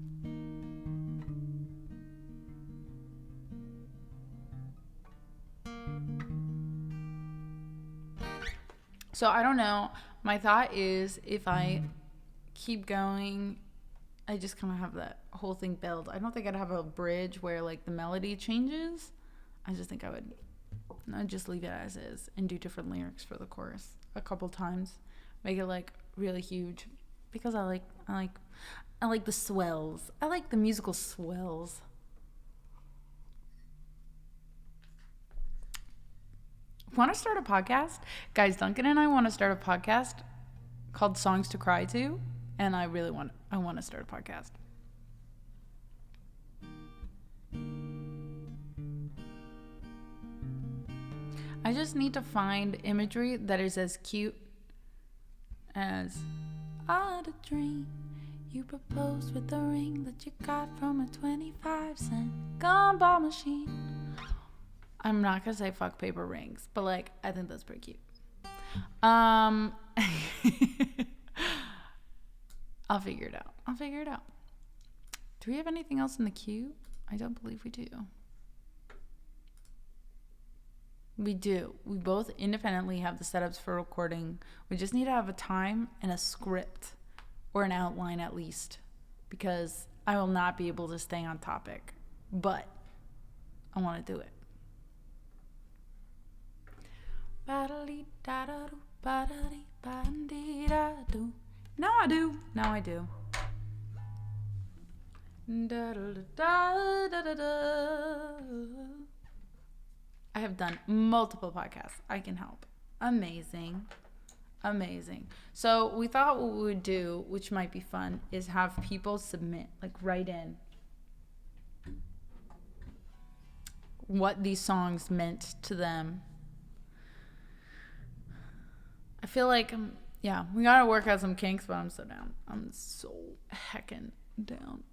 So I don't know. My thought is if I keep going, I just kind of have that whole thing build. I don't think I'd have a bridge where like the melody changes. I just think I'd just leave it as is and do different lyrics for the chorus a couple times, make it like really huge, because I like the swells. I like the musical swells. Want to start a podcast? Guys, Duncan and I want to start a podcast called Songs to Cry To, and I want to start a podcast. I just need to find imagery that is as cute as I had a dream. You proposed with a ring that you got from a 25-cent gumball machine. I'm not gonna say fuck paper rings, but like I think that's pretty cute. I'll figure it out. Do we have anything else in the queue? I don't believe we do. We do. We both independently have the setups for recording. We just need to have a time and a script, or an outline at least, because I will not be able to stay on topic, but I want to do it. Now I do. I have done multiple podcasts. I can help. Amazing. So we thought what we would do, which might be fun, is have people submit, like write in what these songs meant to them. I feel like, we gotta work out some kinks, but I'm so down. I'm so heckin' down.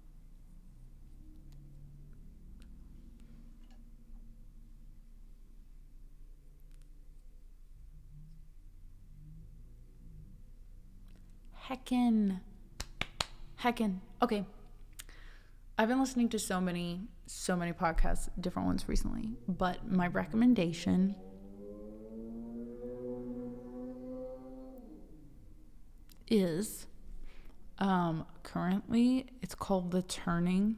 Heckin'. Okay. I've been listening to so many podcasts, different ones recently, but my recommendation is currently it's called The Turning.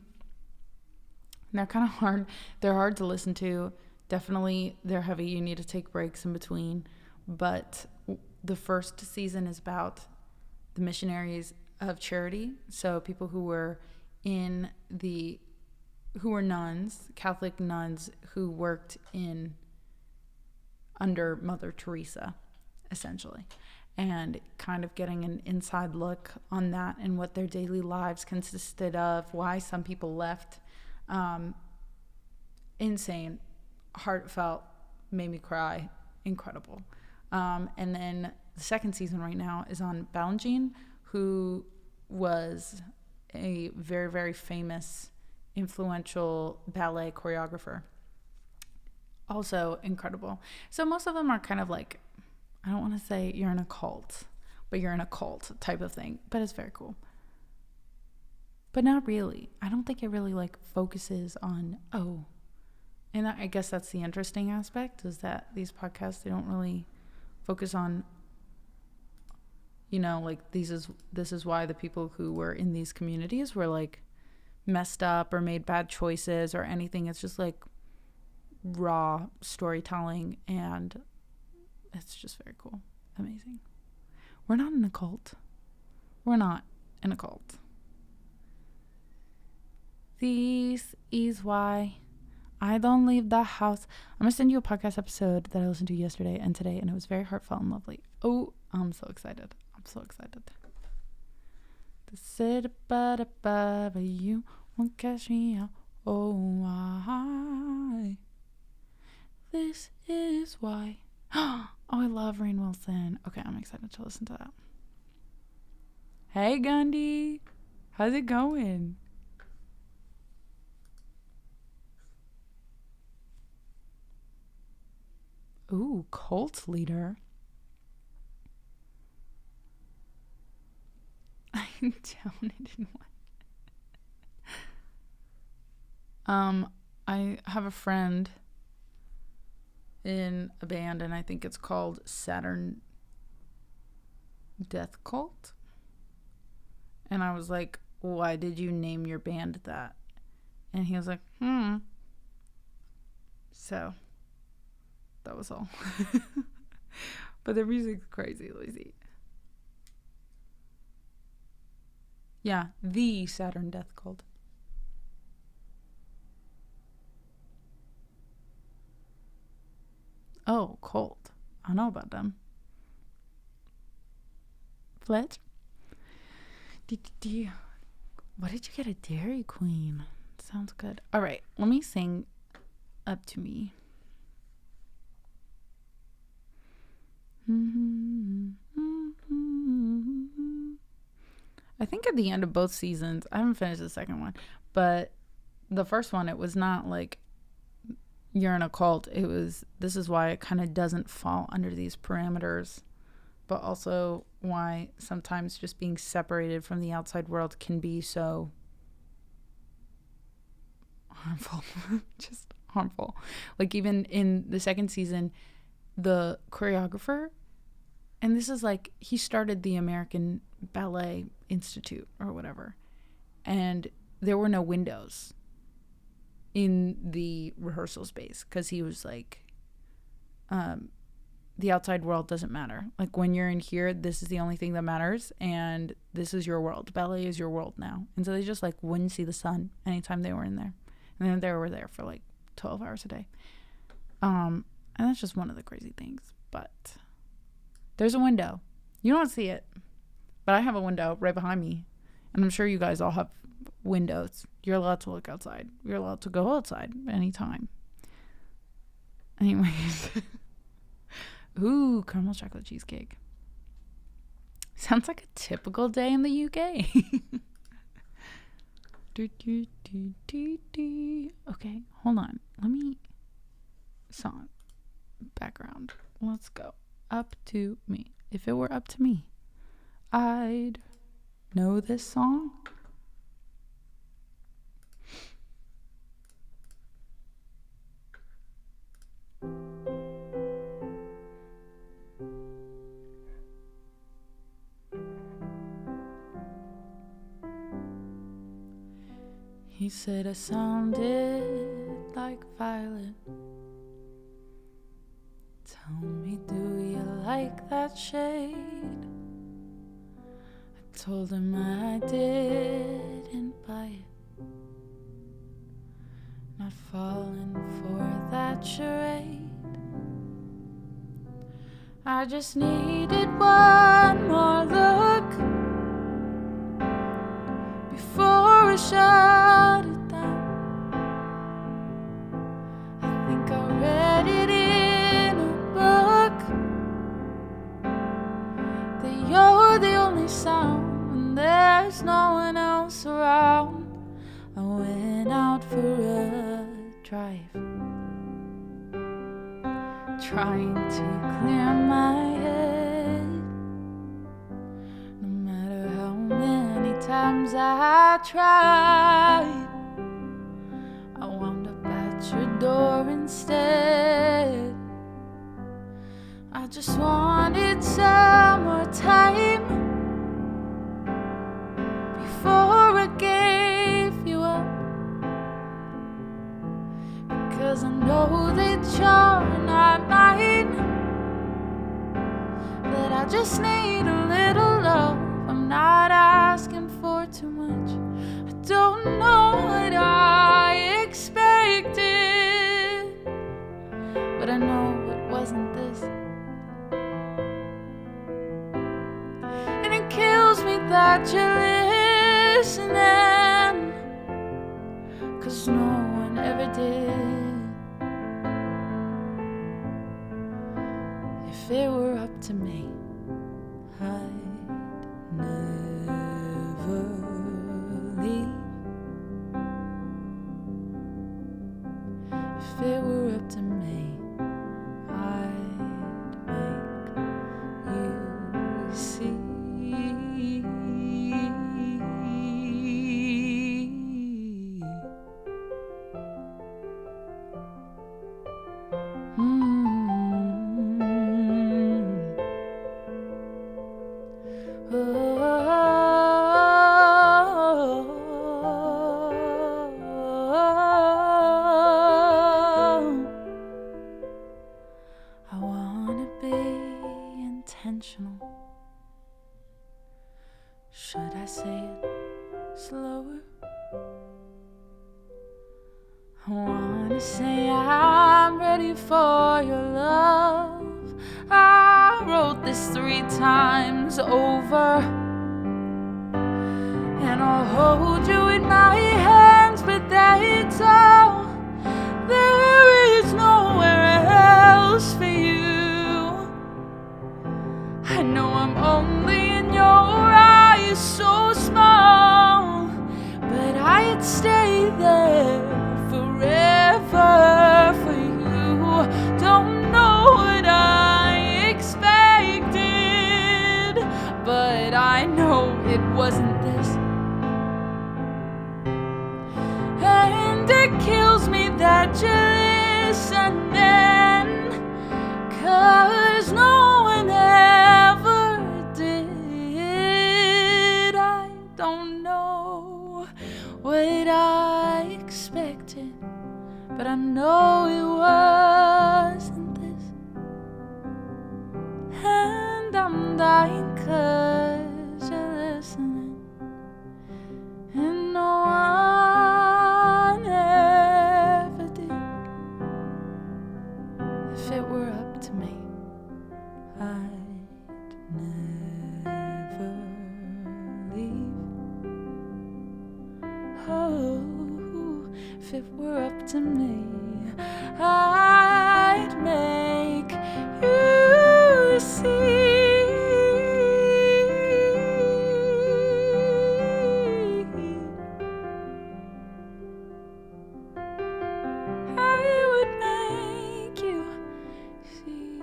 They're kind of hard. They're hard to listen to. Definitely they're heavy. You need to take breaks in between. But the first season is about the missionaries of charity. So people who were nuns, Catholic nuns who worked under Mother Teresa, essentially. And kind of getting an inside look on that and what their daily lives consisted of, why some people left. Insane, heartfelt, made me cry, incredible. And then the second season right now is on Ballantyne, who was a very, very famous, influential ballet choreographer. Also incredible. So most of them are kind of like, I don't want to say you're in a cult, but you're in a cult type of thing. But it's very cool. But not really. I don't think it really like focuses on, and I guess that's the interesting aspect, is that these podcasts, they don't really focus on, like this is why the people who were in these communities were like messed up or made bad choices or anything. It's just like raw storytelling, and it's just very cool. Amazing. We're not in a cult. This is why I don't leave the house. I'm going to send you a podcast episode that I listened to yesterday and today, and it was very heartfelt and lovely. Oh, I'm so excited. To sit above you won't catch me out. Oh, why? This is why. Oh, I love Rainn Wilson. Okay, I'm excited to listen to that. Hey, Gundy. How's it going? Ooh, cult leader. I donated one. I have a friend in a band, and I think it's called Saturn Death Cult. And I was like, why did you name your band that? And he was like, So that was all. But their music's crazy, Lizzie. Yeah, the Saturn Death Cult. Oh, cult. I know about them. Fletch? What did you get at Dairy Queen? Sounds good. All right, let me sing Up to Me. I think at the end of both seasons, I haven't finished the second one, but the first one, it was not like you're in a cult. It was, this is why it kind of doesn't fall under these parameters, but also why sometimes just being separated from the outside world can be so harmful. Just harmful. Like even in the second season, the choreographer, and this is like, he started the American Ballet Institute or whatever, and there were no windows in the rehearsal space because he was like, the outside world doesn't matter. Like when you're in here, this is the only thing that matters, and this is your world. Ballet is your world now. And so they just like wouldn't see the sun anytime they were in there, and then they were there for like 12 hours a day. And that's just one of the crazy things. But there's a window. You don't see it, but I have a window right behind me, and I'm sure you guys all have windows. You're allowed to look outside. You're allowed to go outside anytime. Anyways. Ooh, caramel chocolate cheesecake. Sounds like a typical day in the UK. Okay, hold on. Let me... Song. Background. Let's go. Up to me. If it were up to me, I'd know this song? He said I sounded like Violet. Tell me, do you like that shade? I told him I didn't buy it. Not falling for that charade. I just needed one more look before I shut it down. I think I read it in a book that you're the only sound when there's no one else around. I went out for a drive, trying to clear my head. No matter how many times I tried, I wound up at your door instead. I just wanted some more time before I gave you up, because I know that you're not mine, but I just need a little love. I'm not asking for too much. I don't know what I expected, but I know it wasn't this. And it kills me that you're listening, 'cause no one ever did. If it were up to me, I'd never leave. If it were up to me, I'd make you see. I wanna be intentional. Should I say it slower? I wanna say I'm ready for your love. I wrote this 3 times over, and I'll hold you in my hands, but that's all. There is nowhere else for you. I know I'm only in your eyes, so small, but I'd stay there forever for you. Don't know what I expected, but I know it wasn't this. And it kills me that you're listening, 'cause no one ever did. I don't know what I expected, but I know it wasn't this. And I'm dying 'cause you're listening, and no one ever did. If it were up to me, I'd never leave. Oh, if it were up to me, I'd make you see. I would make you see.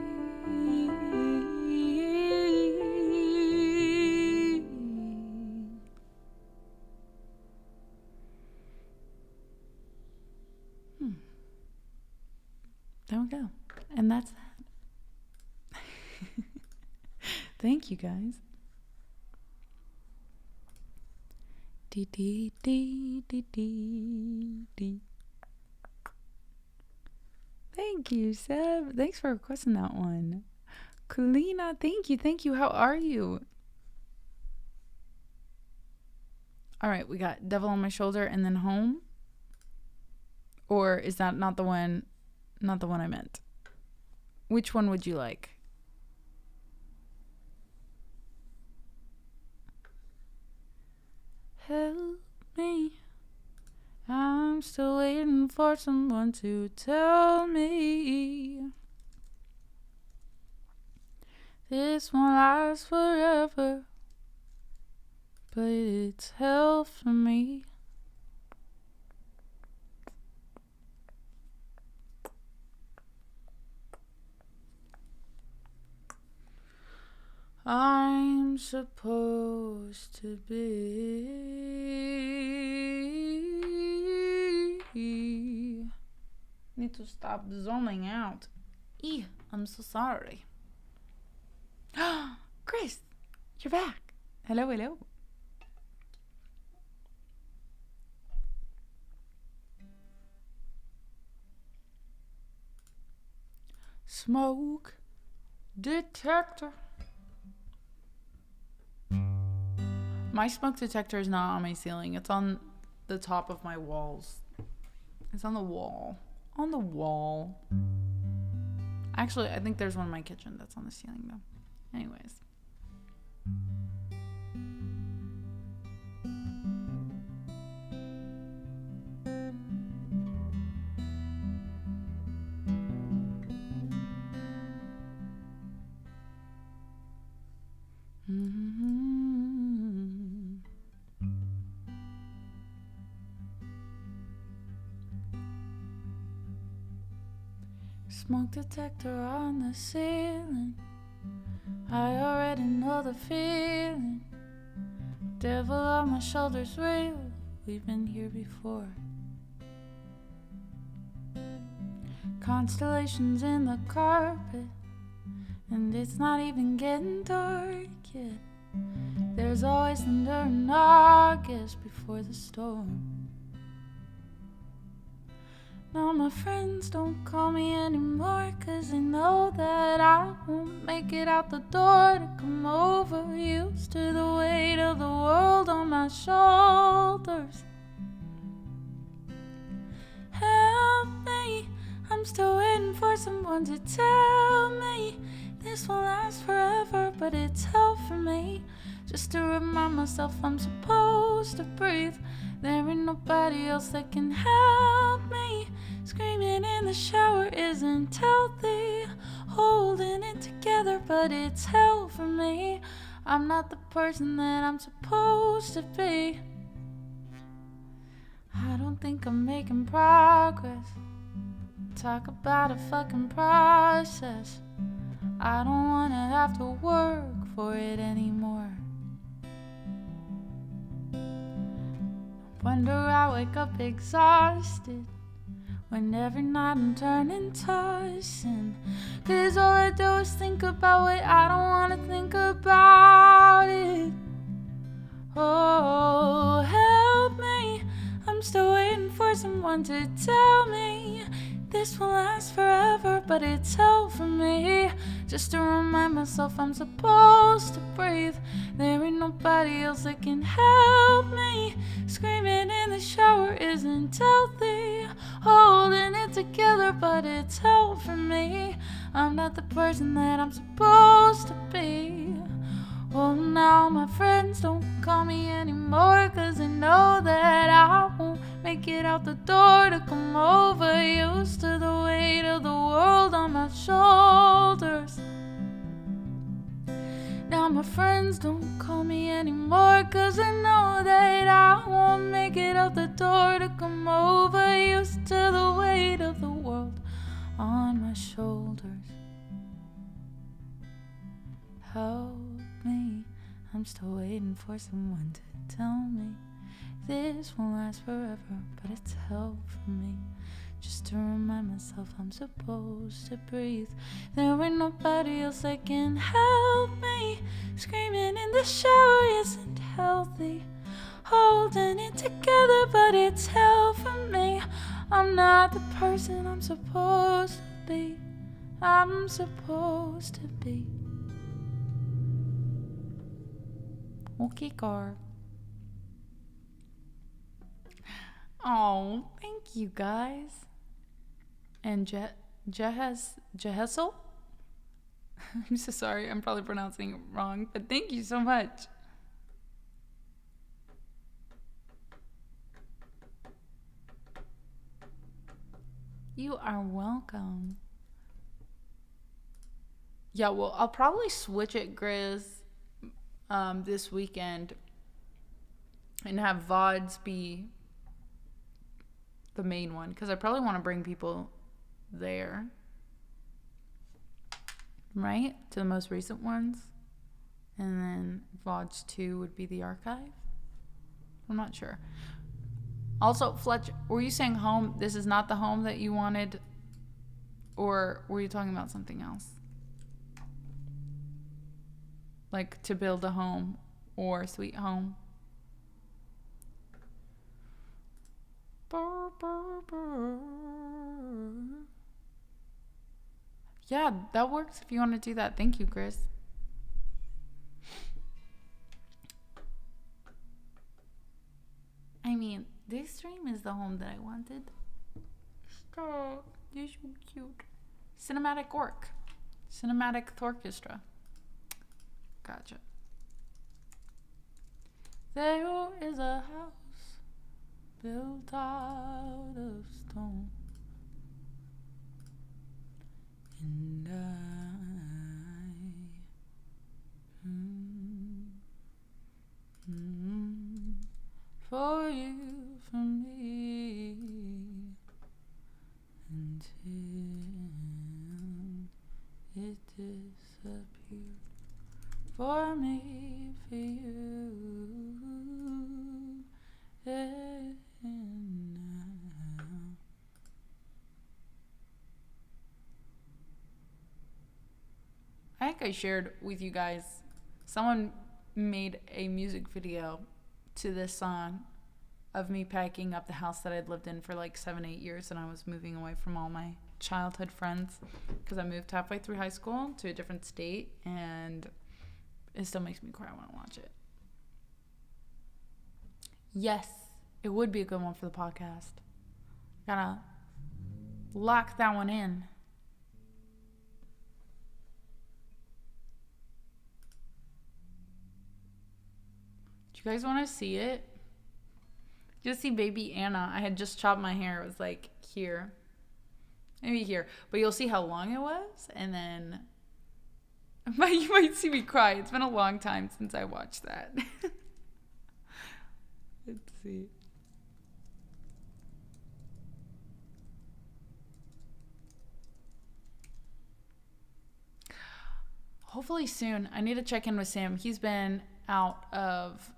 we go. And that's that. Thank you, guys. Dee dee dee dee dee dee. Thank you, Seb. Thanks for requesting that one. Kulina, thank you. How are you? All right, we got Devil on My Shoulder and then Home. Or is that not the one I meant? Which one would you like? Help me. I'm still waiting for someone to tell me this won't last forever, but it's hell for me. I'm supposed to be. Need to stop zoning out. I'm so sorry. Chris, you're back. Hello. Smoke detector. My smoke detector is not on my ceiling. It's on the top of my walls. It's on the wall. On the wall. Actually, I think there's one in my kitchen that's on the ceiling, though. Anyways. Smoke detector on the ceiling. I already know the feeling. Devil on my shoulder's real. We've been here before. Constellations in the carpet, and it's not even getting dark yet. There's always thunder in August before the storm. Now my friends don't call me anymore, 'cause they know that I won't make it out the door to come over. Used to the weight of the world on my shoulders. Help me, I'm still waiting for someone to tell me this won't last forever, but it's hell for me. Just to remind myself I'm supposed to breathe. There ain't nobody else that can help me. Screaming in the shower isn't healthy. Holding it together, but it's hell for me. I'm not the person that I'm supposed to be. I don't think I'm making progress. Talk about a fucking process. I don't wanna have to work for it anymore. Wonder I wake up exhausted when every night I'm turning tossing. 'Cause all I do is think about what I don't wanna think about it. Oh, help me, I'm still waiting for someone to tell me this won't last forever, but it's hell for me. Just to remind myself I'm supposed to breathe. There ain't nobody else that can help me. Screaming in the shower isn't healthy. Holding it together, but it's hell for me. I'm not the person that I'm supposed to be. Well, now my friends don't call me anymore, 'cause they know that I won't make it out the door to come over. Used to the weight of the world on my shoulders. Now my friends don't call me anymore, 'cause they know that I won't make it out the door to come over. Used to the weight of the world on my shoulders. Help me, I'm still waiting for someone to tell me this won't last forever, but it's hell for me. just to remind myself I'm supposed to breathe. There ain't nobody else that can help me. Screaming in the shower isn't healthy. Holding it together, but it's hell for me. I'm not the person I'm supposed to be. I'm supposed to be. Okay, car. Oh, thank you guys. And Jehessel? I'm so sorry, I'm probably pronouncing it wrong, but thank you so much. You are welcome. Yeah, well, I'll probably switch it, Grizz, this weekend and have VODs be the main one, because I probably want to bring people there, right, to the most recent ones, and then VODs 2 would be the archive. I'm not sure. Also, Fletch, were you saying home? This is not the home that you wanted, or were you talking about something else? Like to build a home or sweet home? Burr, burr, burr. Yeah, that works if you want to do that. Thank you, Chris. I mean, this dream is the home that I wanted. Stop. You're so cute. Cinematic Orchestra. Gotcha. There is a house built out of stone, and for you, for me, until it disappeared. For me, for you, and now. I think I shared with you guys, someone made a music video to this song of me packing up the house that I'd lived in for like 7-8 years, and I was moving away from all my childhood friends because I moved halfway through high school to a different state, and it still makes me cry when I watch it. Yes, it would be a good one for the podcast. Gotta lock that one in. Do you guys want to see it? Just see baby Anna. I had just chopped my hair. It was like here. Maybe here. But you'll see how long it was, and then you might see me cry. It's been a long time since I watched that. Let's see. Hopefully soon. I need to check in with Sam. He's been out of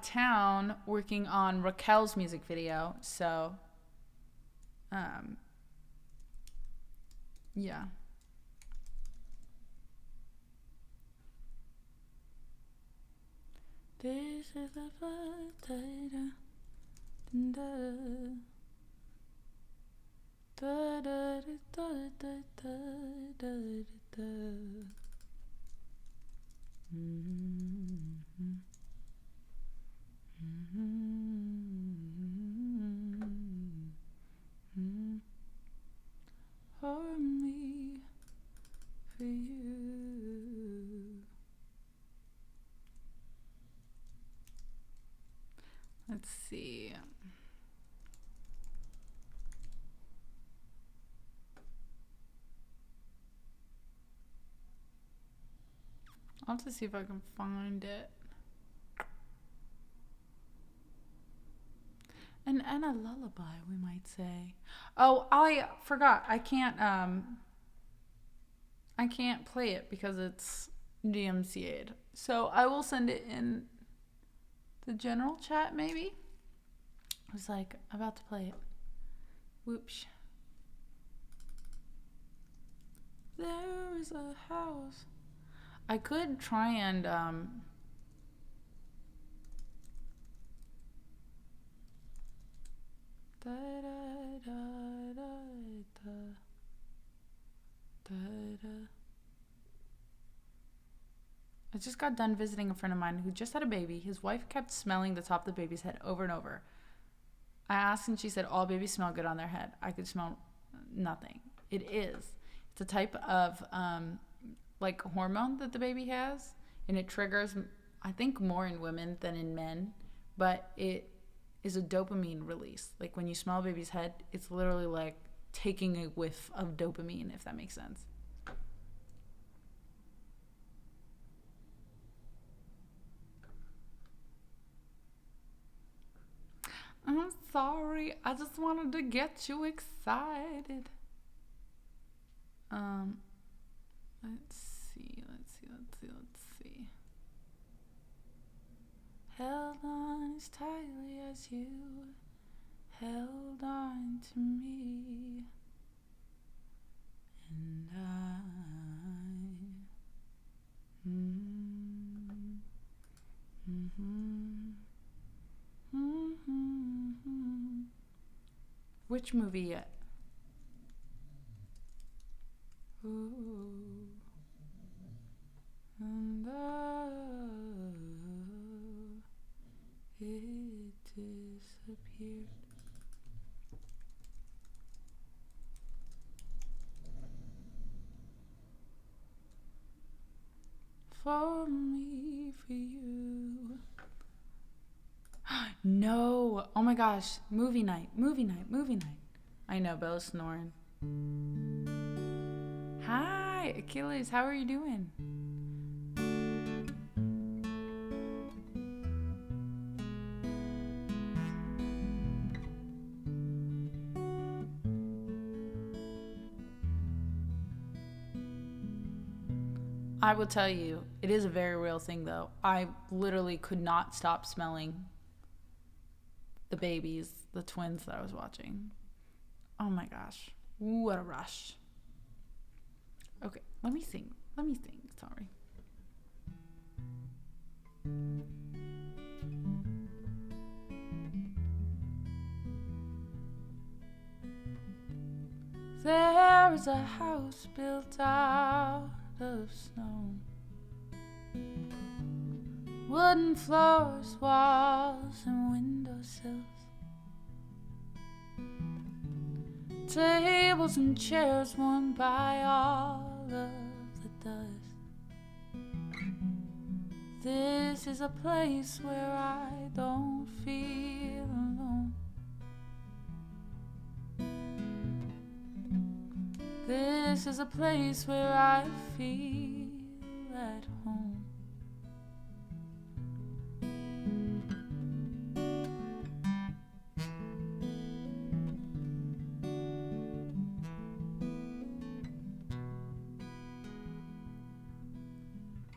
town working on Raquel's music video. So yeah. This is the first da da da da da da da. For me, for you. Let's see. I'll have to see if I can find it. And a lullaby, we might say. Oh, I forgot. I can't play it because it's DMCA'd. So I will send it in the general chat, maybe. was like about to play it. Whoops. There is a house. I could try and da, da, da, da, da, da, da. I just got done visiting a friend of mine who just had a baby. His wife kept smelling the top of the baby's head over and over. I asked and she said all babies smell good on their head. I could smell nothing. It is. It's a type of like hormone that the baby has, and it triggers, I think, more in women than in men, but it is a dopamine release. Like when you smell a baby's head, it's literally like taking a whiff of dopamine, if that makes sense. I'm sorry. I just wanted to get you excited. Let's see. Held on as tightly as you held on to me. And Which movie yet? Ooh. And it disappeared. For me, for you. No. Oh my gosh. Movie night. I know, Bella's snoring. Hi, Achilles. How are you doing? I will tell you, it is a very real thing though. I literally could not stop smelling the babies, the twins that I was watching. Oh my gosh. What a rush. Okay, let me sing. Sorry. There is a house built out of snow. Wooden floors, walls, and windowsills. Tables and chairs worn by all of the dust. This is a place where I don't feel alone. This is a place where I feel at home.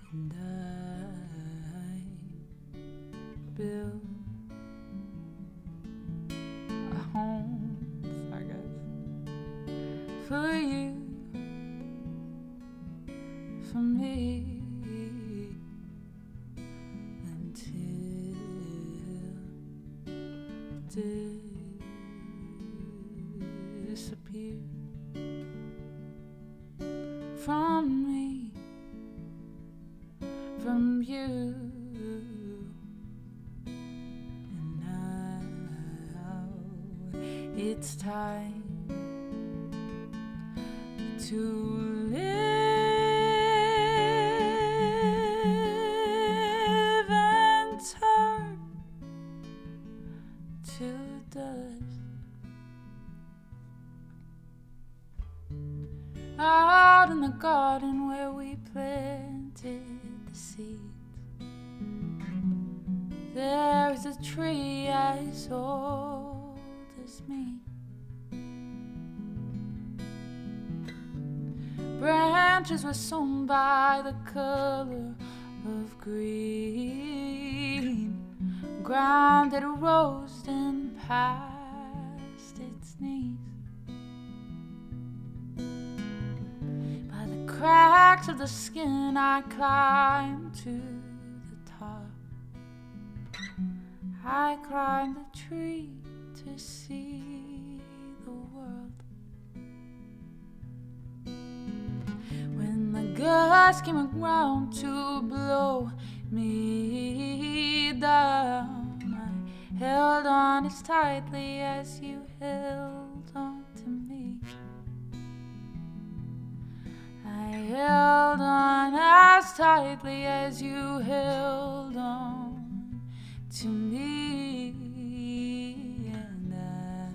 And I built a home, sorry guys, for you, for me, until disappear from me, from you. And now it's time to live and turn to dust. Out in the garden where we planted the seeds, there is a tree as old as me. Branches were sewn by the color of green. ground that rose and past its knees. By the cracks of the skin I climbed to the top. I climbed the tree to see the world. When the gust came around to blow me down, I held on as tightly as you held on to me. I held on as tightly as you held on to me, and I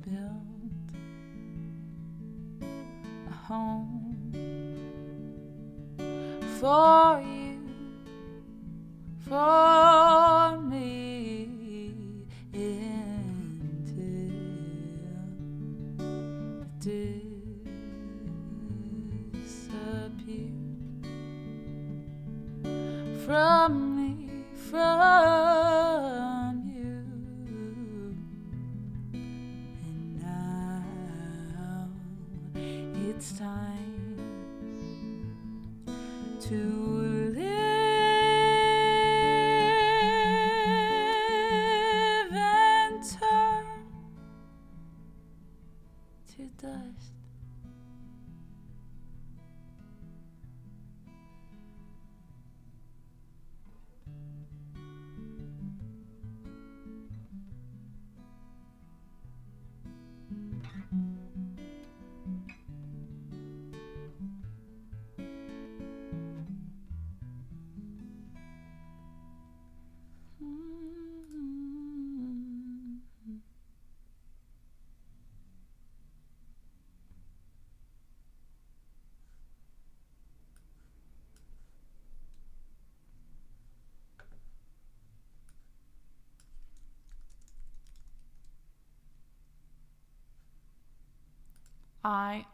built a home for you, for me, until it disappeared from me, from you. And now it's time to live and turn to dust.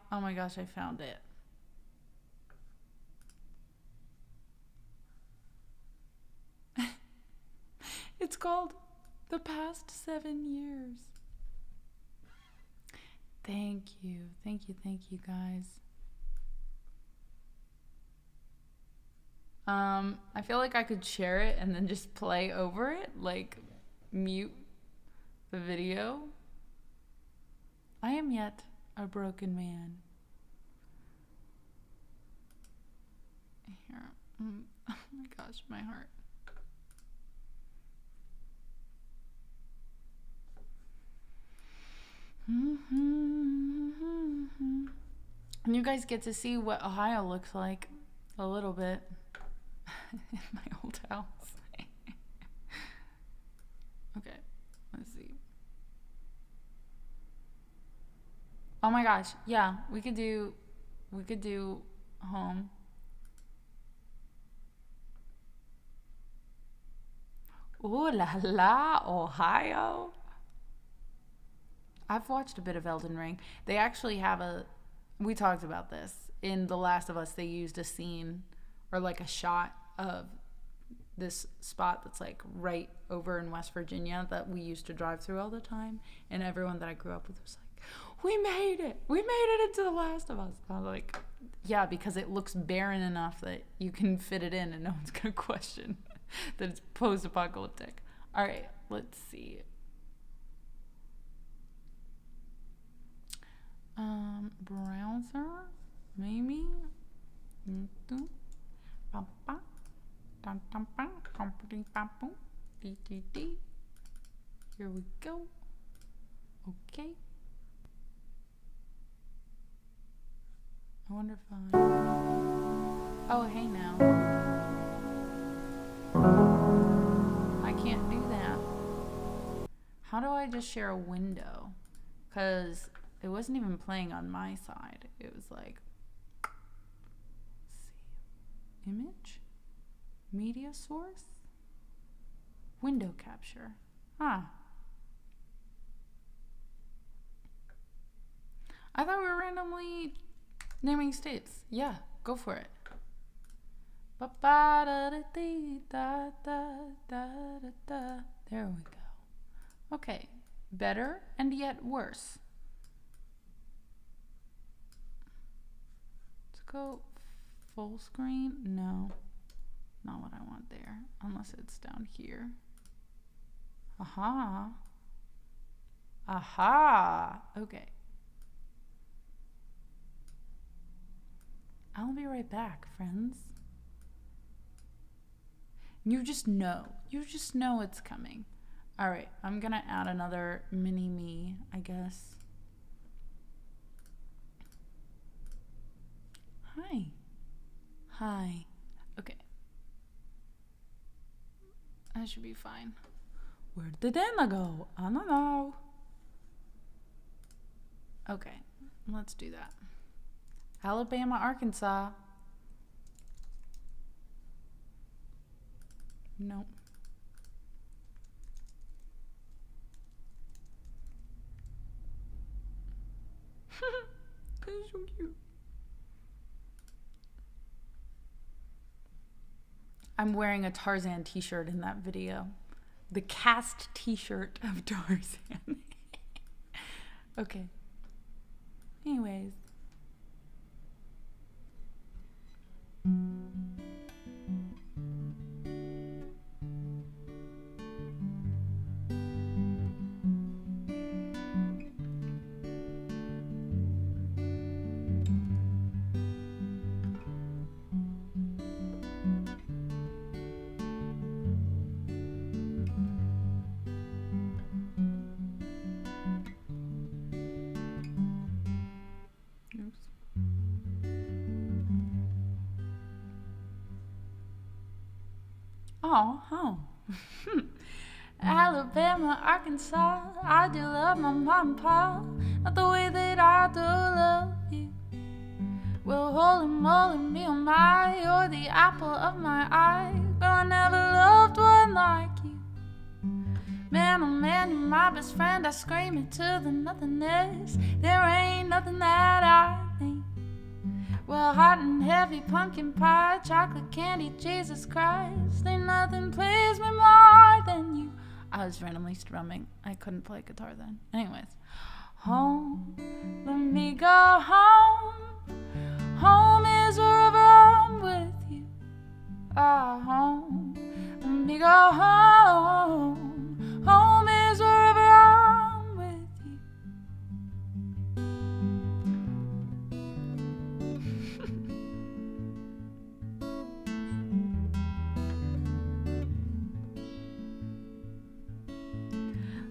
Oh my gosh, I found it. It's called The Past 7 Years. Thank you guys. I feel like I could share it and then just play over it, like mute the video. I am yet a broken man. Here. Oh my gosh, my heart. And you guys get to see what Ohio looks like a little bit in my old house. Okay, let's see. Oh my gosh, yeah, we could do home. Ooh la la, Ohio. I've watched a bit of Elden Ring. They actually have we talked about this. In The Last of Us, they used a scene or like a shot of this spot that's like right over in West Virginia that we used to drive through all the time. And everyone that I grew up with was like, we made it into The Last of Us. I was like, yeah, because it looks barren enough that you can fit it in and no one's going to question that it's post-apocalyptic. All right, let's see. Browser, maybe. Here we go. Okay. I wonder if oh, hey now. I can't do that. How do I just share a window? Because it wasn't even playing on my side. It was like, let's see, image, media source, window capture. Huh. I thought we were randomly naming states. Yeah, go for it. Ba-ba-da-da-dee-da-da-da-da-da. There we go. Okay, better and yet worse. Let's go full screen. No, not what I want there, unless it's down here. Aha. Aha. Okay. I'll be right back, friends. You just know it's coming. All right, I'm gonna add another mini me, I guess. Hi. Okay. That should be fine. Where did Anna go? I don't know. Okay, let's do that. Alabama, Arkansas. Nope. That's so cute. I'm wearing a Tarzan t-shirt in that video. The cast t-shirt of Tarzan. Okay. Anyways. Oh. Alabama, Arkansas, I do love my mom and pa, not the way that I do love you. Well, holy moly, me oh my, you're the apple of my eye. Girl, I never loved one like you. Man, oh man, you're my best friend. I scream it to the nothingness. There ain't nothing that I need. Well, hot and heavy pumpkin pie, chocolate candy, Jesus Christ. Ain't nothing please me more than you. I was randomly strumming. I couldn't play guitar then. Anyways. Home, let me go home. Home is wherever I'm with you. Ah, home, let me go home. Home is wherever I'm with you.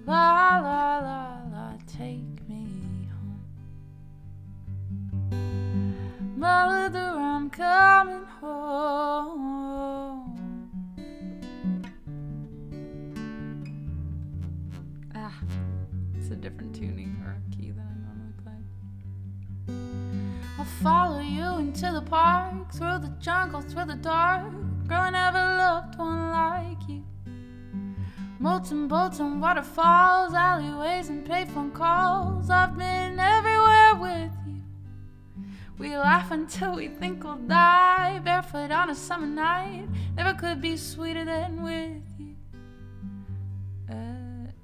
La la la la, take me home. Mother, I'm coming home. It's a different tuning or key than I normally play. I'll follow you into the park, through the jungle, through the dark. Girl, I never loved one like you. Molten boats and waterfalls, alleyways and payphone calls. I've been everywhere with you. We laugh until we think we'll die, barefoot on a summer night. Never could be sweeter than with you.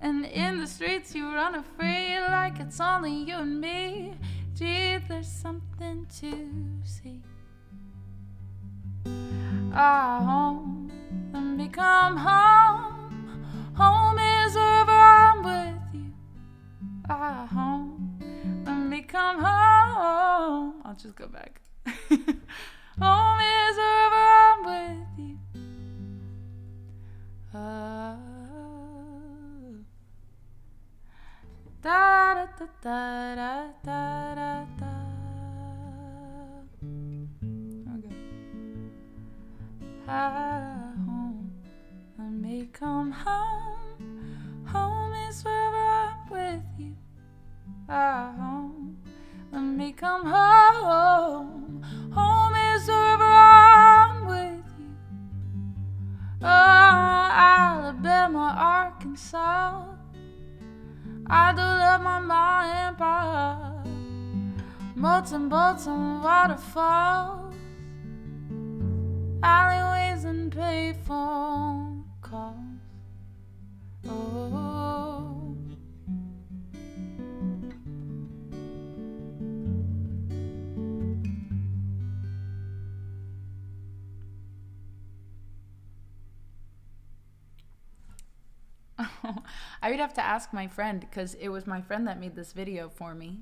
And in the streets you run free like it's only you and me. Gee, there's something to see. Ah, home, let me come home. Home is wherever I'm with you. Ah, home, let me come home. I'll just go back. Home is wherever I'm with you. Da da da da da da da. Okay. Home, let me come home. Home is wherever I'm with you. Home, let me come home. Home is wherever I'm with you. Oh, Alabama, Arkansas, I do love my mom and pop. Molten boats and waterfalls, alleyways and payphone calls. Oh. I would have to ask my friend because it was my friend that made this video for me.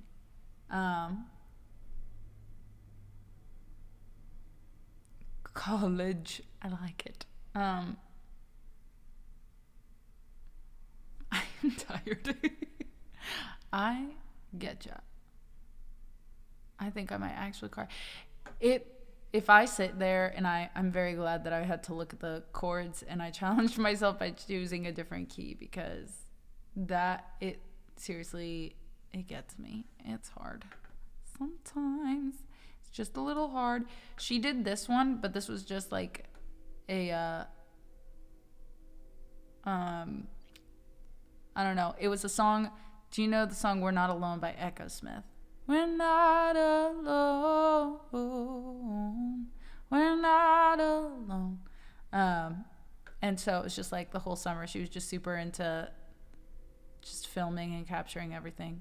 College, I like it. I'm tired. I get ya. I think I might actually cry. If I sit there and I'm very glad that I had to look at the chords and I challenged myself by choosing a different key because seriously, it gets me. It's hard. Sometimes it's just a little hard. She did this one, but this was just like a, I don't know. It was a song. Do you know the song We're Not Alone by Echo Smith? We're not alone. We're not alone. And so it was just like the whole summer she was just super into just filming and capturing everything.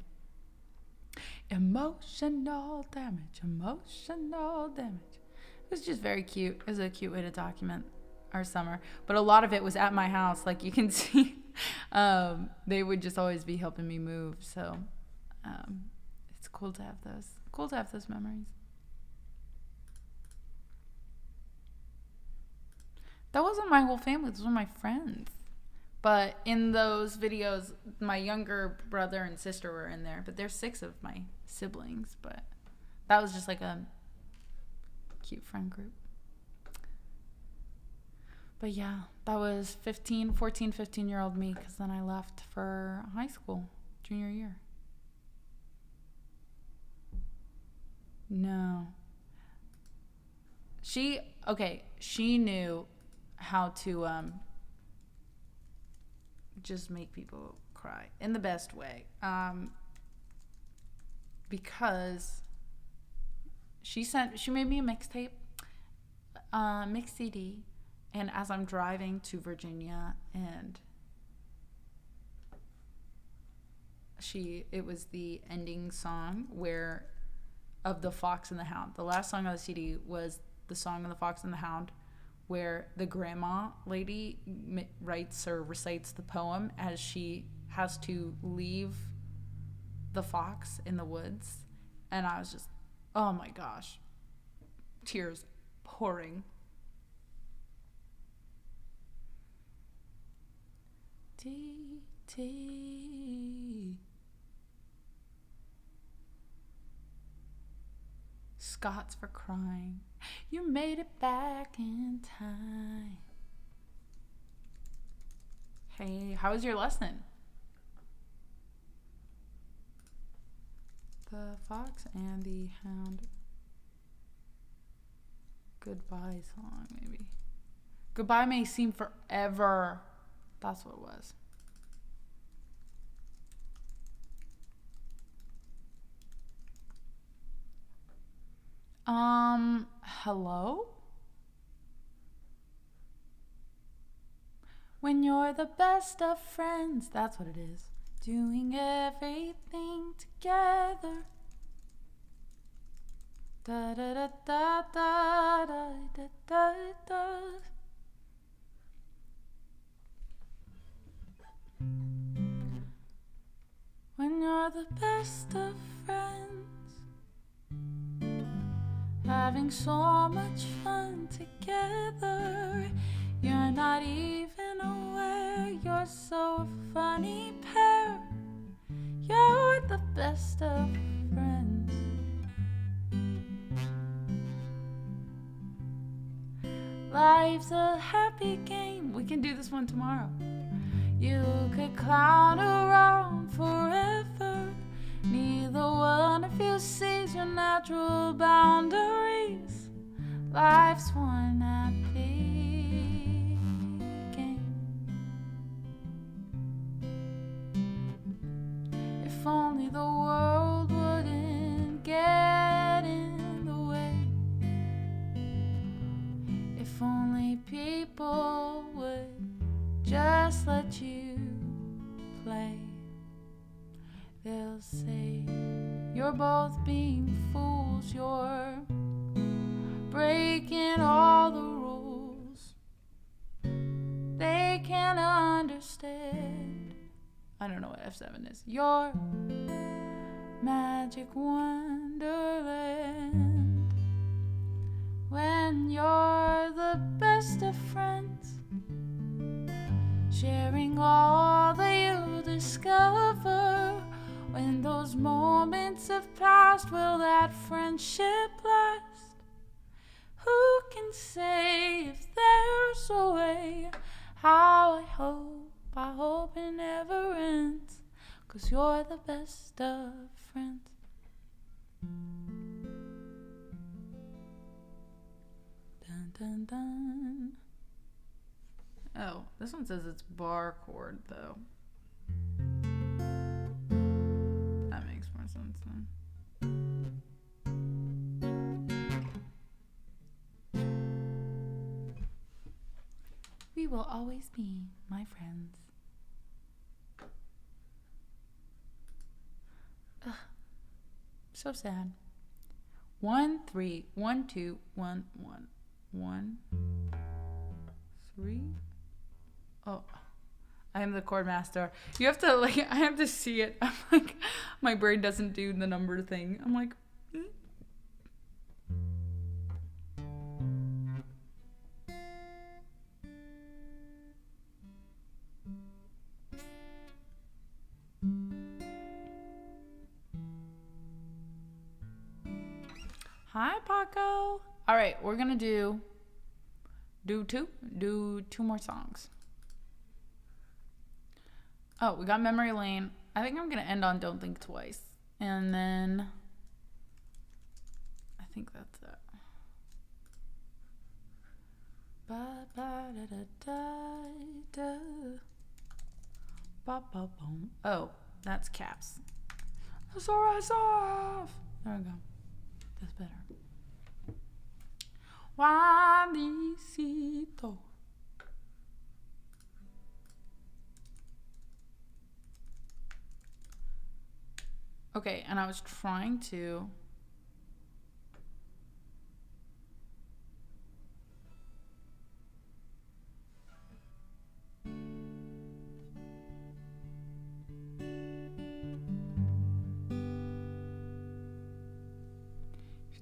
Emotional damage. It was just very cute. It was a cute way to document our summer. But a lot of it was at my house. Like you can see, they would just always be helping me move. So it's cool to have those. Cool to have those memories. That wasn't my whole family. Those were my friends. But in those videos, my younger brother and sister were in there. But there's 6 of my siblings. But that was just like a cute friend group. But yeah, that was 15-year-old me. Because then I left for high school, junior year. No. She knew how to just make people cry in the best way. Because she made me a mixtape, mix CD, and as I'm driving to Virginia, and it was the ending song of The Fox and the Hound. The last song on the CD was the song of The Fox and the Hound, where the grandma lady writes or recites the poem as she has to leave the fox in the woods. And I was just, oh my gosh, tears pouring. T. Scots for crying. You made it back in time. Hey, how was your lesson? The Fox and the Hound. Goodbye song, maybe. Goodbye may seem forever. That's what it was. Hello? When you're the best of friends, that's what it is. Doing everything together. Da da da da da da da da da. When you're the best of friends, having so much fun together. You're not even aware you're so funny pair. You're the best of friends. Life's a happy game. We can do this one tomorrow. You could clown around forever. Neither one of you sees your natural boundaries. Life's one happy game. If only the world wouldn't get in the way. If only just let you play. They'll say you're both being fools, you're breaking all the rules. They can't understand. I don't know what F7 is. Your magic wonderland. When you're the best of friends, sharing all that you discover. When those moments have passed, will that friendship last? Who can say if there's a way? How I hope it never ends, 'cause you're the best of friends. Dun dun dun. Oh, this one says it's bar chord though. That makes more sense then. We will always be my friends. Ugh. So sad. 1 3 1 2 1 1 1 3. Oh, I am the chord master. You have to like. I have to see it. I'm like, my brain doesn't do the number thing. I'm like. Hi, Paco. All right, we're gonna do two more songs. Oh, we got Memory Lane. I think I'm gonna end on Don't Think Twice, and then I think that's it. Ba ba da da da da. Ba ba boom. Oh, that's Caps. SOS off. There we go. That's better. Juanicito. Okay, and I was trying to.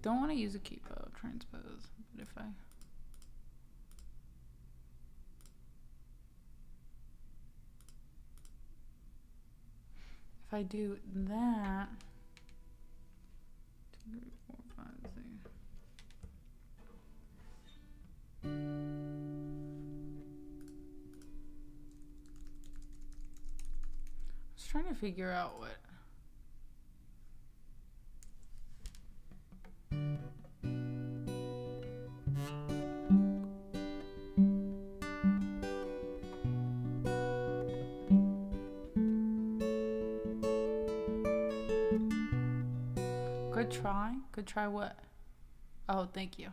Don't want to use a capo transpose, but if I do that, 2, 3, 4, 5, 6. I was trying to figure out what. Good try what? Oh, thank you.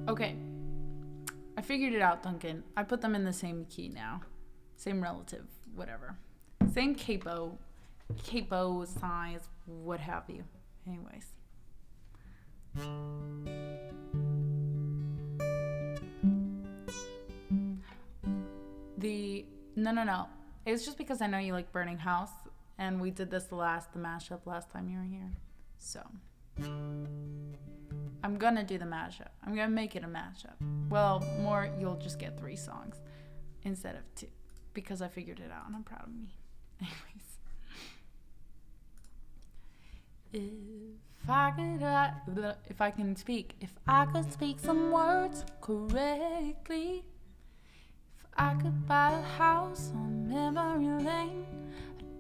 Okay. I figured it out, Duncan. I put them in the same key now. Same relative, whatever. Same capo size, what have you. Anyways. No. It's just because I know you like Burning House. And we did this the mashup last time you were here. So, I'm gonna do the mashup. I'm gonna make it a mashup. Well, more, you'll just get 3 songs instead of 2. Because I figured it out and I'm proud of me. Anyways. If I could speak some words correctly. If I could buy a house on memory lane.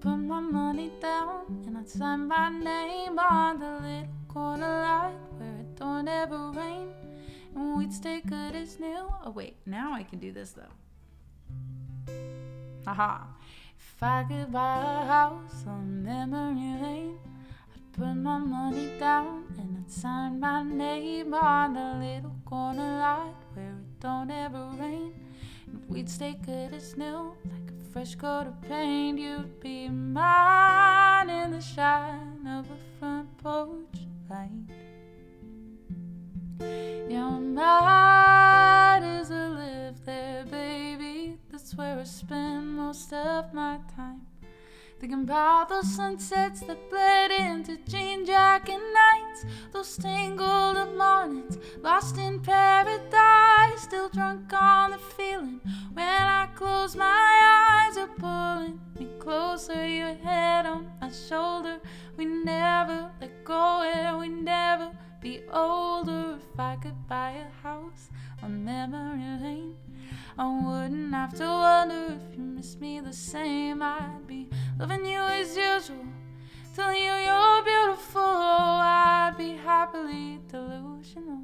Put my money down and I'd sign my name on the little corner lot where it don't ever rain, and we'd stay good as new. Oh wait, now I can do this though. Haha. If I could buy a house on memory lane, I'd put my money down and I'd sign my name on the little corner lot where it don't ever rain. And if we'd stay good as new, like a fresh coat of paint, you'd be mine in the shine of a front porch light. You're mine as I live there, baby. That's where I spend most of my time. Thinking about those sunsets that bled into jean jacket nights, those tangled up mornings, lost in paradise, still drunk on the feeling. When I close my eyes, you're pulling me closer, your head on my shoulder. We never let go and we never be older. If I could buy a house on memory lane, I wouldn't have to wonder if you miss me the same. I'd be loving you as usual, telling you you're beautiful. I'd be happily delusional,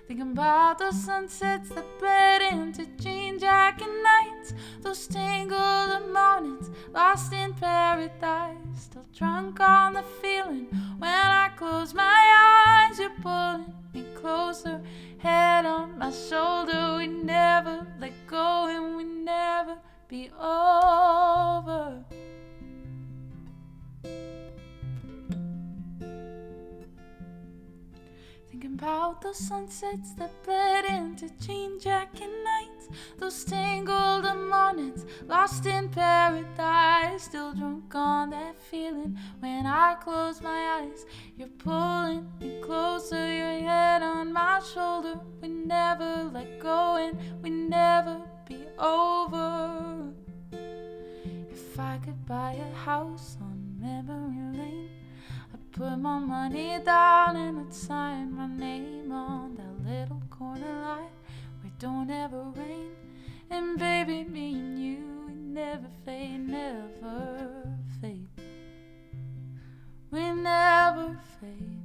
thinking about those sunsets that bled into jean jacket nights, those tangled up mornings, lost in paradise, still drunk on the feeling. When I close my eyes, you're pulling me closer, head on my shoulder. We never let go and we never be over. Thinking about those sunsets that bled into jean jacket nights, those tangled up mornings, lost in paradise, still drunk on that feeling. When I close my eyes, you're pulling me closer, your head on my shoulder. We never let go and we never be over. If I could buy a house on memory lane, I'd put my money down and I'd sign my name on that little corner lot where it don't ever rain. And baby, me and you, we never fade, never fade. We never fade.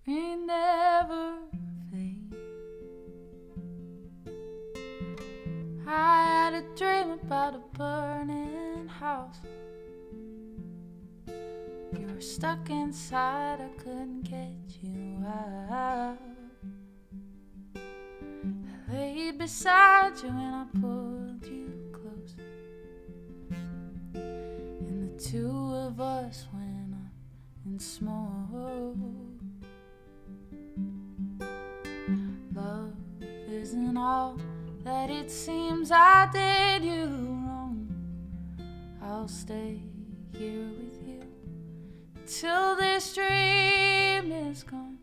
We never fade. I had a dream about a burning house. You were stuck inside, I couldn't get you out. I laid beside you and I pulled you close, and the two of us went up in smoke. Love isn't all that it seems. I did you wrong. I'll stay here with you till this dream is gone.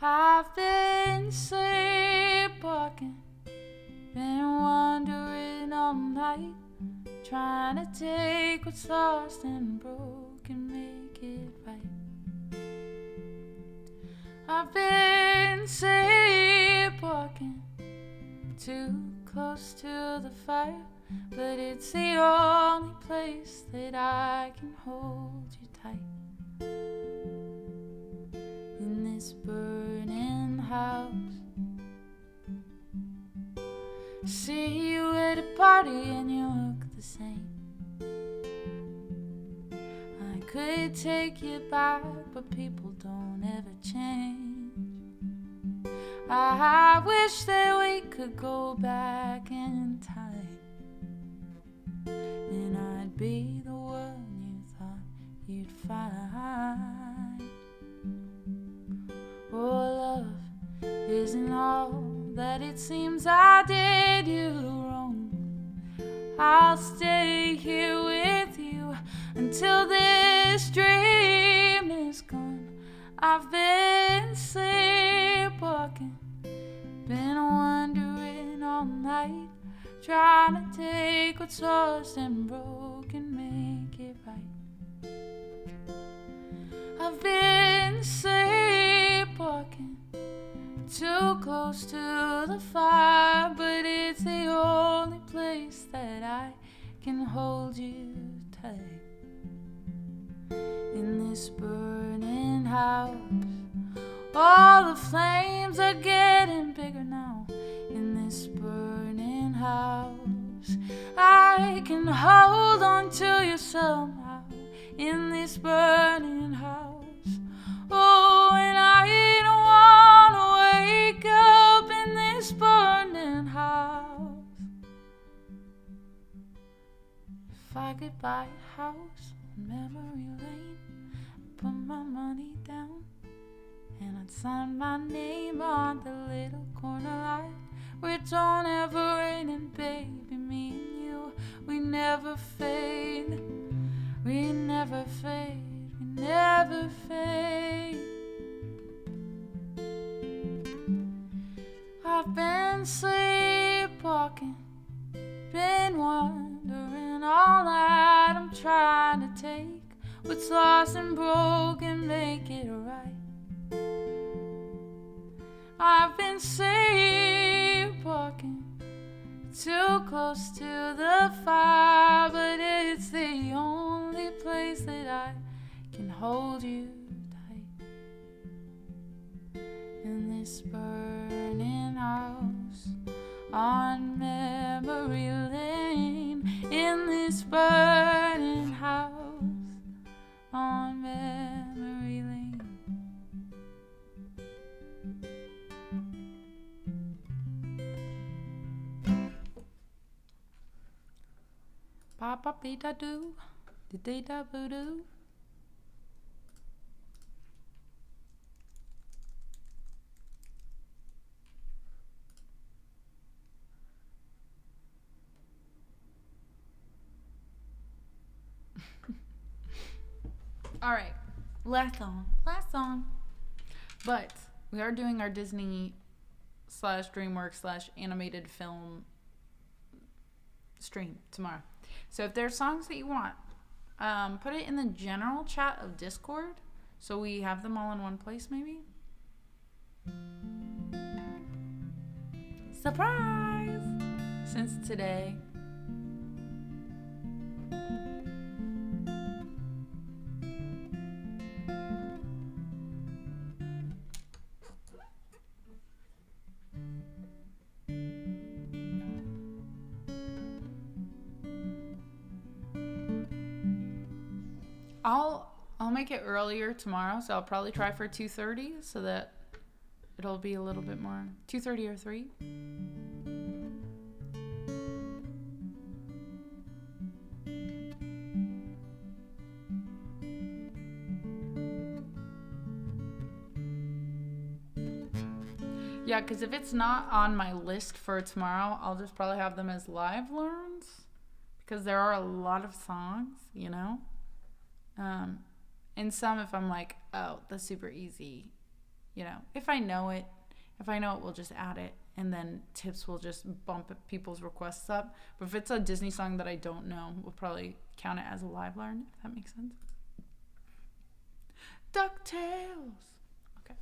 I've been sleepwalking, been wandering all night, trying to take what's lost and broken, make it right. I've been sleepwalking, too close to the fire, but it's the only place that I can hold you tight. In this burning house, see you at a party and you look the same. I could take you back, but people don't ever change. I wish that we could go back in time, and I'd be the one you thought you'd find. Oh, love isn't all that it seems. I did you wrong. I'll stay here with you until this dream is gone. I've been sleepwalking, been wandering all night, trying to take what's lost and broken, make it right. I've been sleepwalking, too close to the fire, but it's the only place that I can hold you tight. In this burning house, all the flames are getting bigger now. In this burning house, I can hold on to you somehow. in this burning house. Oh, and I don't wanna wake up in this burning house. If I could buy a house on memory lane, I'd put my money down and I'd sign my name on the little corner light where it don't ever rain. And baby, me and you, we never fade. We never fade. We never fade. I've been sleepwalking, been wondering all night. I'm trying to take what's lost and broken, make it right. I've been sleepwalking, too close to the fire, but it's the only place that I can hold you tight. In this burning house on memory lane, in this burning house on memory lane. Ba ba be da do, da da da boo doo. All right, last song. But we are doing our Disney / DreamWorks / animated film stream tomorrow. So if there's songs that you want, put it in the general chat of Discord so we have them all in one place maybe. Surprise! Since today. I'll make it earlier tomorrow, so I'll probably try for 2:30 so that it'll be a little bit more 2:30 or 3. Yeah, because if it's not on my list for tomorrow, I'll just probably have them as live learns because there are a lot of songs, you know. And some, if I'm like, oh, that's super easy, you know, if I know it, we'll just add it, and then tips will just bump people's requests up. But if it's a Disney song that I don't know, we'll probably count it as a live learn, if that makes sense. DuckTales. Okay.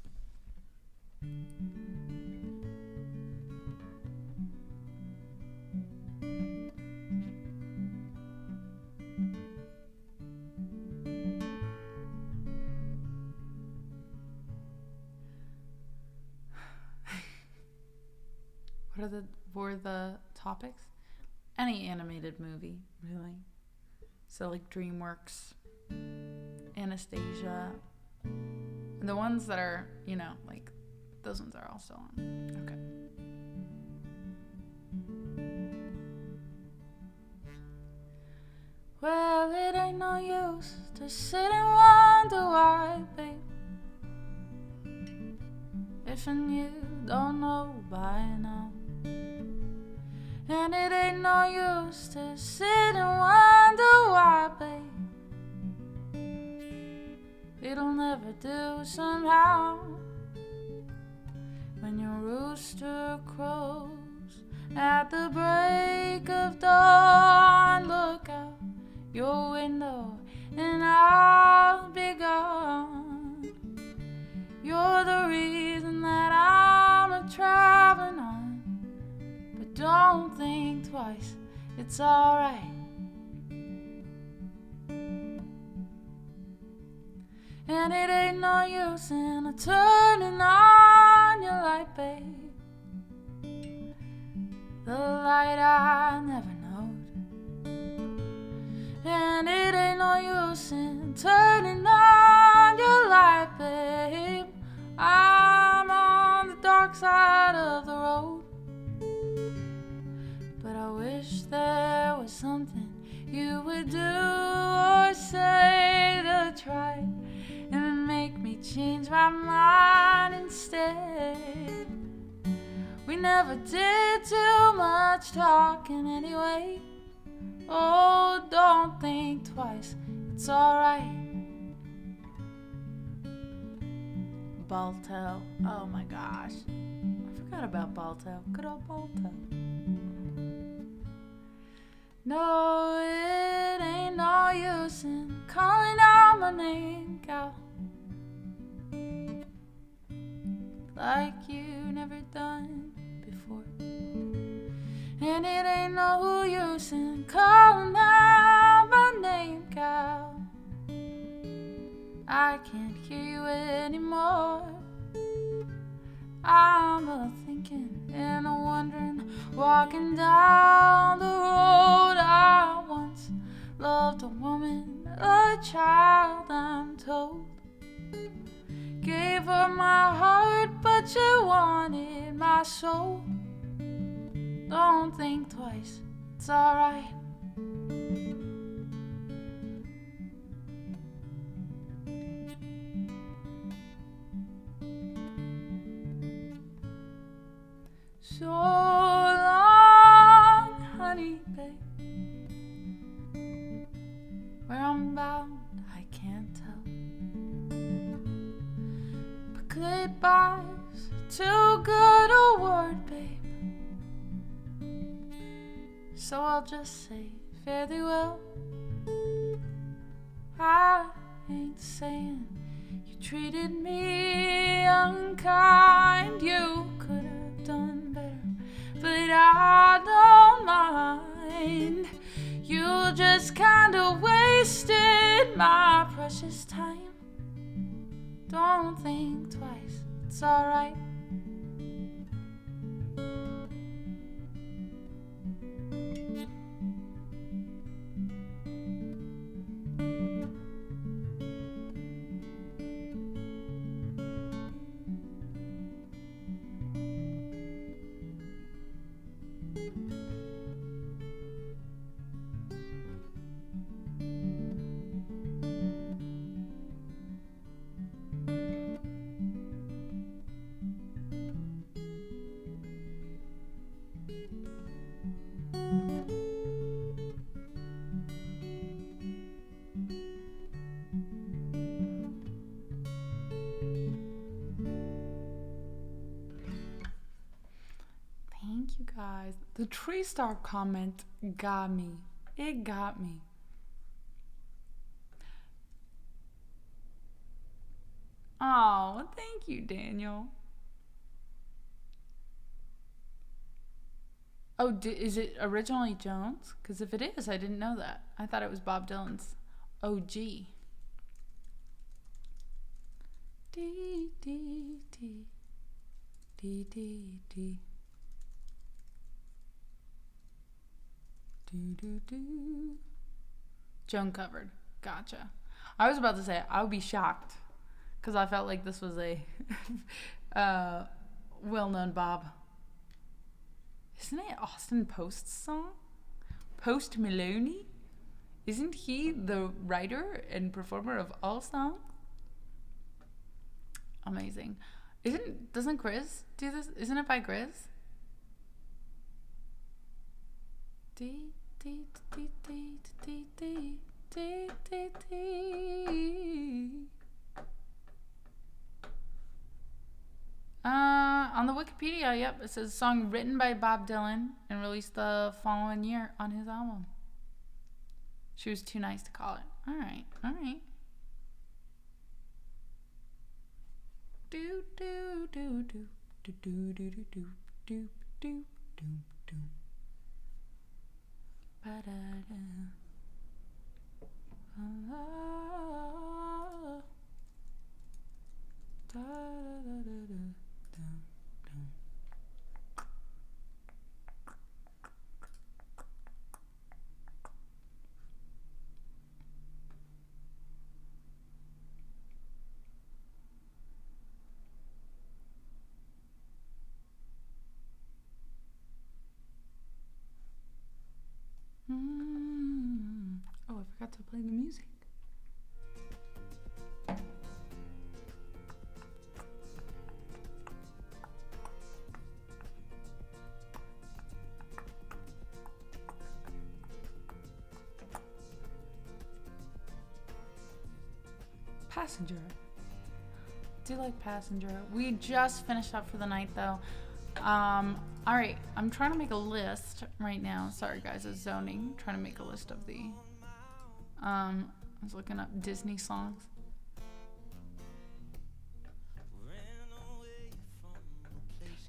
What were the topics? Any animated movie, really. So like DreamWorks, Anastasia, and the ones that are, you know, like those ones are also on. Okay. Well, it ain't no use to sit and wonder why, babe. If and you don't know by now. And it ain't no use to sit and wonder why, babe. It'll never do somehow. When your rooster crows at the break of dawn, look out your window and I'll be gone. You're the reason that I'm a-traveling on. But don't think twice, it's alright. And it ain't no use in a turning on your light, babe. The light I never knowed. And it ain't no use in turning on your light, babe. I'm on the dark side of the road. But I wish there was something you would do or say to try and make me change my mind instead. We never did too much talking anyway. Oh, don't think twice, it's alright. Balto, oh my gosh, I forgot about Balto, good old Balto. No, it ain't no use in calling out my name, gal, like you never done before. And it ain't no use in calling out my name, gal, I can't hear you anymore. I'm a-thinking and a-wondering, walking down the road. I once loved a woman, a child, I'm told. Gave her my heart, but she wanted my soul. Don't think twice, it's alright. So long, honey, babe. Where I'm bound, I can't tell. But goodbye's too good a word, babe. So I'll just say fare thee well. I ain't saying you treated me unkind. You could have done better, but I don't mind. You just kinda wasted my precious time. Don't think twice, it's alright. Thank you guys. The 3-star comment got me. It got me. Oh, thank you, Daniel. Oh, is it originally Jones? Because if it is, I didn't know that. I thought it was Bob Dylan's OG. D, D, D. D, D, D. Do, do, do. Joan covered. Gotcha. I was about to say, I would be shocked. Because I felt like this was a well-known Bob. Isn't it Austin Post's song? Post Maloney? Isn't he the writer and performer of all songs? Amazing. Doesn't Grizz do this? Isn't it by Grizz? D D D D D D D D D. On the Wikipedia, yep, it says song written by Bob Dylan and released the following year on his album. She was too nice to call it. All right. Do do do do do do do do do do do do. Ba-da-da. Ah. Da-da-da-da-da. to play the music. Passenger. Do you like Passenger? We just finished up for the night though. All right, I'm trying to make a list right now. Sorry guys, I was zoning. Trying to make a list of the I was looking up Disney songs.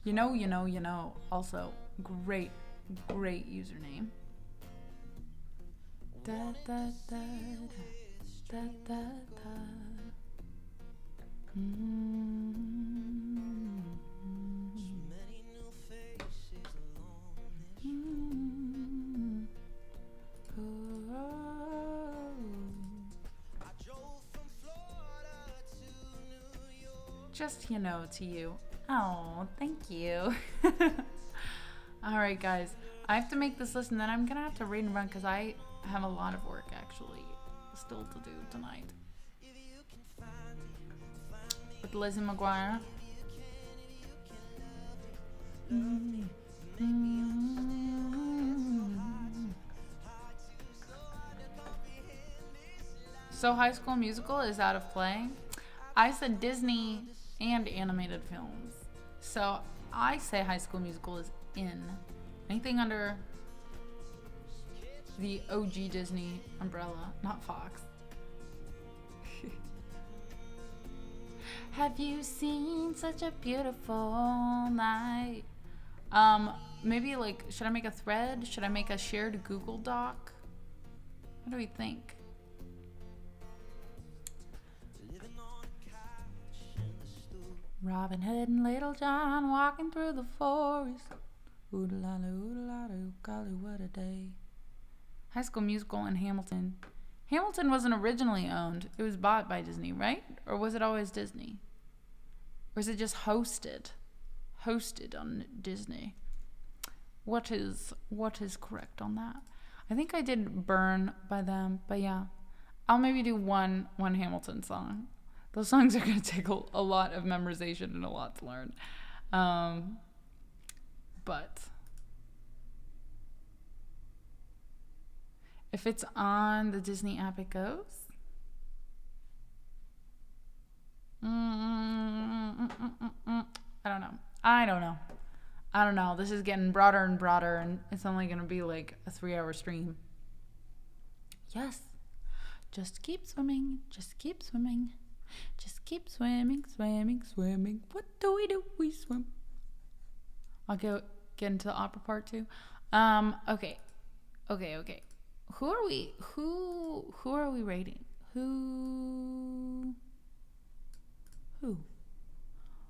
You know. Also, great username. Da da da da da da. Just to you. Oh, thank you. All right, guys. I have to make this list, and then I'm gonna have to read and run because I have a lot of work actually still to do tonight. With Lizzie McGuire. So High School Musical is out of play. I said Disney and animated films. So I say High School Musical is in. Anything under the OG Disney umbrella, not Fox. Have you seen such a beautiful night? Maybe like, should I make a thread? Should I make a shared Google Doc? What do we think? Robin Hood and Little John walking through the forest. Oodalala, golly, what a day. High School Musical and Hamilton. Hamilton wasn't originally owned. It was bought by Disney, right? Or was it always Disney? Or is it just hosted? Hosted on Disney. What is correct on that? I think I did Burn by them, but yeah. I'll maybe do one Hamilton song. Those songs are going to take a lot of memorization and a lot to learn. But if it's on the Disney app, it goes. I don't know. This is getting broader and broader, and it's only going to be like a 3-hour stream. Yes. Just keep swimming. Just keep swimming. Just keep swimming, swimming, swimming. What do? We swim. I'll get into the opera part too. Okay. Who are we rating? Who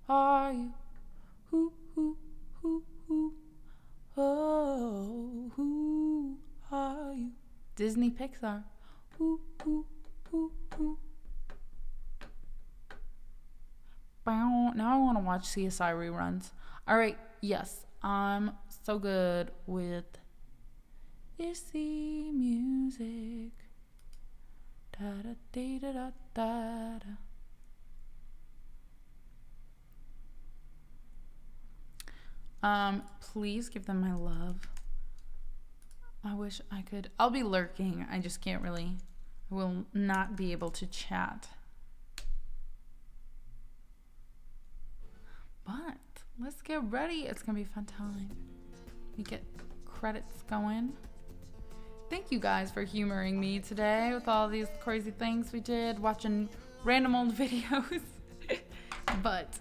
are you? Who oh, who are you? Disney Pixar. Who Now I want to watch CSI reruns. All right, yes, I'm so good with Disney music. Da da da da da da. Please give them my love. I wish I could. I'll be lurking. I just can't really. I will not be able to chat. But let's get ready. It's going to be a fun time. We get credits going. Thank you guys for humoring me today with all these crazy things we did, watching random old videos. But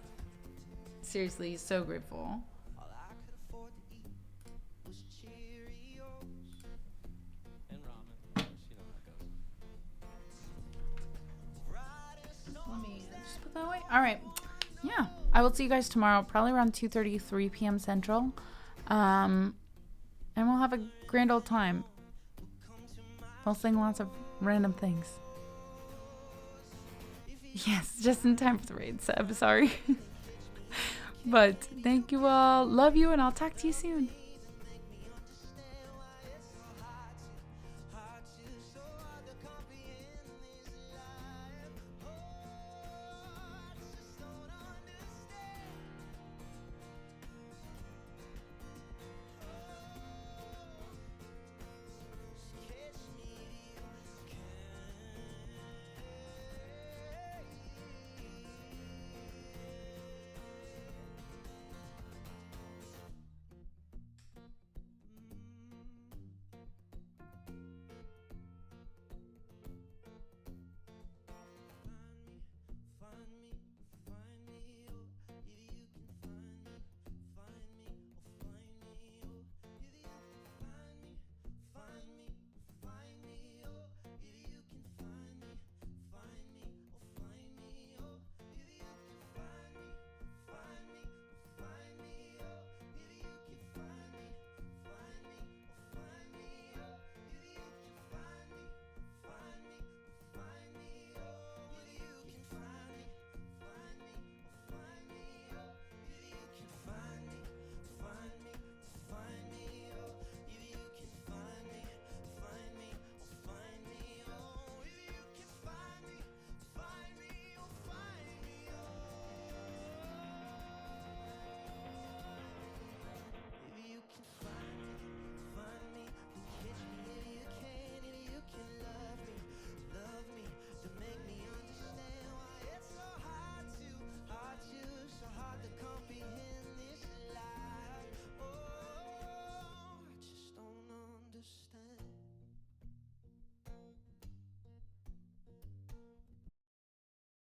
seriously, so grateful. All I could afford to eat was Cheerios And ramen. You know how it goes. Let me just put that away. All right. Yeah. I will see you guys tomorrow, probably around 2:30, 3 p.m. Central. And we'll have a grand old time. We'll sing lots of random things. Yes, just in time for the raid sub. Sorry. But thank you all. Love you, and I'll talk to you soon.